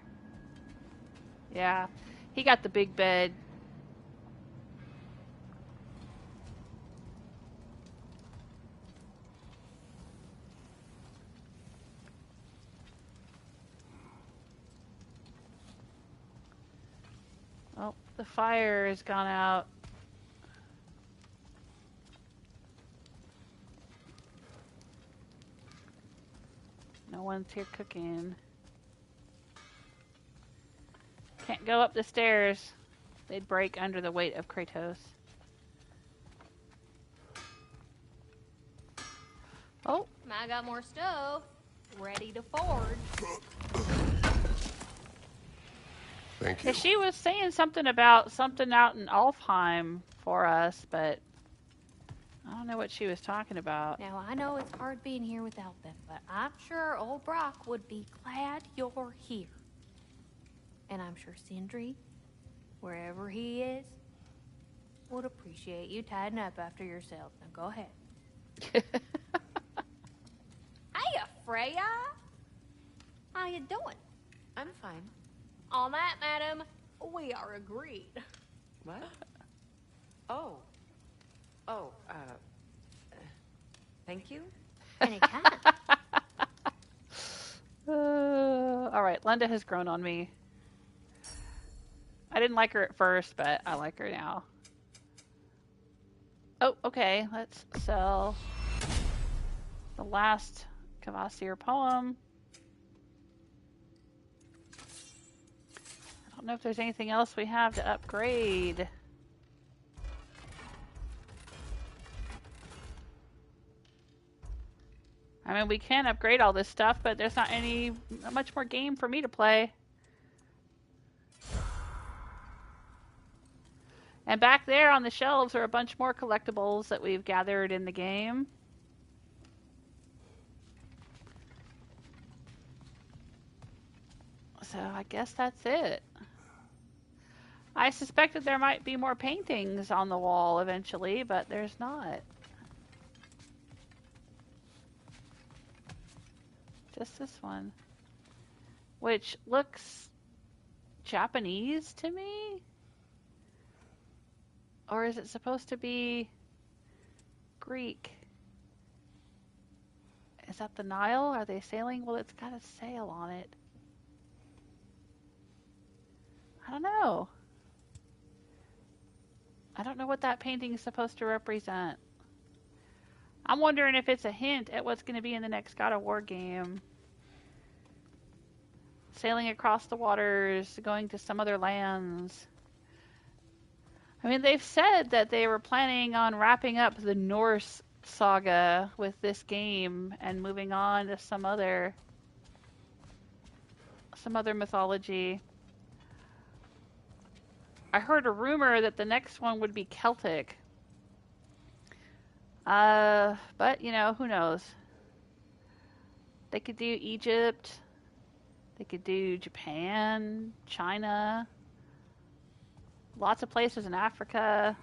Yeah, he got the big bed. Oh, the fire has gone out. No one's here cooking. Can't go up the stairs. They'd break under the weight of Kratos. Oh. I got more stuff ready to forge. Thank you. Yeah, she was saying something about something out in Alfheim for us, but I don't know what she was talking about. Now, I know it's hard being here without them, but I'm sure old Brock would be glad you're here. And I'm sure Sindri, wherever he is, would appreciate you tidying up after yourself. Now, go ahead. Hey, Freya! How you doing? I'm fine. On that, madam, we are agreed. What? Oh. Oh, thank you? Anytime. All right, Linda has grown on me. I didn't like her at first, but I like her now. Oh, okay. Let's sell the last Kvasir poem. I don't know if there's anything else we have to upgrade. I mean, we can upgrade all this stuff, but there's not much more game for me to play. And back there on the shelves are a bunch more collectibles that we've gathered in the game. So I guess that's it. I suspected there might be more paintings on the wall eventually, but there's not. Just this one. Which looks Japanese to me? Or is it supposed to be Greek? Is that the Nile? Are they sailing? Well, it's got a sail on it. I don't know. I don't know what that painting is supposed to represent. I'm wondering if it's a hint at what's going to be in the next God of War game. Sailing across the waters, going to some other lands. I mean, they've said that they were planning on wrapping up the Norse saga with this game and moving on to some other mythology. I heard a rumor that the next one would be Celtic. But, you know, who knows? They could do Egypt. They could do Japan, China, lots of places in Africa.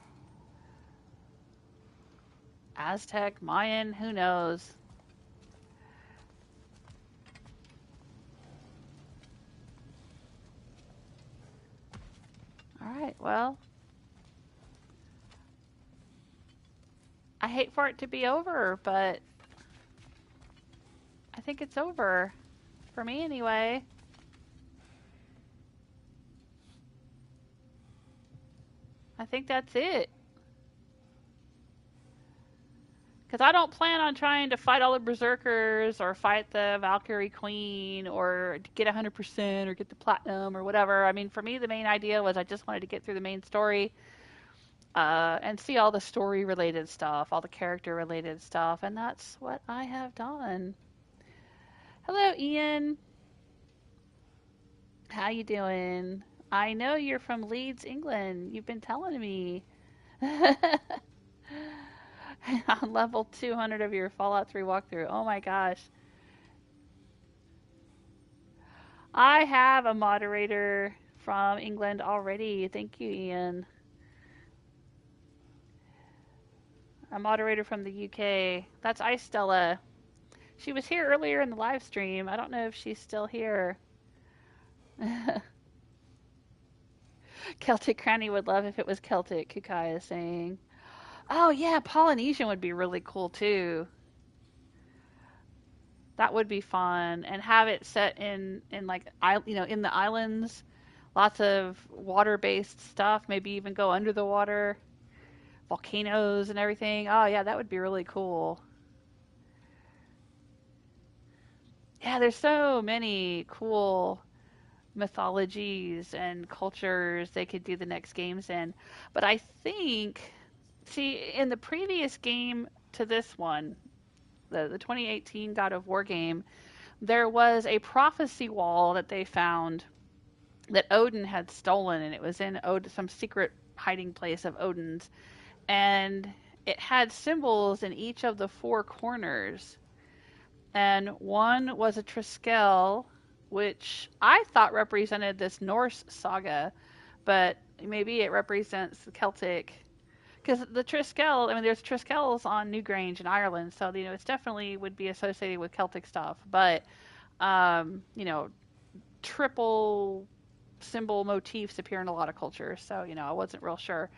Aztec, Mayan, who knows? Alright, well. I hate for it to be over, but I think it's over. For me, anyway. I think that's it. Because I don't plan on trying to fight all the berserkers or fight the Valkyrie Queen or get 100% or get the platinum or whatever. I mean, for me, the main idea was I just wanted to get through the main story and see all the story-related stuff, all the character-related stuff, and that's what I have done. Hello, Ian. How you doing? I know you're from Leeds, England. You've been telling me. On level 200 of your Fallout 3 walkthrough. Oh my gosh. I have a moderator from England already. Thank you, Ian. A moderator from the UK. That's Ice Stella. She was here earlier in the live stream. I don't know if she's still here. Celtic Cranny would love if it was Celtic, Kukai is saying. Oh yeah, Polynesian would be really cool too. That would be fun, and have it set in like in the islands, lots of water-based stuff. Maybe even go under the water, volcanoes and everything. Oh yeah, that would be really cool. Yeah, there's so many cool mythologies and cultures they could do the next games in, but I think. See, in the previous game to this one, the 2018 God of War game, there was a prophecy wall that they found that Odin had stolen, and it was in some secret hiding place of Odin's, and it had symbols in each of the four corners, and one was a Triskel, which I thought represented this Norse saga, but maybe it represents the Celtic. Because the Triskel, I mean, there's Triskels on Newgrange in Ireland, so, you know, it's definitely would be associated with Celtic stuff. But, you know, triple symbol motifs appear in a lot of cultures, so, you know, I wasn't real sure.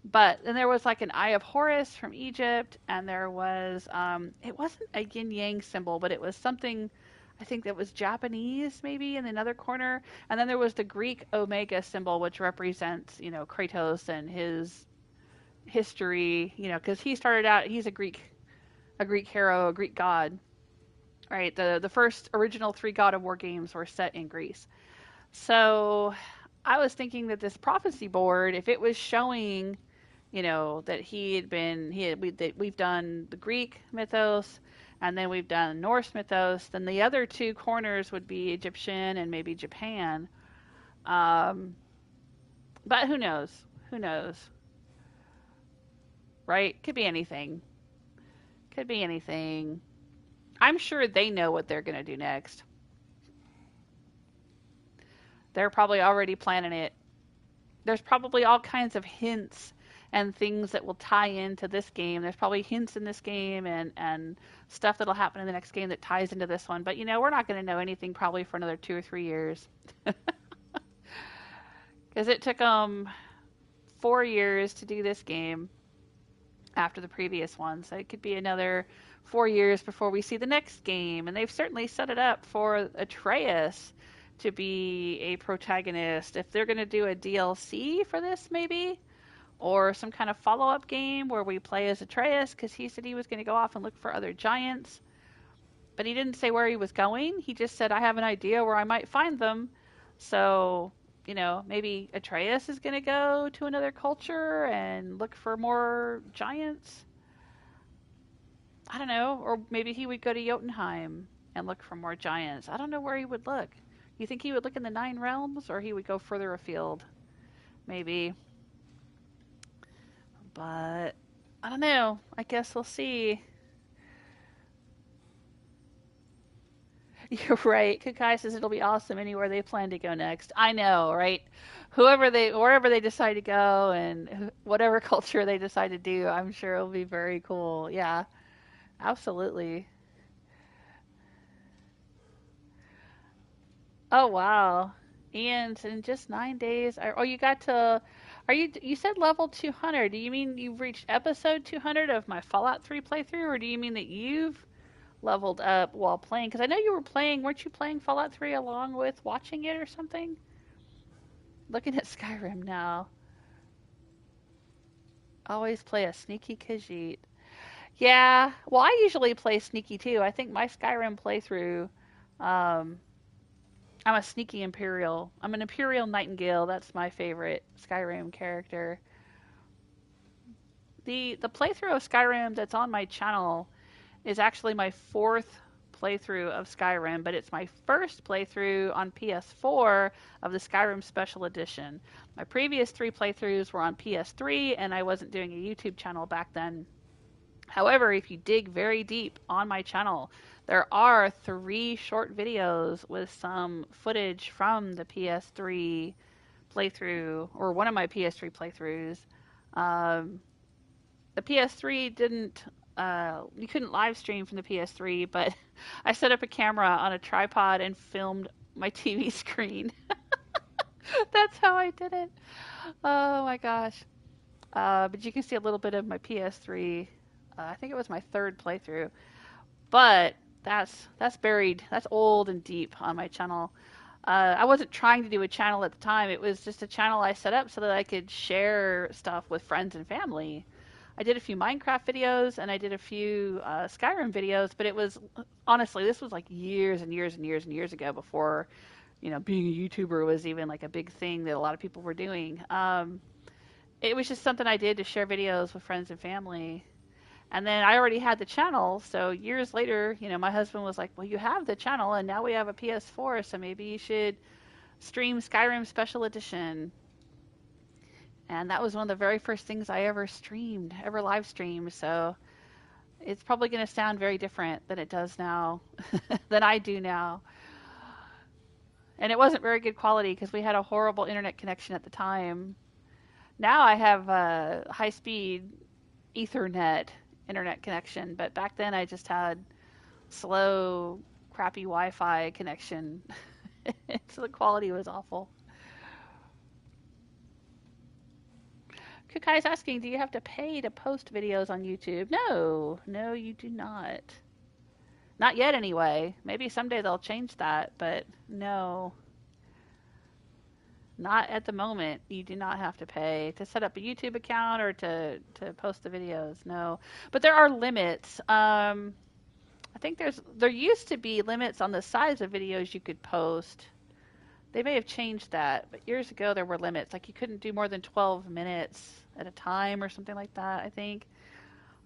But then there was like an Eye of Horus from Egypt, and there was, it wasn't a yin-yang symbol, but it was something, I think that was Japanese maybe in another corner. And then there was the Greek Omega symbol, which represents, you know, Kratos and his history, you know, because he started out, he's a Greek hero, a Greek god, right? The first original 3 God of War games were set in Greece. So I was thinking that this prophecy board, if it was showing, you know, that we've done the Greek mythos and then we've done Norse mythos, then the other 2 corners would be Egyptian and maybe Japan. But who knows? Who knows? Right? Could be anything. Could be anything. I'm sure they know what they're going to do next. They're probably already planning it. There's probably all kinds of hints and things that will tie into this game. There's probably hints in this game and stuff that'll happen in the next game that ties into this one. But, you know, we're not going to know anything probably for another 2 or 3 years. Because it took them 4 years to do this game after the previous one, so it could be another 4 years before we see the next game. And they've certainly set it up for Atreus to be a protagonist. If they're going to do a DLC for this, maybe, or some kind of follow-up game where we play as Atreus, because he said he was going to go off and look for other giants, but he didn't say where he was going. He just said, I have an idea where I might find them. So, you know, maybe Atreus is going to go to another culture and look for more giants. I don't know. Or maybe he would go to Jotunheim and look for more giants. I don't know where he would look. You think he would look in the 9 realms, or he would go further afield? Maybe. But I don't know. I guess we'll see. You're right. Kakai says it'll be awesome anywhere they plan to go next. I know, right? Wherever they decide to go, and whatever culture they decide to do, I'm sure it'll be very cool. Yeah, absolutely. Oh wow, and in just 9 days, you got to. You said level 200? Do you mean you've reached episode 200 of my Fallout 3 playthrough, or do you mean that you've leveled up while playing? Because I know you were playing. Weren't you playing Fallout 3 along with watching it or something? Looking at Skyrim now. Always play a sneaky Khajiit. Yeah, well, I usually play sneaky too. I think my Skyrim playthrough, um, I'm a sneaky Imperial. I'm an Imperial Nightingale. That's my favorite Skyrim character. The playthrough of Skyrim that's on my channel is actually my fourth playthrough of Skyrim, but it's my first playthrough on PS4 of the Skyrim Special Edition. My previous 3 playthroughs were on PS3, and I wasn't doing a YouTube channel back then. However, if you dig very deep on my channel, there are 3 short videos with some footage from the PS3 playthrough, or one of my PS3 playthroughs. The PS3 didn't, you couldn't live stream from the PS3, but I set up a camera on a tripod and filmed my TV screen. That's how I did it. Oh my gosh. But you can see a little bit of my PS3. I think it was my 3rd playthrough. But that's buried, that's old and deep on my channel. I wasn't trying to do a channel at the time. It was just a channel I set up so that I could share stuff with friends and family. I did a few Minecraft videos and I did a few Skyrim videos, but it was, honestly, this was like years and years and years and years ago before, being a YouTuber was even like a big thing that a lot of people were doing. It was just something I did to share videos with friends and family. And then I already had the channel, so years later, my husband was like, well, you have the channel, and now we have a PS4, so maybe you should stream Skyrim Special Edition. And that was one of the very first things I ever live streamed, so it's probably going to sound very different than it does now, than I do now. And it wasn't very good quality because we had a horrible internet connection at the time. Now I have a high-speed Ethernet internet connection, but back then I just had slow, crappy Wi-Fi connection. So the quality was awful. Kukai's asking, do you have to pay to post videos on YouTube? No, you do not. Not yet anyway. Maybe someday they'll change that, but no. Not at the moment. You do not have to pay to set up a YouTube account or to post the videos. No. But there are limits. I think there used to be limits on the size of videos you could post. They may have changed that, but years ago there were limits. Like you couldn't do more than 12 minutes at a time or something like that, I think.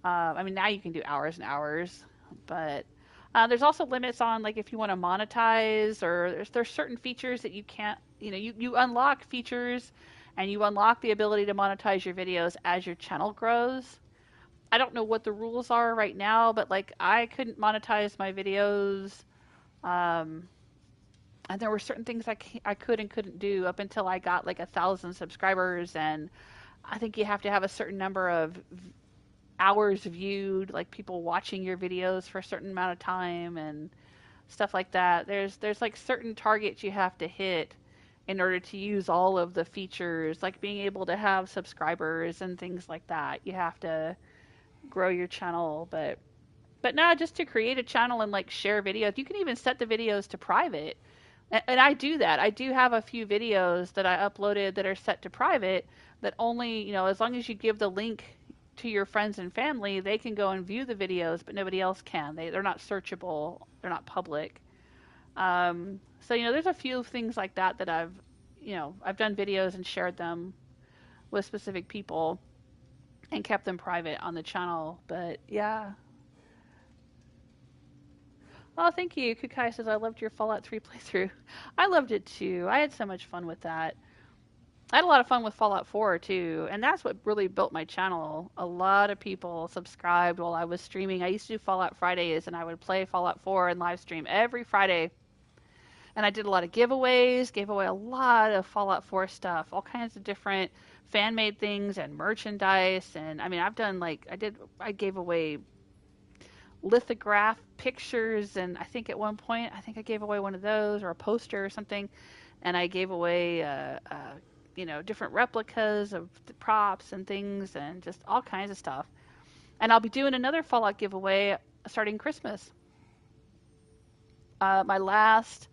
Now you can do hours and hours, but there's also limits on like if you want to monetize, or there's certain features that you can't, you unlock features and you unlock the ability to monetize your videos as your channel grows. I don't know what the rules are right now, but like I couldn't monetize my videos. And there were certain things I could and couldn't do up until I got like 1,000 subscribers, and I think you have to have a certain number of hours viewed, like people watching your videos for a certain amount of time and stuff like that. There's like certain targets you have to hit in order to use all of the features, like being able to have subscribers and things like that. You have to grow your channel, but no, just to create a channel and like share videos. You can even set the videos to private. And I do that. I do have a few videos that I uploaded that are set to private that only, as long as you give the link to your friends and family, they can go and view the videos, but nobody else can. They're not searchable. They're not public. So, there's a few things like that I've done videos and shared them with specific people and kept them private on the channel. But yeah. Oh, thank you. Kukai says, I loved your Fallout 3 playthrough. I loved it too. I had so much fun with that. I had a lot of fun with Fallout 4 too, and that's what really built my channel. A lot of people subscribed while I was streaming. I used to do Fallout Fridays, and I would play Fallout 4 and live stream every Friday. And I did a lot of giveaways, gave away a lot of Fallout 4 stuff, all kinds of different fan-made things and merchandise. And I mean, I've done like, I gave away lithograph pictures, and I think at one point, I gave away one of those or a poster or something. And I gave away, different replicas of the props and things and just all kinds of stuff. And I'll be doing another Fallout giveaway starting Christmas. My last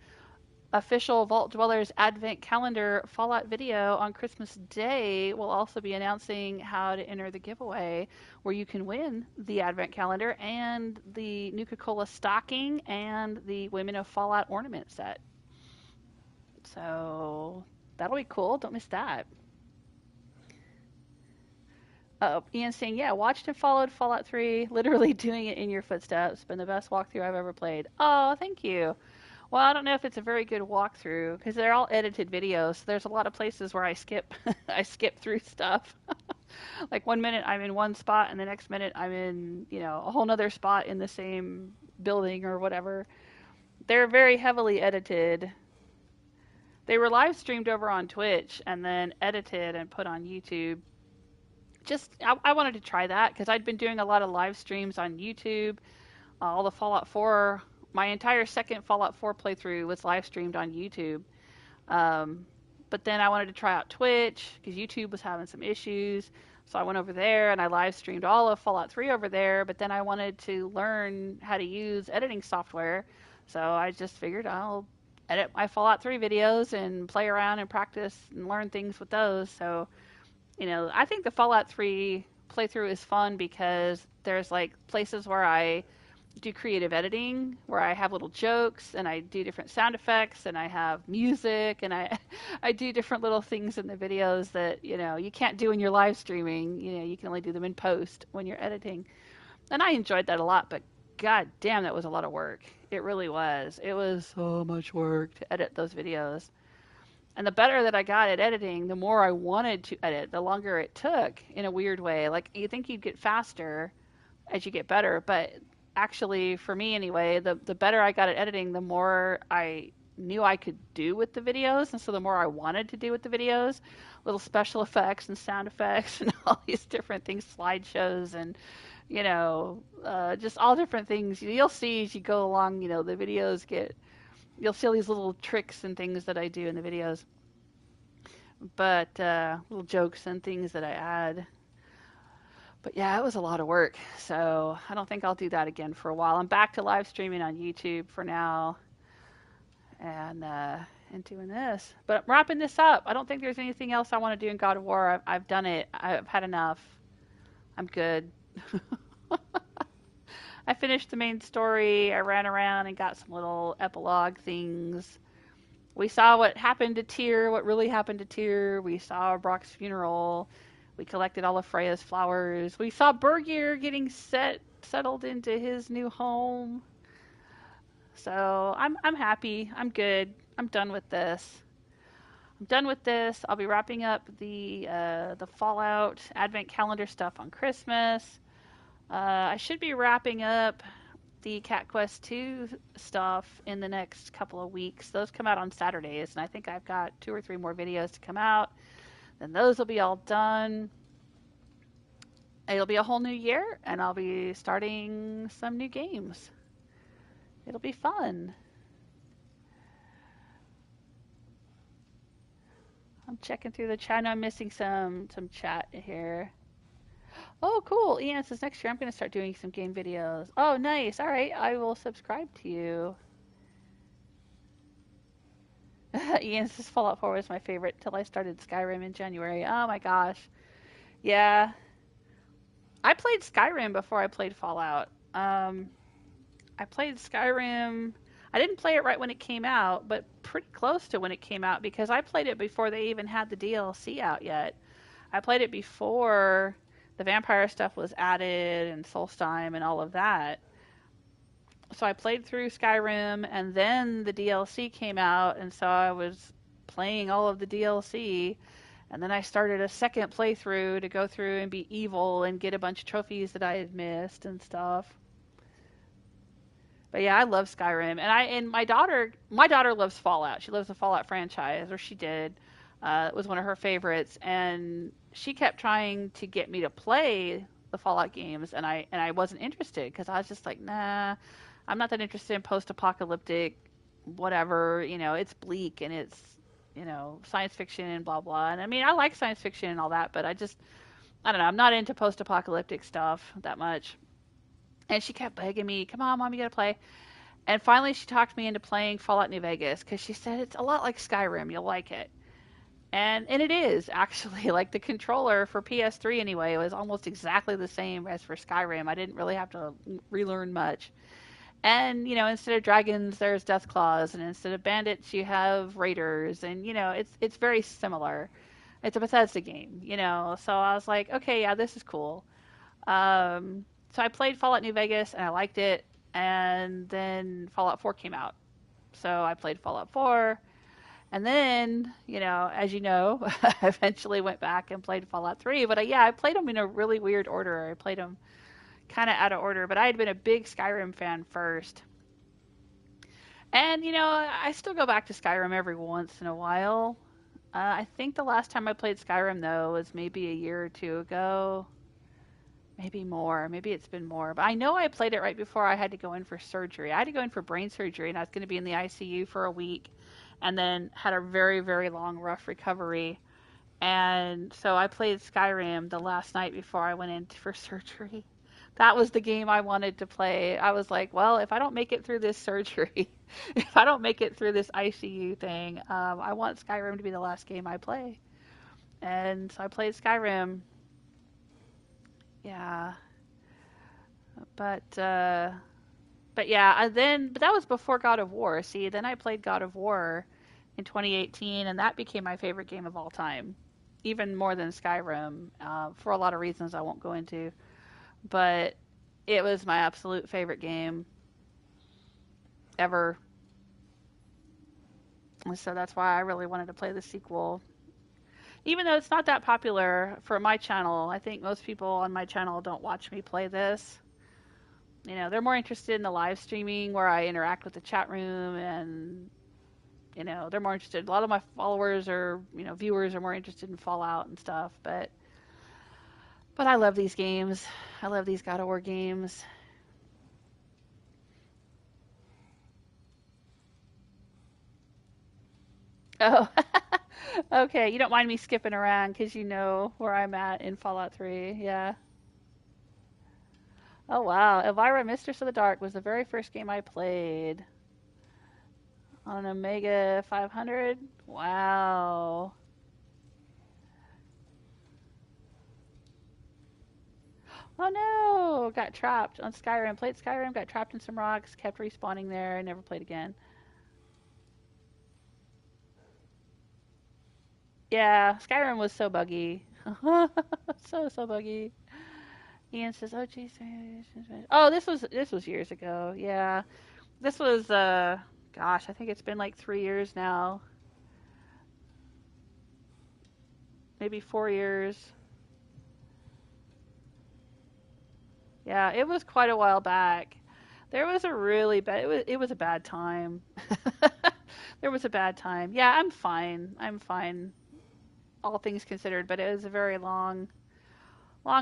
official Vault Dwellers Advent Calendar Fallout video on Christmas Day will also be announcing how to enter the giveaway, where you can win the Advent Calendar and the Nuka-Cola stocking and the Women of Fallout ornament set. So that'll be cool. Don't miss that. Ian's saying, yeah, watched and followed Fallout 3, literally doing it in your footsteps. Been the best walkthrough I've ever played. Oh, thank you. Well, I don't know if it's a very good walkthrough because they're all edited videos. So there's a lot of places where I skip through stuff. Like 1 minute I'm in one spot and the next minute I'm in, a whole nother spot in the same building or whatever. They're very heavily edited. They were live streamed over on Twitch and then edited and put on YouTube. I wanted to try that because I'd been doing a lot of live streams on YouTube. All the Fallout 4, my entire second Fallout 4 playthrough was live streamed on YouTube. But then I wanted to try out Twitch because YouTube was having some issues. So I went over there and I live streamed all of Fallout 3 over there. But then I wanted to learn how to use editing software. So I just figured I'll edit my Fallout 3 videos and play around and practice and learn things with those. So, I think the Fallout 3 playthrough is fun because there's like places where I do creative editing, where I have little jokes and I do different sound effects and I have music and I do different little things in the videos that, you can't do when you're live streaming. You can only do them in post when you're editing. And I enjoyed that a lot, but god damn, that was a lot of work. It really was. It was so much work to edit those videos. And the better that I got at editing, the more I wanted to edit, the longer it took in a weird way. Like, you think you'd get faster as you get better, but actually, for me anyway, the better I got at editing, the more I knew I could do with the videos, and so the more I wanted to do with the videos, little special effects and sound effects and all these different things, slideshows and, just all different things. You'll see as you go along, the videos you'll see all these little tricks and things that I do in the videos. But little jokes and things that I add. But yeah, it was a lot of work. So I don't think I'll do that again for a while. I'm back to live streaming on YouTube for now. And doing this. But I'm wrapping this up. I don't think there's anything else I want to do in God of War. I've done it. I've had enough. I'm good. I finished the main story. I ran around and got some little epilogue things. We saw what happened to Tyr, what really happened to Tyr. We saw Brock's funeral. We collected all of Freya's flowers. We saw Birgir getting settled into his new home. So I'm happy. I'm good. I'm done with this. I'll be wrapping up the Fallout Advent Calendar stuff on Christmas. I should be wrapping up the Cat Quest 2 stuff in the next couple of weeks. Those come out on Saturdays, and I think I've got 2 or 3 more videos to come out. Then those will be all done. It'll be a whole new year, and I'll be starting some new games. It'll be fun. I'm checking through the chat. I know I'm missing some chat here. Oh, cool. Ian says next year I'm going to start doing some game videos. Oh, nice. All right. I will subscribe to you. Ian says Fallout 4 was my favorite till I started Skyrim in January. Oh my gosh. Yeah. I played Skyrim before I played Fallout. I played Skyrim. I didn't play it right when it came out, but pretty close to when it came out because I played it before they even had the DLC out yet. I played it before the vampire stuff was added and Solstheim and all of that. So I played through Skyrim and then the DLC came out, and so I was playing all of the DLC, And then I started a second playthrough to go through and be evil and get a bunch of trophies that I had missed and stuff. But yeah, I love Skyrim, and my daughter loves Fallout. She loves the Fallout franchise, or she did. It was one of her favorites, and she kept trying to get me to play the Fallout games, and I wasn't interested because I was just like, nah, I'm not that interested in post-apocalyptic, whatever. It's bleak and it's science fiction and blah blah. And I mean, I like science fiction and all that, but I don't know. I'm not into post-apocalyptic stuff that much. And she kept begging me, come on, Mom, you gotta play. And finally she talked me into playing Fallout New Vegas because she said it's a lot like Skyrim, you'll like it. And it is, actually. Like, the controller for PS3 anyway was almost exactly the same as for Skyrim. I didn't really have to relearn much. And, instead of dragons, there's Deathclaws, and instead of bandits, you have raiders. And, it's very similar. It's a Bethesda game, So I was like, okay, yeah, this is cool. So I played Fallout New Vegas, and I liked it, and then Fallout 4 came out. So I played Fallout 4, and then, as you know, I eventually went back and played Fallout 3. But I played them in a really weird order. I played them kind of out of order, but I had been a big Skyrim fan first. And, I still go back to Skyrim every once in a while. I think the last time I played Skyrim, though, was maybe a year or two ago. Maybe more. Maybe it's been more. But I know I played it right before I had to go in for surgery. I had to go in for brain surgery, and I was going to be in the ICU for a week, and then had a very, very long, rough recovery. And so I played Skyrim the last night before I went in for surgery. That was the game I wanted to play. I was like, well, if I don't make it through this surgery, if I don't make it through this ICU thing, I want Skyrim to be the last game I play. And so I played Skyrim. Yeah, but yeah, but that was before God of War. See, then I played God of War in 2018, and that became my favorite game of all time, even more than Skyrim, for a lot of reasons I won't go into. But it was my absolute favorite game ever, and so that's why I really wanted to play the sequel. Even though it's not that popular for my channel, I think most people on my channel don't watch me play this. They're more interested in the live streaming where I interact with the chat room, and, they're more interested. A lot of my followers or, viewers are more interested in Fallout and stuff, but I love these games. I love these God of War games. Oh, okay. You don't mind me skipping around because you know where I'm at in Fallout 3. Yeah. Oh, wow. Elvira, Mistress of the Dark was the very first game I played. On an Omega 500? Wow. Oh, no. Got trapped on Skyrim. Played Skyrim, got trapped in some rocks, kept respawning there, never played again. Yeah, Skyrim was so buggy. so buggy. Ian says, "Oh, geez." Oh, this was years ago. Yeah, this was gosh, I think it's been like 3 years now, maybe 4 years. Yeah, it was quite a while back. There was a really bad. It was a bad time. There was a bad time. Yeah, I'm fine. I'm fine. All things considered, but it was a very long,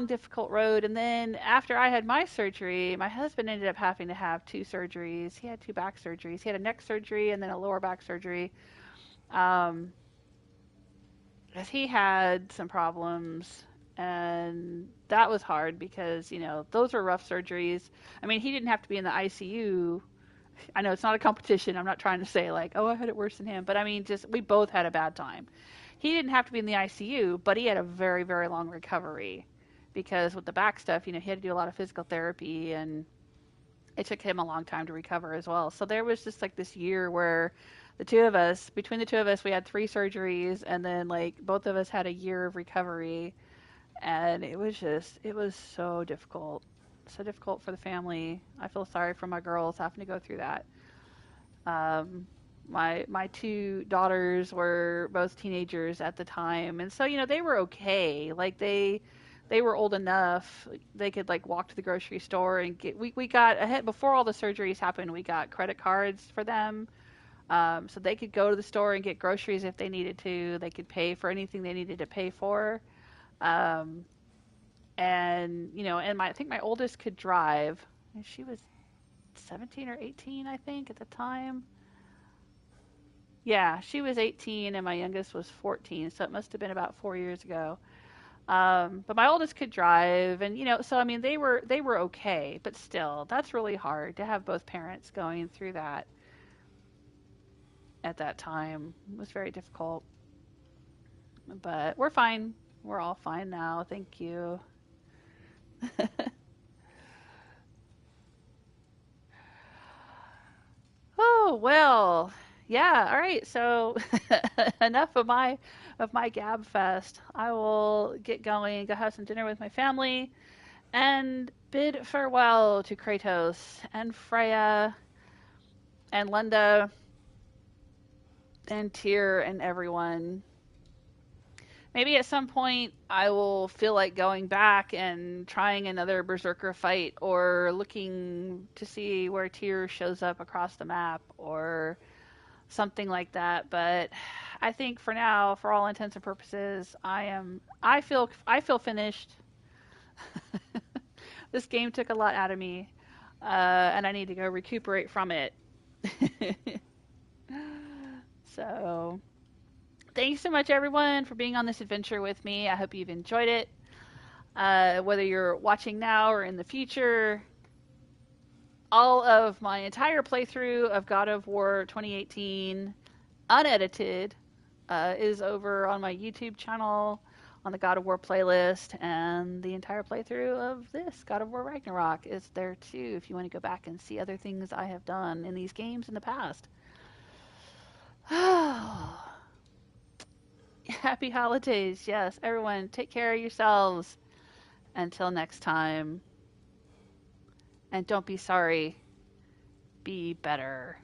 difficult road. And then after I had my surgery, my husband ended up having to have 2 surgeries. He had 2 back surgeries. He had a neck surgery and then a lower back surgery. Because he had some problems, and that was hard because, those were rough surgeries. I mean, he didn't have to be in the ICU. I know it's not a competition. I'm not trying to say like, oh, I had it worse than him. But I mean, just we both had a bad time. He didn't have to be in the ICU, but he had a very, very long recovery because with the back stuff, he had to do a lot of physical therapy, and it took him a long time to recover as well. So there was just like this year where between the two of us, we had 3 surgeries, and then like both of us had a year of recovery, and it was so difficult. So difficult for the family. I feel sorry for my girls having to go through that. My two daughters were both teenagers at the time, and so they were okay. Like they were old enough they could like walk to the grocery store and get. We got ahead before all the surgeries happened. We got credit cards for them, so they could go to the store and get groceries if they needed to. They could pay for anything they needed to pay for, and and I think my oldest could drive. She was 17 or 18, I think, at the time. Yeah, she was 18 and my youngest was 14, so it must have been about 4 years ago. But my oldest could drive, and so I mean they were okay, but still, that's really hard to have both parents going through that at that time. It was very difficult. But we're fine. We're all fine now. Thank you. Oh, well. Yeah, all right. So enough of my gab fest. I will get going, go have some dinner with my family, and bid farewell to Kratos and Freya and Linda and Tyr and everyone. Maybe at some point I will feel like going back and trying another Berserker fight, or looking to see where Tyr shows up across the map, or something like that. But I think for now, for all intents and purposes, I feel finished. This game took a lot out of me, and I need to go recuperate from it. So thanks so much, everyone, for being on this adventure with me. I hope you've enjoyed it. Whether you're watching now or in the future, all of my entire playthrough of God of War 2018, unedited, is over on my YouTube channel, on the God of War playlist, and the entire playthrough of this, God of War Ragnarok, is there too, if you want to go back and see other things I have done in these games in the past. Happy holidays. Yes, everyone, take care of yourselves. Until next time. And don't be sorry. Be better.